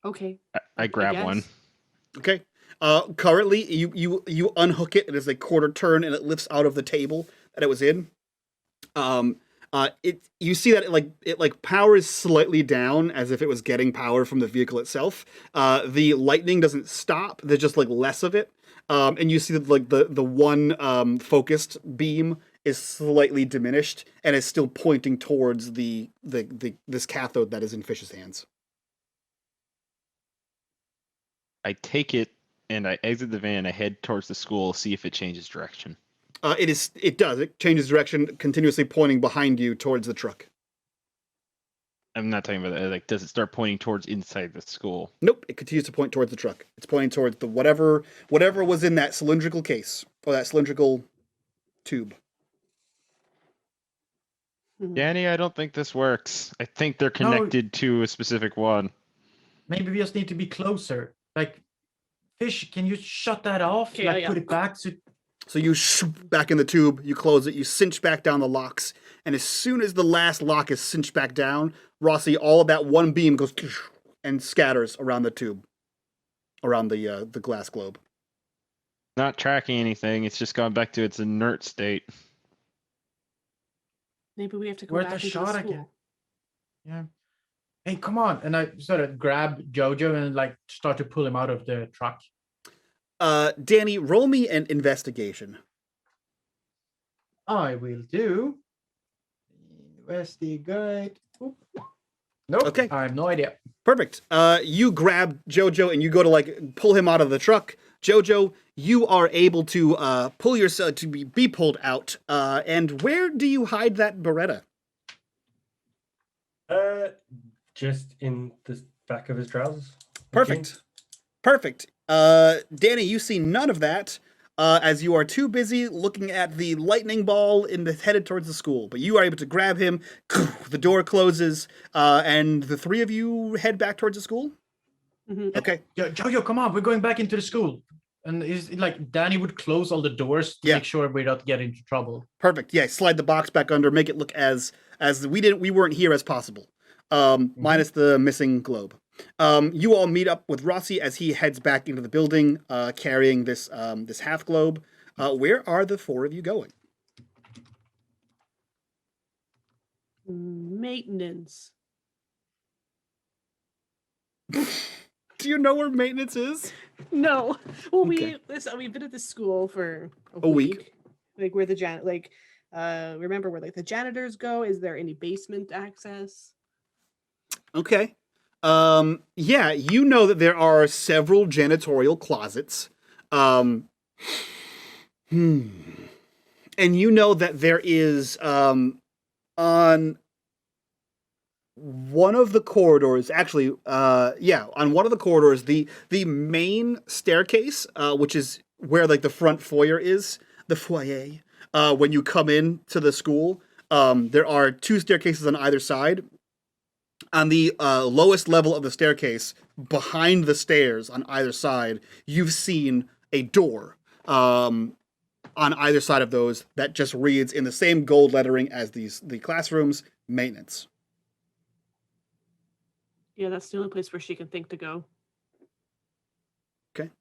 Okay. I grab one. guess. Okay. Currently, you unhook it. It is a quarter turn, and it lifts out of the table that it was in. You see that it powers slightly down as if it was getting power from the vehicle itself. The lightning doesn't stop. There's just like less of it. And you see that like the one focused beam is slightly diminished and is still pointing towards this cathode that is in Fish's hands. I take it and I exit the van. I head towards the school, see if it changes direction. It does. It changes direction, continuously pointing behind you towards the truck. I'm not talking about that. Like, does it start pointing towards inside the school? Nope, it continues to point towards the truck. It's pointing towards the whatever was in that cylindrical case or that cylindrical tube. Danny, I don't think this works. I think they're connected to a specific one. Maybe we just need to be closer. Like, Fish, can you shut that off? Okay, like, yeah. put it back. So you back in the tube, you close it, you cinch back down the locks, and as soon as the last lock is cinched back down, Rossy, all of that one beam goes and scatters around the tube, around the glass globe. Not tracking anything. It's just gone back to its inert state. Maybe we have to go Worth back a into shot the again. school. Yeah. Hey, come on. And I sort of grab Jojo and like start to pull him out of the truck. Danny, roll me an investigation. I will do. Investigate. Oop. Nope. Okay. I have no idea. Perfect. You grab Jojo and you go to like pull him out of the truck. Jojo, you are able to pull yourself to be pulled out. And where do you hide that Beretta? Just in the back of his trousers. Perfect. Perfect. Danny, you see none of that, as you are too busy looking at the lightning ball headed towards the school. But you are able to grab him. The door closes, and the three of you head back towards the school. Okay. Jojo, come on, we're going back into the school. And is like Danny would close all the doors to Yeah. make sure we don't get into trouble. Perfect. Yeah, slide the box back under, make it look as we weren't here as possible. Minus the missing globe. You all meet up with Rossy as he heads back into the building, carrying this half globe. Where are the four of you going? Maintenance. Do you know where maintenance is? No. Well, Okay. we've been at this school for A week. Like where the remember where like the janitors go? Is there any basement access? Okay. Yeah, you know that there are several janitorial closets. And you know that there is on one of the corridors, actually, on one of the corridors, the main staircase, which is where like the front foyer is, the foyer. When you come in to the school, there are two staircases on either side. On the lowest level of the staircase, behind the stairs on either side, you've seen a door on either side of those that just reads in the same gold lettering as the classrooms, maintenance. Yeah, that's the only place where she can think to go. Okay.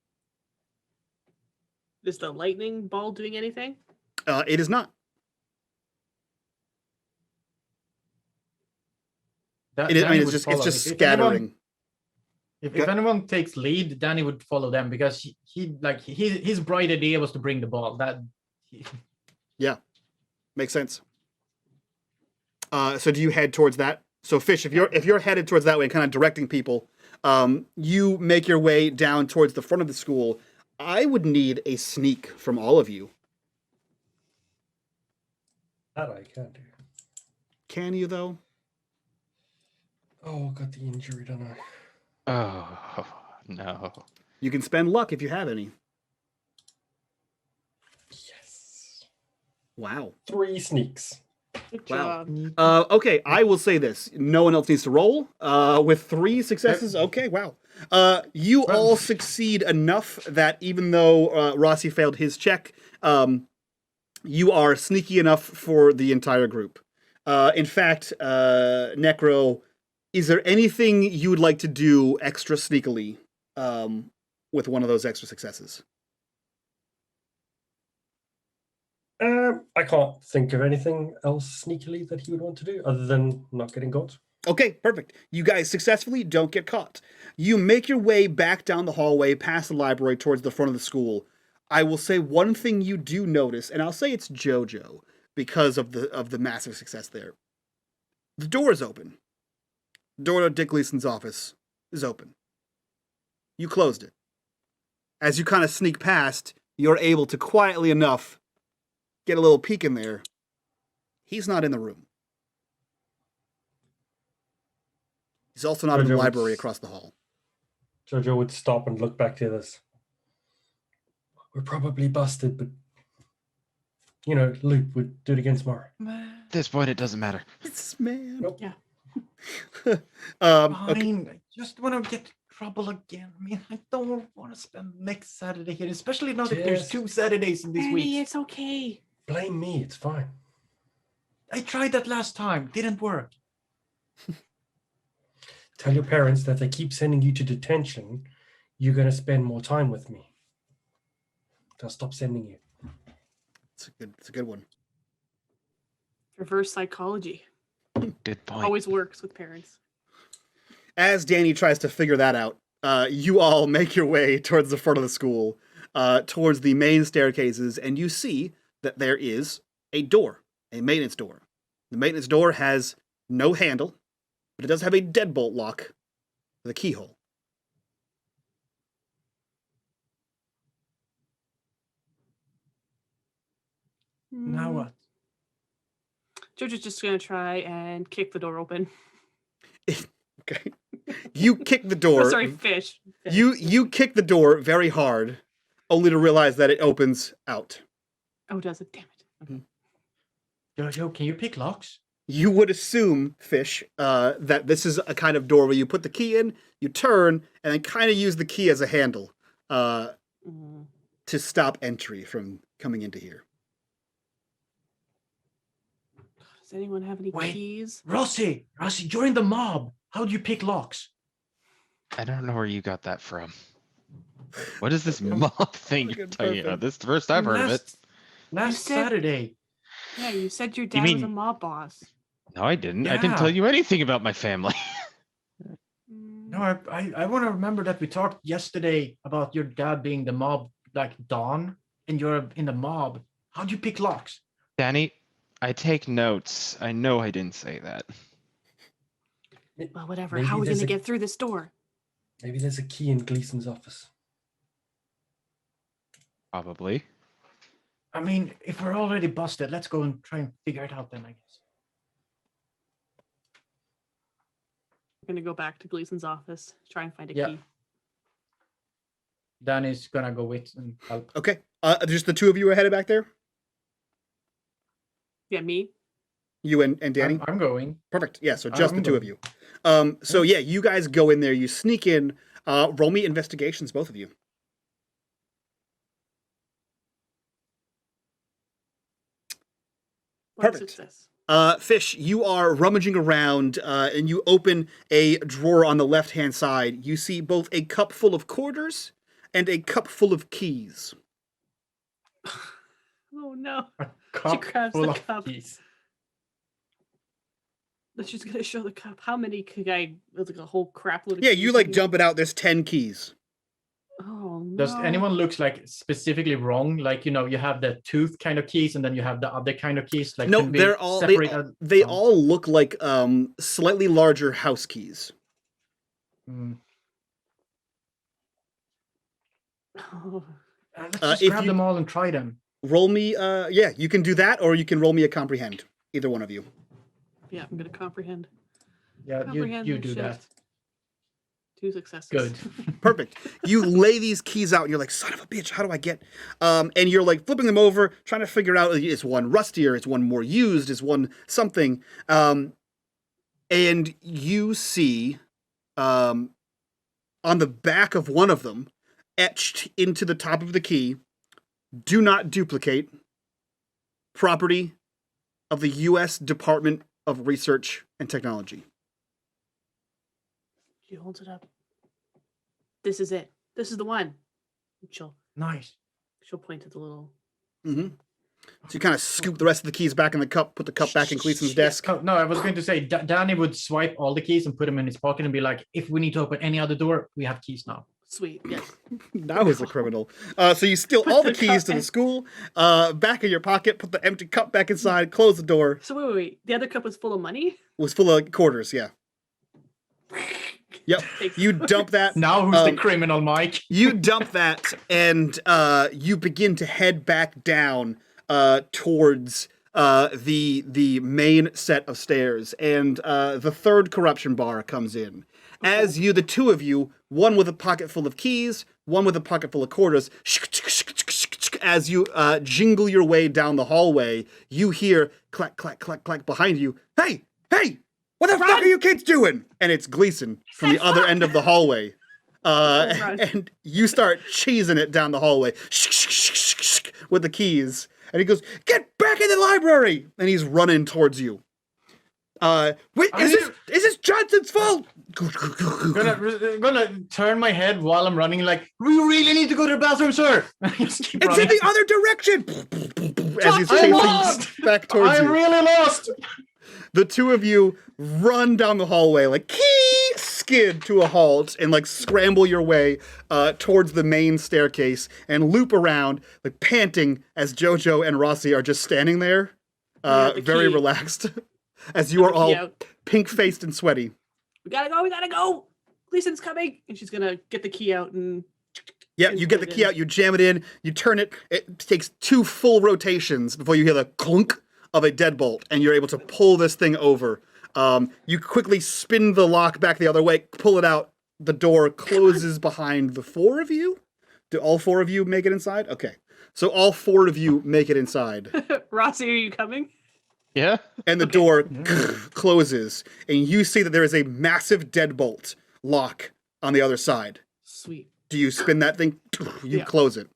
Is the lightning ball doing anything? It is not. It's just scattering. If anyone takes lead, Danny would follow them because his bright idea was to bring the ball. Yeah, makes sense. So do you head towards that? So Fish, if you're headed towards that way, kind of directing people, you make your way down towards the front of the school. I would need a sneak from all of you. That I can do. Can you though? Oh, got the injury, don't I? Oh, no. You can spend luck if you have any. Yes. Wow. 3 sneaks. Good Wow. job. Okay, I will say this. No one else needs to roll. With 3 successes, okay, wow. You all succeed enough that even though Rossy failed his check, you are sneaky enough for the entire group. In fact, Necro, is there anything you would like to do extra sneakily with one of those extra successes? I can't think of anything else sneakily that he would want to do other than not getting caught. Okay, perfect. You guys successfully don't get caught. You make your way back down the hallway, past the library, towards the front of the school. I will say one thing you do notice, and I'll say it's JoJo because of the massive success there. The door is open. The door to Dick Gleason's office is open. You closed it. As you kind of sneak past, you're able to quietly enough get a little peek in there. He's not in the room. He's also not in the JoJo library would- across the hall. Jojo would stop and look back to this. We're probably busted, but Luke would do it again tomorrow. At this point, it doesn't matter. It's man. Nope. Yeah. Okay. Fine. I just want to get trouble again. I mean, I don't want to spend next Saturday here, especially now that there's Just- 2 Saturdays in this Danny, week. it's okay. Blame me, it's fine. I tried that last time. Didn't work. Tell your parents that if they keep sending you to detention, you're going to spend more time with me. They'll stop sending you. It's a good one. Reverse psychology Good point. always works with parents. As Danny tries to figure that out, you all make your way towards the front of the school, towards the main staircases, and you see that there is a door, a maintenance door. The maintenance door has no handle, but it does have a deadbolt lock with a keyhole. Now what? JoJo's just gonna try and kick the door open. Okay. You kick the door. Oh, sorry, fish. You kick the door very hard, only to realize that it opens out. Oh, does it? Damn it. Okay. Jojo, can you pick locks? You would assume, Fish, that this is a kind of door where you put the key in, you turn, and then kind of use the key as a handle to stop entry from coming into here. Does anyone have any keys? Rossy, you're in the mob. How do you pick locks? I don't know where you got that from. What is this mob thing you're talking about? This is the first I've heard of it. Last Saturday. Yeah, you said your dad was a mob boss. No, I didn't. Yeah. I didn't tell you anything about my family. No, I want to remember that we talked yesterday about your dad being the mob, like Don, and you're in the mob. How do you pick locks? Danny, I take notes. I know I didn't say that. Well, whatever. Maybe How are we there's going to a- get through this door? Maybe there's a key in Gleason's office. Probably. I mean, if we're already busted, let's go and try and figure it out then, I guess. I'm going to go back to Gleason's office, try and find a Yeah. key. Danny's gonna go with and help. Okay. Just the two of you are headed back there? Yeah, me? You and Danny? I'm going. Perfect. Yeah, so just I'm the two of going. you. So yeah, you guys go in there, you sneak in, roll me investigations, both of you. One Perfect. success. Fish, you are rummaging around, and you open a drawer on the left-hand side. You see both a cup full of quarters and a cup full of keys. Oh, no. A cup grabs full the of cup. keys. She's going to show the cup. How many could I... There's like a whole crap load of Yeah, keys you like in here. dump it out. There's 10 keys. Oh, no. Does anyone looks like specifically wrong? Like, you know, you have the tooth kind of keys and then you have the other kind of keys. Like, No, can we they're all separate they all look like slightly larger house keys. Oh. Let's just if grab you- them all and try them. Roll me, yeah, you can do that, or you can roll me a comprehend. Either one of you. Yeah, I'm going to comprehend. Yeah, Comprehend you the do shit. that. 2 successes. Good. Perfect. You lay these keys out, and you're like, son of a bitch, how do I get... and you're like flipping them over, trying to figure out, is one rustier, is one more used, is one something. And you see, on the back of one of them, etched into the top of the key, do not duplicate, property of the U.S. Department of Research and Technology. She holds it up. This is it. This is the one. She'll Nice. point to the little... Mm-hmm. So you kind of scoop the rest of the keys back in the cup, put the cup back in Gleason's desk. Oh, no, I was going to say, Danny would swipe all the keys and put them in his pocket and be like, if we need to open any other door, we have keys now. Sweet, yes. Now he's a criminal. So you steal all the keys to the school, back in your pocket, put the empty cup back inside, close the door. So wait. The other cup was full of money? It was full of quarters, yeah. Yep. Thanks. You dump that. Now who's the criminal, Mike? You dump that, and you begin to head back down towards the main set of stairs, and the third corruption bar comes in. As you, the two of you, one with a pocket full of keys, one with a pocket full of quarters, as you jingle your way down the hallway, you hear clack, clack, clack, clack behind you. Hey! Hey! What the fuck are you kids doing? And it's Gleason from the other end of the hallway. And you start cheesing it down the hallway with the keys. And he goes, get back in the library! And he's running towards you. Wait, is this Johnson's fault? Gonna turn my head while I'm running like, we really need to go to the bathroom, sir! Just keep It's in running. the other direction! As he's I'm chasing lost! back towards I'm you. really lost! The two of you run down the hallway, like skid to a halt, and like scramble your way towards the main staircase and loop around, like panting as Jojo and Rossy are just standing there, the very key. relaxed, as you are The key all out. pink-faced and sweaty. We gotta go! Gleason's coming! And she's gonna get the key out and... Yeah, and you get put the it key in. out, you jam it in, you turn it. It takes 2 full rotations before you hear the clunk of a deadbolt, and you're able to pull this thing over. You quickly spin the lock back the other way, pull it out. The door closes behind the four of you. Do all four of you make it inside? Okay. So all four of you make it inside. Rossy, are you coming? Yeah. And the door closes. And you see that there is a massive deadbolt lock on the other side. Sweet. Do you spin that thing? You Yeah. close it.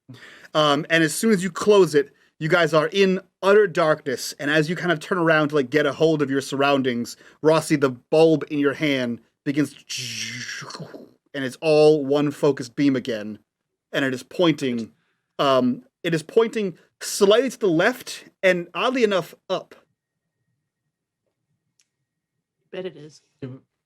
And as soon as you close it, you guys are in utter darkness. And as you kind of turn around to like get a hold of your surroundings, Rossy, the bulb in your hand begins to, and it's all one focused beam again. And it is pointing slightly to the left and oddly enough up. Bet it is.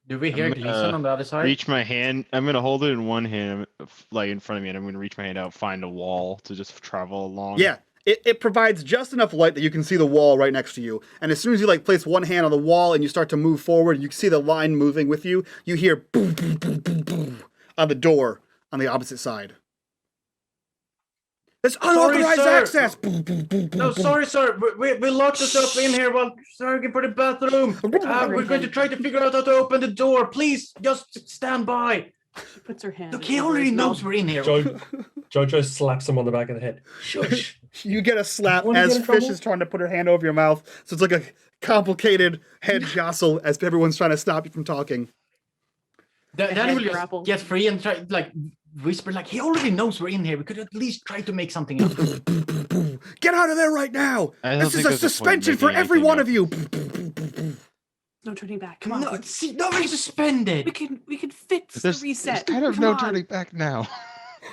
Do we hear I'm Gleason gonna on the other side? Reach my hand. I'm gonna hold it in one hand, like in front of me, and I'm gonna reach my hand out, find a wall to just travel along. Yeah, it provides just enough light that you can see the wall right next to you. And as soon as you like place one hand on the wall and you start to move forward, you see the line moving with you. You hear boom, boom, boom, boom, boom on the door on the opposite side. That's unauthorized sir. access. Boom, boom, boom, boom, No, boom. sorry, sir. We locked ourselves in here while searching for the bathroom. We're going to try to figure out how to open the door. Please, just stand by. She puts her hand. Look, he over already his knows mouth. we're in here. Jojo slaps him on the back of the head. Shush. You get a slap Wanna as get in Fish trouble? is trying to put her hand over your mouth. So it's like a complicated head jostle as everyone's trying to stop you from talking. Danny will just grapple. get free and try, like, whisper, like, he already knows we're in here. We could at least try to make something up. Get out of there right now! I don't This is think a there's a point in suspension for making every anything one up. of you. No turning back. Come on. No, see, nobody's suspended. We can fix the reset. There's kind of Come no on. turning back now.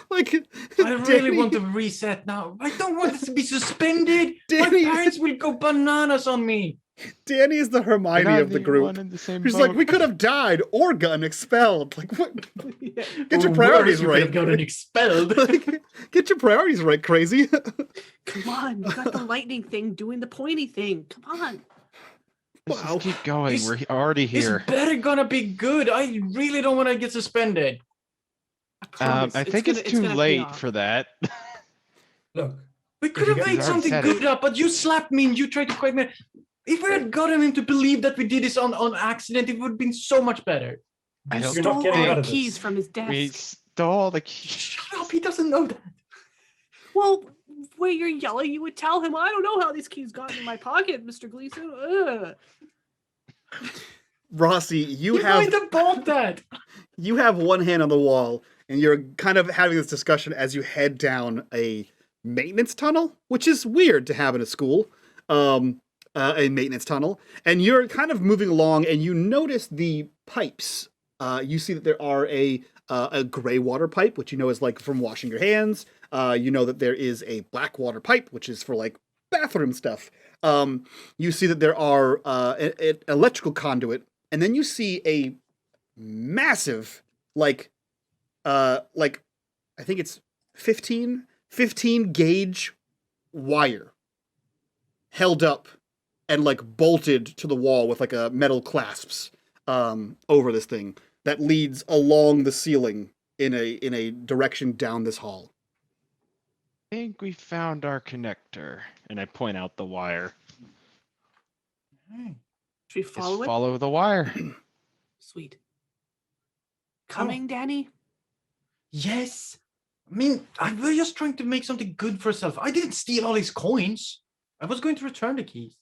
Like, I really Danny- want to reset now. I don't want this to be suspended. Danny- My parents will go bananas on me. Danny is the Hermione Not of the the group. one in the same She's like, boat. we could have died or gotten expelled. Like, what? Yeah. Get your Or priorities worse, you could right. have gotten expelled. Like, get your priorities right, crazy. Come on. You got the lightning thing doing the pointy thing. Come on. Let's Wow. just keep going. It's- We're already here. It's better gonna be good. I really don't want to get suspended. I promise. I think it's gonna too pay late off. for that. Look, We could you have guys made already something said good it. up, but you slapped me and you tried to quite me. If we had gotten him to believe that we did this on accident, it would have been so much better. I You don't You're not stole getting all out the of this. keys from his We desk. stole the key. Shut up, he doesn't know that. Well, where you're yelling, you would tell him, I don't know how these keys got in my pocket, Mr. Gleason. Ugh. Rossy, you You have might have bought that. you have one hand on the wall, and you're kind of having this discussion as you head down a maintenance tunnel, which is weird to have in a school. A maintenance tunnel, and you're kind of moving along, and you notice the pipes. You see that there are a gray water pipe, which you know is like from washing your hands. You know that there is a black water pipe, which is for like bathroom stuff. You see that there are an electrical conduit, and then you see a massive, like I think it's 15 gauge wire held up and like bolted to the wall with like a metal clasps over this thing that leads along the ceiling in a direction down this hall. I think we found our connector. And I point out the wire. Should we Just follow it? follow the wire. Sweet. Coming, Danny? Yes. I mean, I was just trying to make something good for herself. I didn't steal all his coins. I was going to return the keys.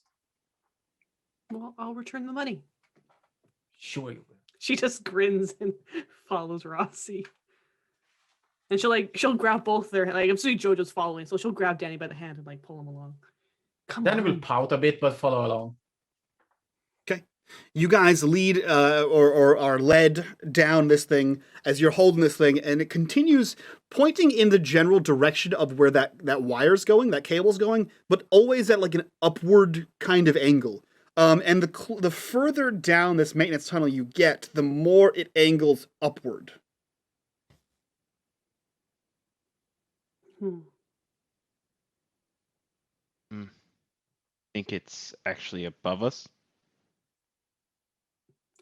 Well, I'll return the money. Sure you will. She just grins and follows Rossy. And she'll grab both their, like, I'm assuming JoJo's following, so she'll grab Danny by the hand and like pull him along. Come Danny will on. pout a bit, but follow along. You guys lead or are led down this thing as you're holding this thing, and it continues pointing in the general direction of where that wire's going, that cable's going, but always at like an upward kind of angle. And the further down this maintenance tunnel you get, the more it angles upward. Think it's actually above us.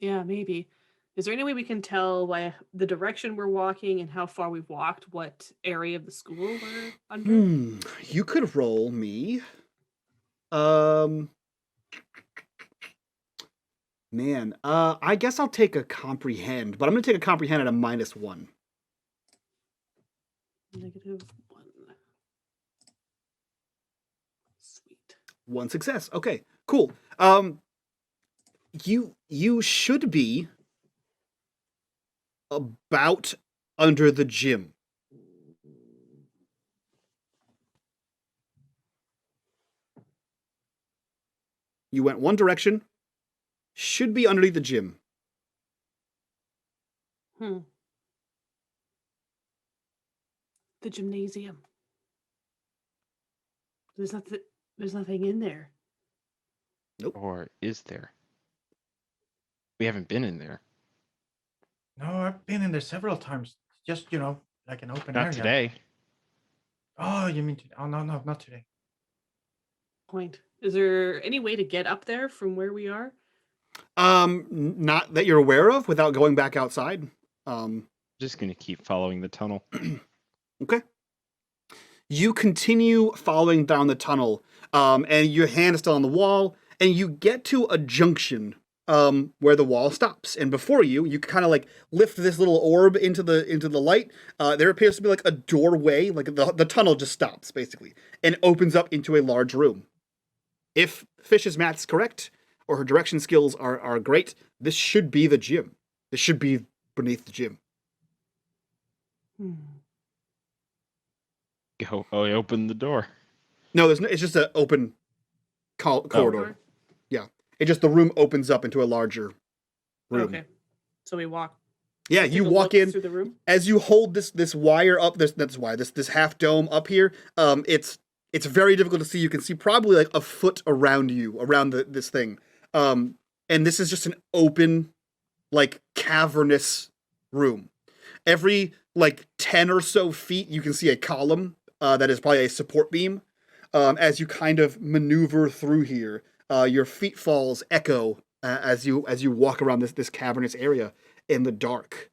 Yeah, maybe. Is there any way we can tell by the direction we're walking and how far we've walked what area of the school we're under? You could roll me. Man, I guess I'll take a comprehend, but I'm gonna take a comprehend at a -1. -1. Sweet. 1 success. Okay, cool. You should be about under the gym. You went one direction. Should be underneath the gym. The gymnasium. There's nothing in there. Or is there? We haven't been in there. No, I've been in there several times. Just, like an open Not area. today. Oh, you mean today? Oh, no, not today. Point. Is there any way to get up there from where we are? Not that you're aware of without going back outside. Just gonna keep following the tunnel. Okay. You continue following down the tunnel, and your hand is still on the wall, and you get to a junction where the wall stops. And before you kind of like lift this little orb into the light. There appears to be like a doorway, like the tunnel just stops basically and opens up into a large room. If Fish's math's correct, or her direction skills are great, this should be the gym. This should be beneath the gym. Go. Oh, I opened the door. No, there's no. It's just an open corridor. Yeah, it just the room opens up into a larger room. Okay, so we walk. Yeah, take you a walk look in through the room. as you hold this wire up. This half dome up here. It's very difficult to see. You can see probably like a foot around you, around this thing. And this is just an open, like cavernous room. Every like 10 or so feet, you can see a column that is probably a support beam. As you kind of maneuver through here, your feet falls echo as you walk around this cavernous area in the dark.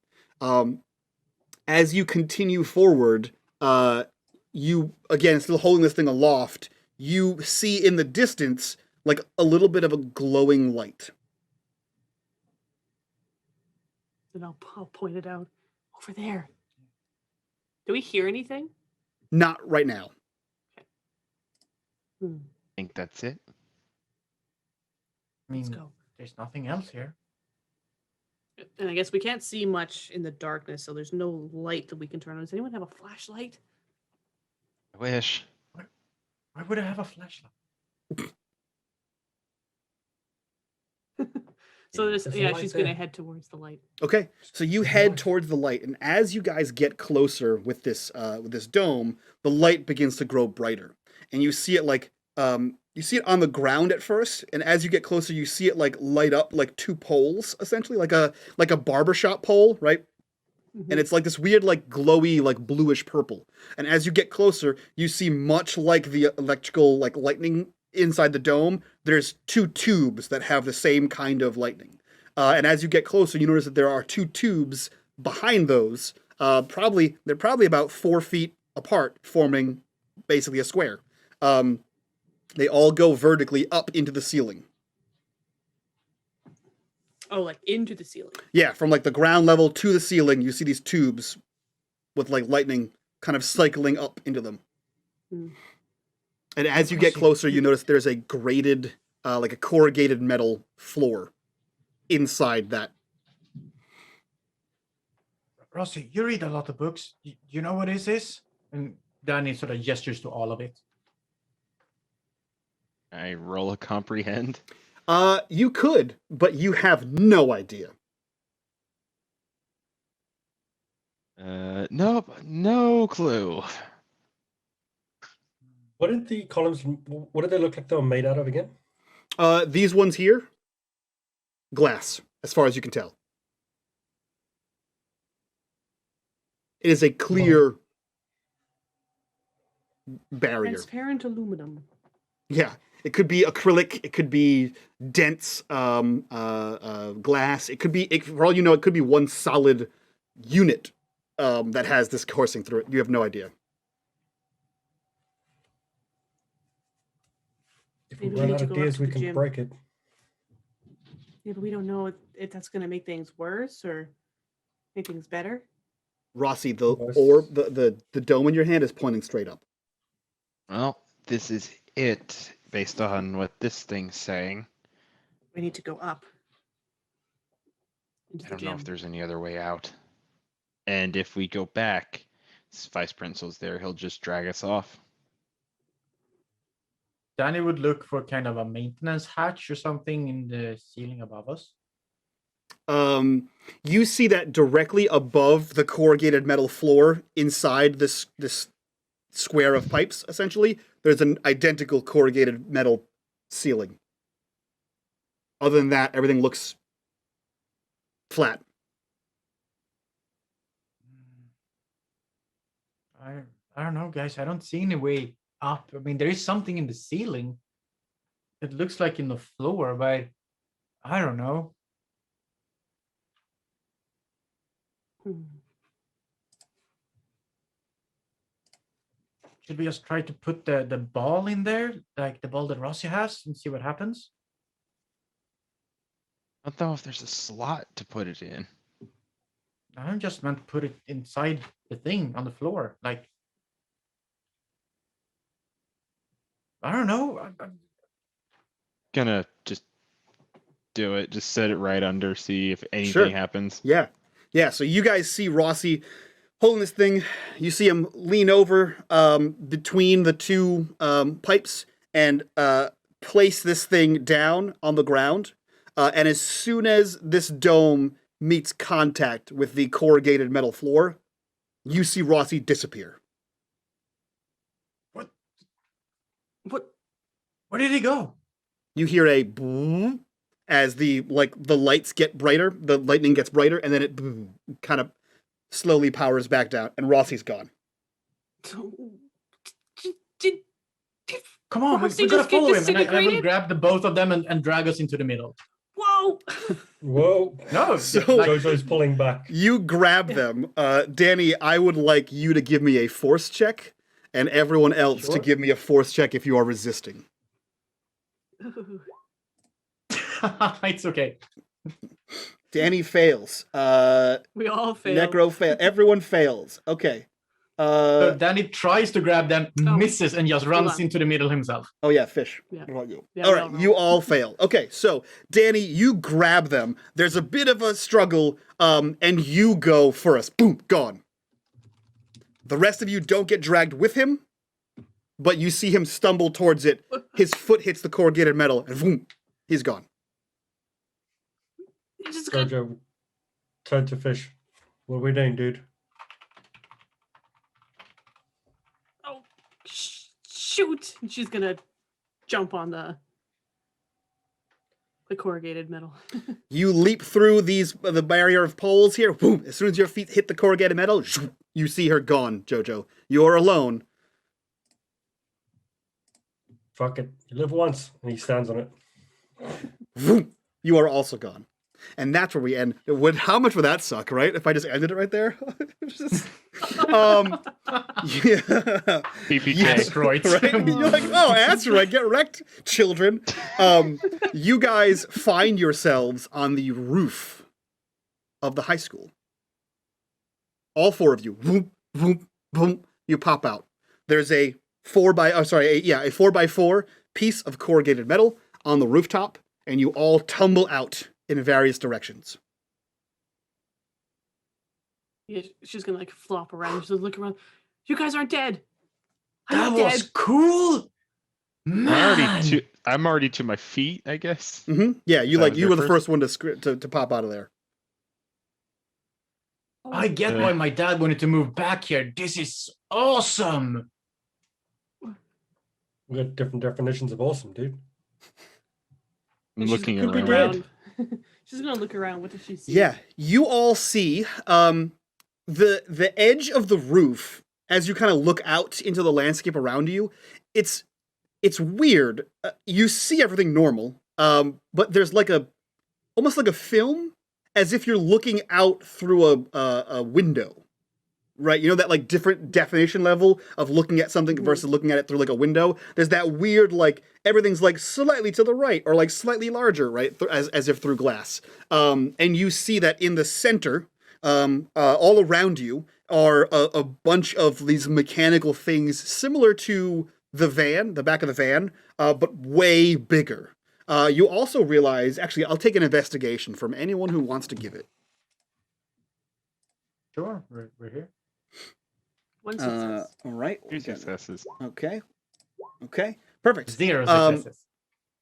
As you continue forward, you again still holding this thing aloft. You see in the distance like a little bit of a glowing light. Then I'll point it out over there. Do we hear anything? Not right now. Think that's it. I mean, Let's go. there's nothing else here. And I guess we can't see much in the darkness, so there's no light that we can turn on. Does anyone have a flashlight? I wish. Why would I have a flashlight? So There's a light she's there. gonna head towards the light. Okay, so you head towards the light, and as you guys get closer with this dome, the light begins to grow brighter, and you see it like you see it on the ground at first, and as you get closer, you see it like light up like two poles, essentially like a barbershop pole, right? And it's like this weird like glowy like bluish purple. And as you get closer, you see much like the electrical like lightning inside the dome, there's two tubes that have the same kind of lightning. And as you get closer, you notice that there are two tubes behind those. They're probably about 4 feet apart, forming basically a square. They all go vertically up into the ceiling. Oh, like into the ceiling. Yeah, from like the ground level to the ceiling, you see these tubes with like lightning kind of cycling up into them. And as you get closer, you notice there's a grated, like a corrugated metal floor inside that. Rossy, you read a lot of books. You know what this is? And Danny sort of gestures to all of it. I roll a comprehend. You could, but you have no idea. Nope, no clue. What did the columns? What did they look like they were made out of again? These ones here, glass, as far as you can tell. It is a clear barrier. Transparent aluminum. Yeah, it could be acrylic. It could be dense glass. It could be, for all you know, it could be one solid unit that has this coursing through it. You have no idea. If we Maybe we run need out to of go up ideas, to we the can gym. break it. Yeah, but we don't know if that's going to make things worse or make things better. Rossy, the Yes. orb, the dome in your hand is pointing straight up. Well, this is it, based on what this thing's saying. We need to go up. Into I the don't know if gym. there's any other way out. And if we go back, this Vice Principal's there, he'll just drag us off. Danny would look for kind of a maintenance hatch or something in the ceiling above us. You see that directly above the corrugated metal floor inside this square of pipes, essentially, there's an identical corrugated metal ceiling. Other than that, everything looks flat. I don't know, guys. I don't see any way up. I mean, there is something in the ceiling. It looks like in the floor, but I don't know. Hmm. Should we just try to put the ball in there, like the ball that Rossy has, and see what happens? I don't know if there's a slot to put it in. I just meant to put it inside the thing on the floor. Like, I don't know. Gonna just do it. Just set it right under, see if anything Sure. happens. Yeah. Yeah, so you guys see Rossy holding this thing. You see him lean over between the two pipes and place this thing down on the ground. And as soon as this dome meets contact with the corrugated metal floor, you see Rossy disappear. What? Where did he go? You hear a boom as the lights get brighter, the lightning gets brighter, and then it kind of slowly powers back down, and Rossy's gone. Come on, Rossy we gotta just get follow him. And I will disintegrated? grab the both of them and drag us into the middle. Whoa! Whoa. No, So- Jojo's pulling back. You grab them. Danny, I would like you to give me a force check, and everyone else to Sure. give me a force check if you are resisting. it's okay. Danny fails. We all failed. Necro fail. Everyone fails. Okay. So Danny tries to grab them, Oh, misses, and just hold runs on. into the middle himself. Oh yeah, fish. Yeah. What about you? Yeah, all we right, all you roll. all fail. Okay, so Danny, you grab them. There's a bit of a struggle, and you go first. Boom, gone. The rest of you don't get dragged with him, but you see him stumble towards it. His foot hits the corrugated metal, and boom, he's gone. You just got Jojo, turn to fish. What are we doing, dude? shoot. And she's gonna jump on the corrugated metal. You leap through the barrier of poles here. Boom! As soon as your feet hit the corrugated metal, you see her gone, Jojo. You are alone. Fuck it. You live once. And he stands on it. Boom! You are also gone. And that's where we end. How much would that suck, right? If I just ended it right there? Just- yeah. PPK. Asteroids. Right? You're like, oh, asteroid, get wrecked, children. You guys find yourselves on the roof of the high school. All four of you. Boom, boom, boom. You pop out. There's a 4x4 piece of corrugated metal on the rooftop, and you all tumble out in various directions. Yeah, she's gonna like flop around. She's gonna look around. You guys aren't dead. I'm That not was dead. cool. Man. I'm already to my feet, I guess. Yeah, you That was you your were the first one to pop out of there. I get why my dad wanted to move back here. This is awesome. We got different definitions of awesome, dude. I'm And she's looking gonna look around. She's gonna look around. What does she see? Yeah, you all see the edge of the roof as you kind of look out into the landscape around you. It's weird. You see everything normal, but there's almost like a film, as if you're looking out through a window. right? You know that like different definition level of looking at something versus looking at it through like a window. There's that weird like everything's like slightly to the right or like slightly larger, right? As if through glass. And you see that in the center, all around you are a bunch of these mechanical things similar to the back of the van, but way bigger. You also realize, actually, I'll take an investigation from anyone who wants to give it. Sure, we're here. One success. All right. Two successes. Okay. Perfect. 0 successes.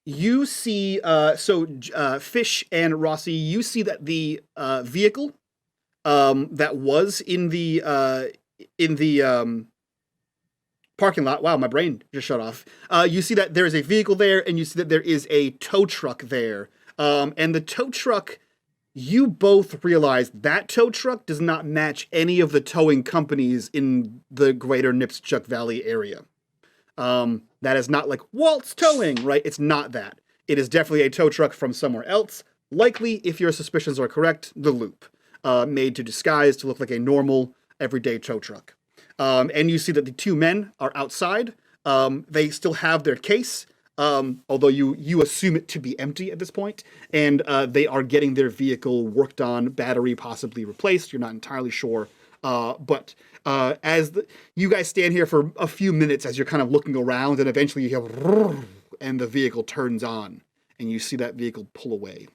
You see, Fish and Rossy, you see that the vehicle that was in the parking lot. Wow, my brain just shut off. You see that there is a vehicle there, and you see that there is a tow truck there. And the tow truck, you both realize that tow truck does not match any of the towing companies in the greater Nipschuck Valley area. That is not like Walt's Towing, right? It's not that. It is definitely a tow truck from somewhere else. Likely, if your suspicions are correct, the Loop. Made to disguise to look like a normal, everyday tow truck. And you see that the two men are outside. They still have their case, although you assume it to be empty at this point, and they are getting their vehicle worked on, battery possibly replaced. You're not entirely sure. But you guys stand here for a few minutes as you're kind of looking around, and eventually you hear, and the vehicle turns on, and you see that vehicle pull away.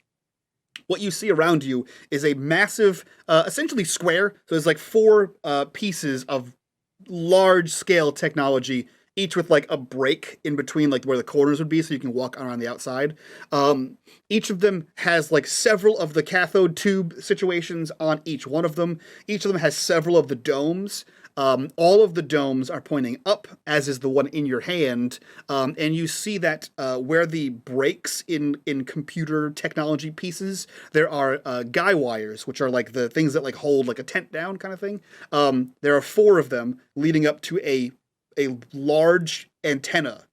What you see around you is a massive, essentially square. So there's like 4 pieces of large-scale technology, each with like a break in between, like where the corners would be, so you can walk around the outside. Each of them has like several of the cathode tube situations on each one of them. Each of them has several of the domes. All of the domes are pointing up, as is the one in your hand, and you see that where the breaks in computer technology pieces, there are guy wires, which are like the things that like hold like a tent down kind of thing. There are 4 of them leading up to a large antenna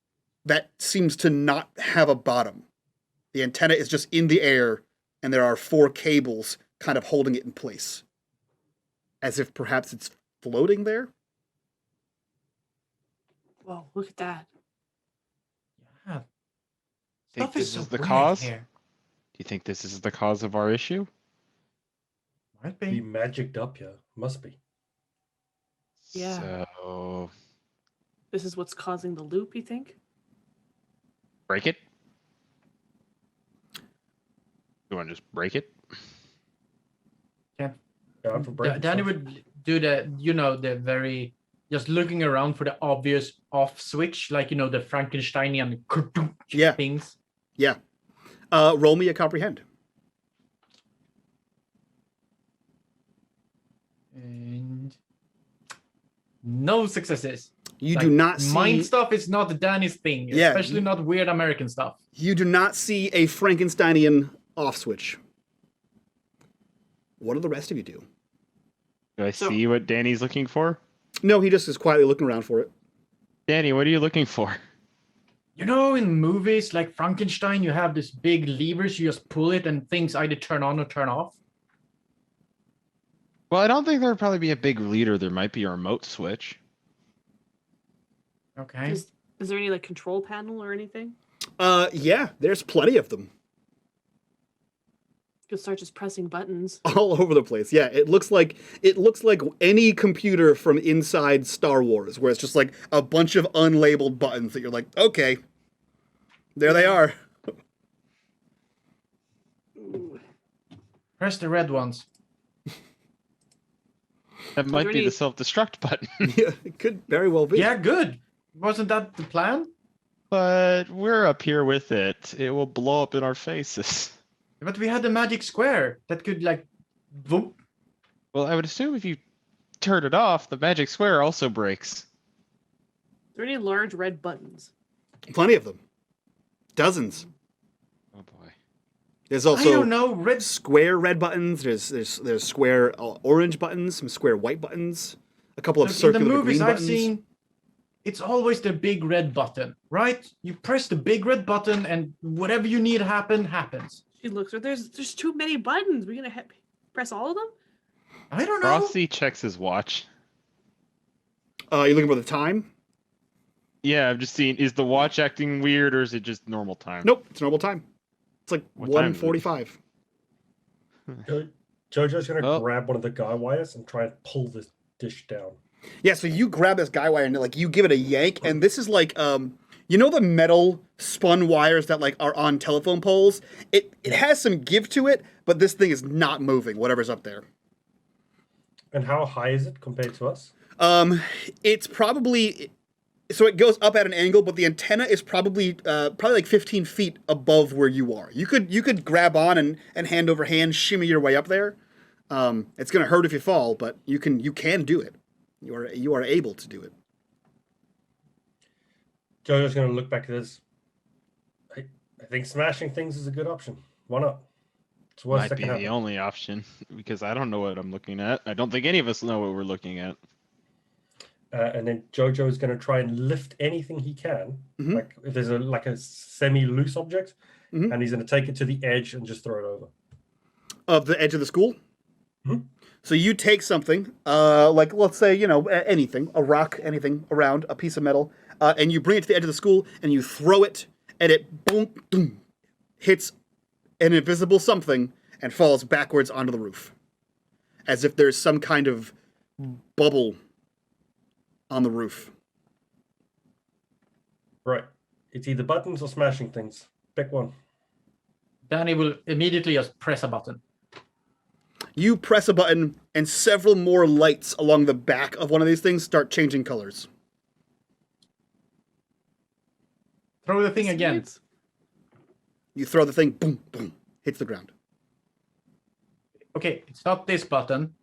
that seems to not have a bottom. The antenna is just in the air, and there are 4 cables kind of holding it in place, as if perhaps it's floating there. Whoa, look at that. Yeah. Think Stuff this so is the weird cause? here. Do you think this is the cause of our issue? Might Be be. magicked up here. Must be. Yeah. So This is what's causing the loop, you think? break it. You want to just break it? Yeah. Yeah, for breaking Danny stuff. would do the very just looking around for the obvious off switch, like the Frankensteinian Yeah. things. Yeah. Roll me a comprehend. And no successes. You Like, do not see mind stuff is not Danny's thing, Yeah. especially not weird American stuff. You do not see a Frankensteinian off switch. What do the rest of you do? Do I So- see what Danny's looking for? No, he just is quietly looking around for it. Danny, what are you looking for? In movies like Frankenstein, you have this big levers, you just pull it and things either turn on or turn off. Well, I don't think there would probably be a big leader. There might be a remote switch. Okay. Is there any like control panel or anything? Yeah, there's plenty of them You could start just pressing buttons. all over the place. Yeah, it looks like any computer from inside Star Wars, where it's just like a bunch of unlabeled buttons that you're like, okay, there they are. Ooh. Press the red ones. That might there be any- the self-destruct button. Yeah, it could very well be. Yeah, good. Wasn't that the plan? But we're up here with it. It will blow up in our faces. But we had the magic square that could like boom. Well, I would assume if you turn it off, the magic square also breaks. Are there any large red buttons? Plenty of them. Dozens. Oh boy. There's I also don't know, red. square red buttons. There's square orange buttons, some square white buttons, a couple of Look, in circular the green movies I've buttons. seen, it's always the big red button, right? You press the big red button, and whatever you need happens. She looks. There's too many buttons. We're gonna press all of them. I don't know. Rossy checks his watch. You looking for the time? Yeah, I've just seen. Is the watch acting weird, or is it just normal time? Nope, it's normal time. It's like What time is it? 1:45. Jojo's gonna Oh. grab one of the guy wires and try and pull this dish down. Yeah, so you grab this guy wire and like you give it a yank, and this is like you know the metal spun wires that like are on telephone poles? It has some give to it, but this thing is not moving, whatever's up there. And how high is it compared to us? It's probably so it goes up at an angle, but the antenna is probably like 15 feet above where you are. You could grab on and hand over hand shimmy your way up there. It's gonna hurt if you fall, but you can do it. You are able to do it. Jojo's gonna look back at this. I think smashing things is a good option. Why not? It's the worst Might that be can the happen. only option because I don't know what I'm looking at. I don't think any of us know what we're looking at. And then Jojo is going to try and lift anything he can, Mhm. like if there's a semi-loose object, Mhm. and he's going to take it to the edge and just throw it over. Of the edge of the school. Mhm. So you take something, like let's say anything, a rock, anything around, a piece of metal, and you bring it to the edge of the school and you throw it, and it boom, boom, hits an invisible something and falls backwards onto the roof, as if there's some kind of bubble on the roof. Right. It's either buttons or smashing things. Pick one. Danny will immediately just press a button. You press a button, and several more lights along the back of one of these things start changing colors. Throw the thing again. Sweet. You throw the thing, boom, boom, hits the ground. Okay, it's not this button.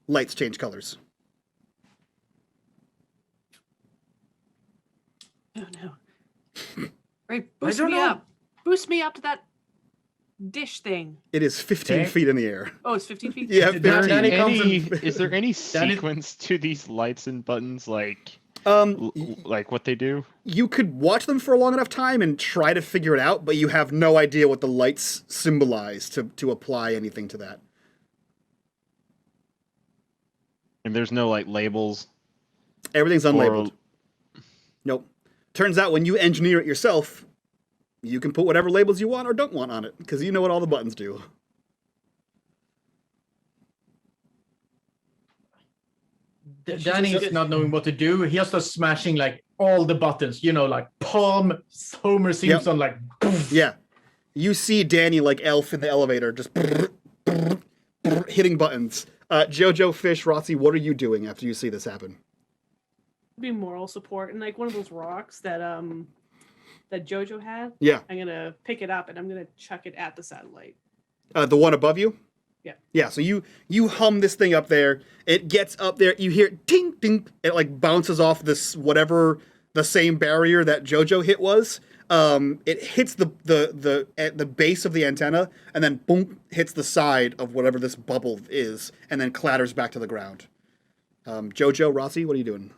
Lights change colors. Oh no. Right, boost don't me know. up. Boost me up to that dish thing. It is 15 Okay. feet in the air. Oh, it's 15 feet. Yeah, Danny- 15. Danny comes Is there any Danny- sequence to these lights and buttons, like Y- like what they do? you could watch them for a long enough time and try to figure it out, but you have no idea what the lights symbolize to apply anything to that. And there's no like labels. Everything's unlabeled. Or, Nope. Turns out when you engineer it yourself, you can put whatever labels you want or don't want on it, because you know what all the buttons do. Danny's not knowing what to do. He just starts smashing like all the buttons, like Palm Homer Simpson, like poof. Yeah. You see Danny like Elf in the elevator, just hitting buttons. Jojo, Fish, Rossy, what are you doing after you see this happen? Be moral support and like one of those rocks that that Jojo had. Yeah. I'm gonna pick it up and I'm gonna chuck it at the satellite. The one above you? Yeah. Yeah, so you hum this thing up there. It gets up there. You hear ding, ding. It like bounces off this whatever the same barrier that Jojo hit was. It hits the base of the antenna and then boom, hits the side of whatever this bubble is and then clatters back to the ground. Jojo, Rossy, what are you doing?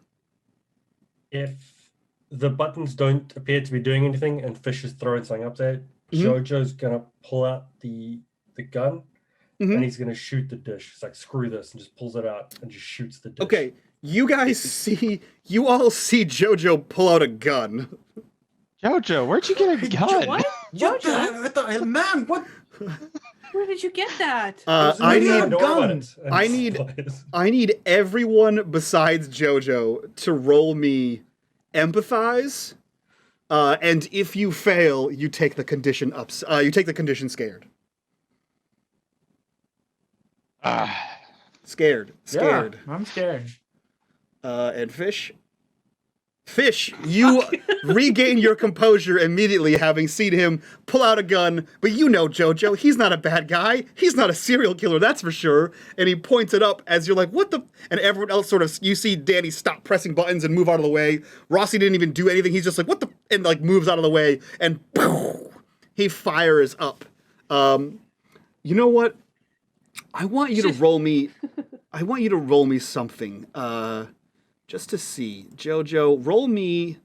If the buttons don't appear to be doing anything and Fish is throwing something up there, Mhm. Jojo's going to pull out the gun Mhm. and he's going to shoot the dish. It's like, screw this, and just pulls it out and just shoots the dish. Okay, you all see Jojo pull out a gun. Jojo, where'd you get a gun? What? Jojo? What the hell, man? What? Where did you get that? I need- Don't worry about guns. it. And I just need- flies. I need everyone besides Jojo to roll me empathize, and if you fail, you take the condition you take the condition scared. Ah, Scared. Yeah, I'm scared. And Fish, you regain your composure immediately, having seen him pull out a gun. But you know Jojo, he's not a bad guy. He's not a serial killer, that's for sure. And he points it up as you're like, what the? And everyone else sort of, you see Danny stop pressing buttons and move out of the way. Rossy didn't even do anything. He's just like, what the? And like moves out of the way and he fires up. You know what? I want you to roll me. I want you to roll me something. Just to see. Jojo, roll me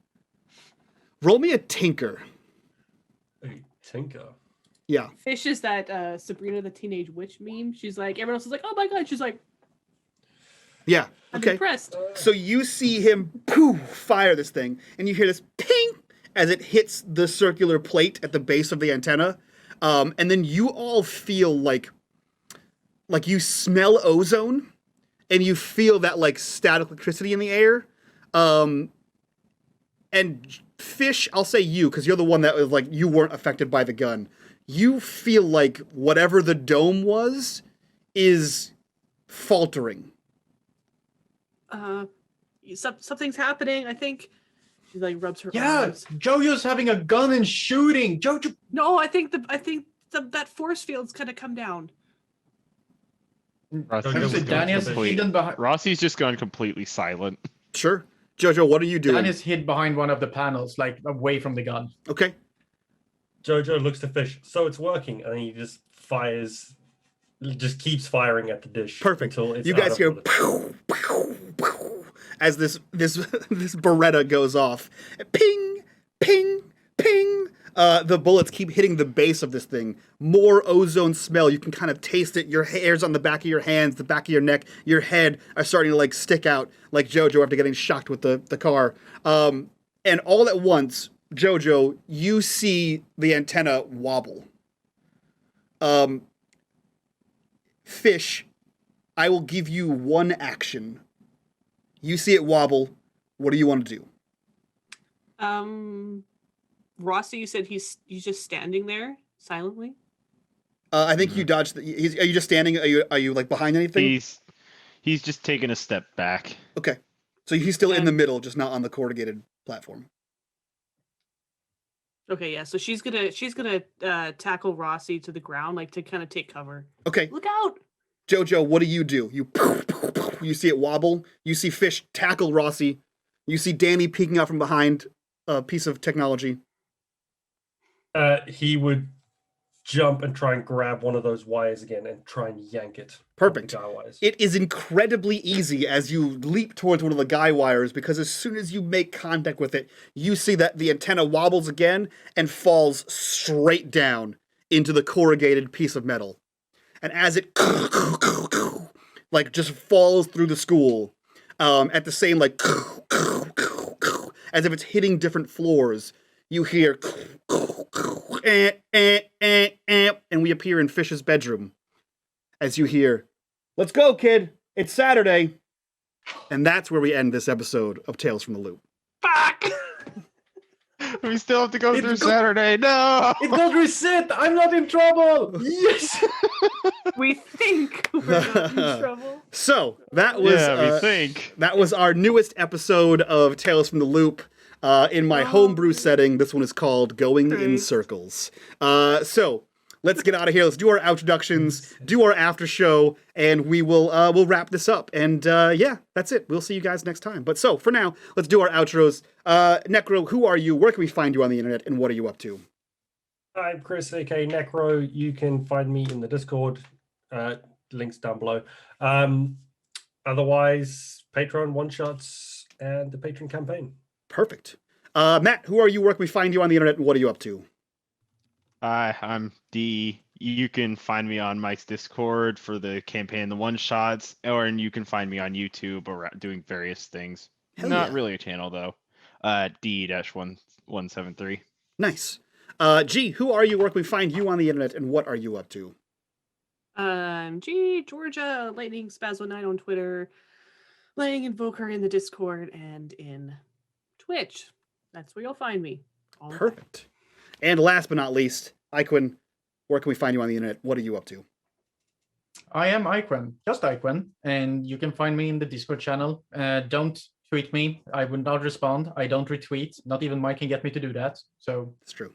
a tinker. Hey, Tinker. Yeah. Fish is that Sabrina the Teenage Witch meme. She's like, everyone else is like, oh my god. She's like, Yeah. I'm Okay. impressed. So you see him fire this thing, and you hear this ping as it hits the circular plate at the base of the antenna, and then you all feel like you smell ozone, and you feel that like static electricity in the air. And Fish, I'll say you, because you're the one that was like, you weren't affected by the gun. You feel like whatever the dome was is faltering. Something's happening. I think she like rubs her Yeah, arms. Jojo's having a gun and shooting. Jojo. No, I think that force field's gonna come down. Rossy's Jojo just was gone Danny is complete- hidden behind. Rossy's just gone completely silent. Sure. Jojo, what are you doing? Dan is hid behind one of the panels, like away from the gun. Okay. Jojo looks to Fish. So it's working, and then he just fires. Just keeps firing at the dish. Perfect. Until it's You out guys of hear bullet. pow, pow, pow, as this Beretta goes off. Ping, ping, ping. The bullets keep hitting the base of this thing. More ozone smell. You can kind of taste it. Your hairs on the back of your hands, the back of your neck, your head are starting to like stick out like Jojo after getting shocked with the car. And all at once, Jojo, you see the antenna wobble. Fish, I will give you one action. You see it wobble. What do you want to do? Rossy, you said he's just standing there silently. I think you dodged. Are you just standing? Are you like behind anything? He's just taking a step back. Okay, so he's still in Yeah. the middle, just not on the corrugated platform. Okay, yeah. So she's gonna tackle Rossy to the ground, like to kind of take cover. Okay, Look out! Jojo, what do? You see it wobble. You see Fish tackle Rossy. You see Danny peeking out from behind a piece of technology. He would jump and try and grab one of those wires again and try and yank it. Perfect. The guy wires. It is incredibly easy as you leap towards one of the guy wires, because as soon as you make contact with it, you see that the antenna wobbles again and falls straight down into the corrugated piece of metal. And as it like just falls through the school, at the same like as if it's hitting different floors, you hear and we appear in Fish's bedroom as you hear, "Let's go, kid. It's Saturday." And that's where we end this episode of Tales from the Loop. Fuck! We still have to go It's through go- Saturday. No. It got reset. I'm not in trouble. Yes. We think we're not in trouble. So that was Yeah, we think. that was our newest episode of Tales from the Loop. In my homebrew setting, this one is called Going in Great. Circles. So let's get out of here. Let's do our introductions, do our after show, and we'll wrap this up. And yeah, that's it. We'll see you guys next time. But so for now, let's do our outros. Necro, who are you? Where can we find you on the internet, and what are you up to? I'm Chris, aka Necro. You can find me in the Discord. Links down below. Otherwise, Patreon one-shots and the Patreon campaign. Perfect. Matt, who are you? Where can we find you on the internet, and what are you up to? Hi, I'm D. You can find me on Mike's Discord for the campaign, the one shots, and you can find me on YouTube or doing various things. Hell Not yeah. really a channel though. D-1173. Nice. G, who are you? Where can we find you on the internet, and what are you up to? G Georgia Lightning Spaz09 on Twitter, Lightning Invoker in the Discord and in Twitch. That's where you'll find me. all the time. Perfect. And last but not least, Iquin, where can we find you on the internet? What are you up to? I am Iquan, just Iquan, and you can find me in the Discord channel. Don't tweet me. I would not respond. I don't retweet. Not even Mike can get me to do that. So It's true.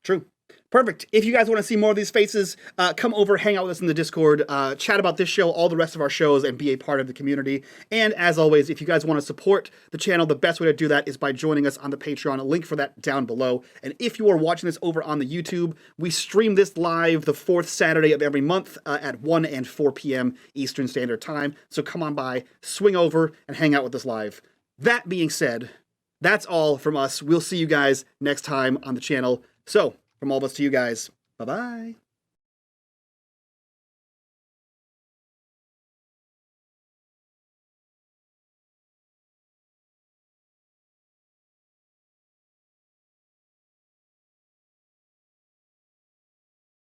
True. Perfect. If you guys want to see more of these faces, come over, hang out with us in the Discord, chat about this show, all the rest of our shows, and be a part of the community. And as always, if you guys want to support the channel, the best way to do that is by joining us on the Patreon. A link for that down below. And if you are watching this over on the YouTube, we stream this live the fourth Saturday of every month at 1 and 4 p.m. Eastern Standard Time. So come on by, swing over, and hang out with us live. That being said, that's all from us. We'll see you guys next time on the channel. So, from all of us to you guys, bye-bye.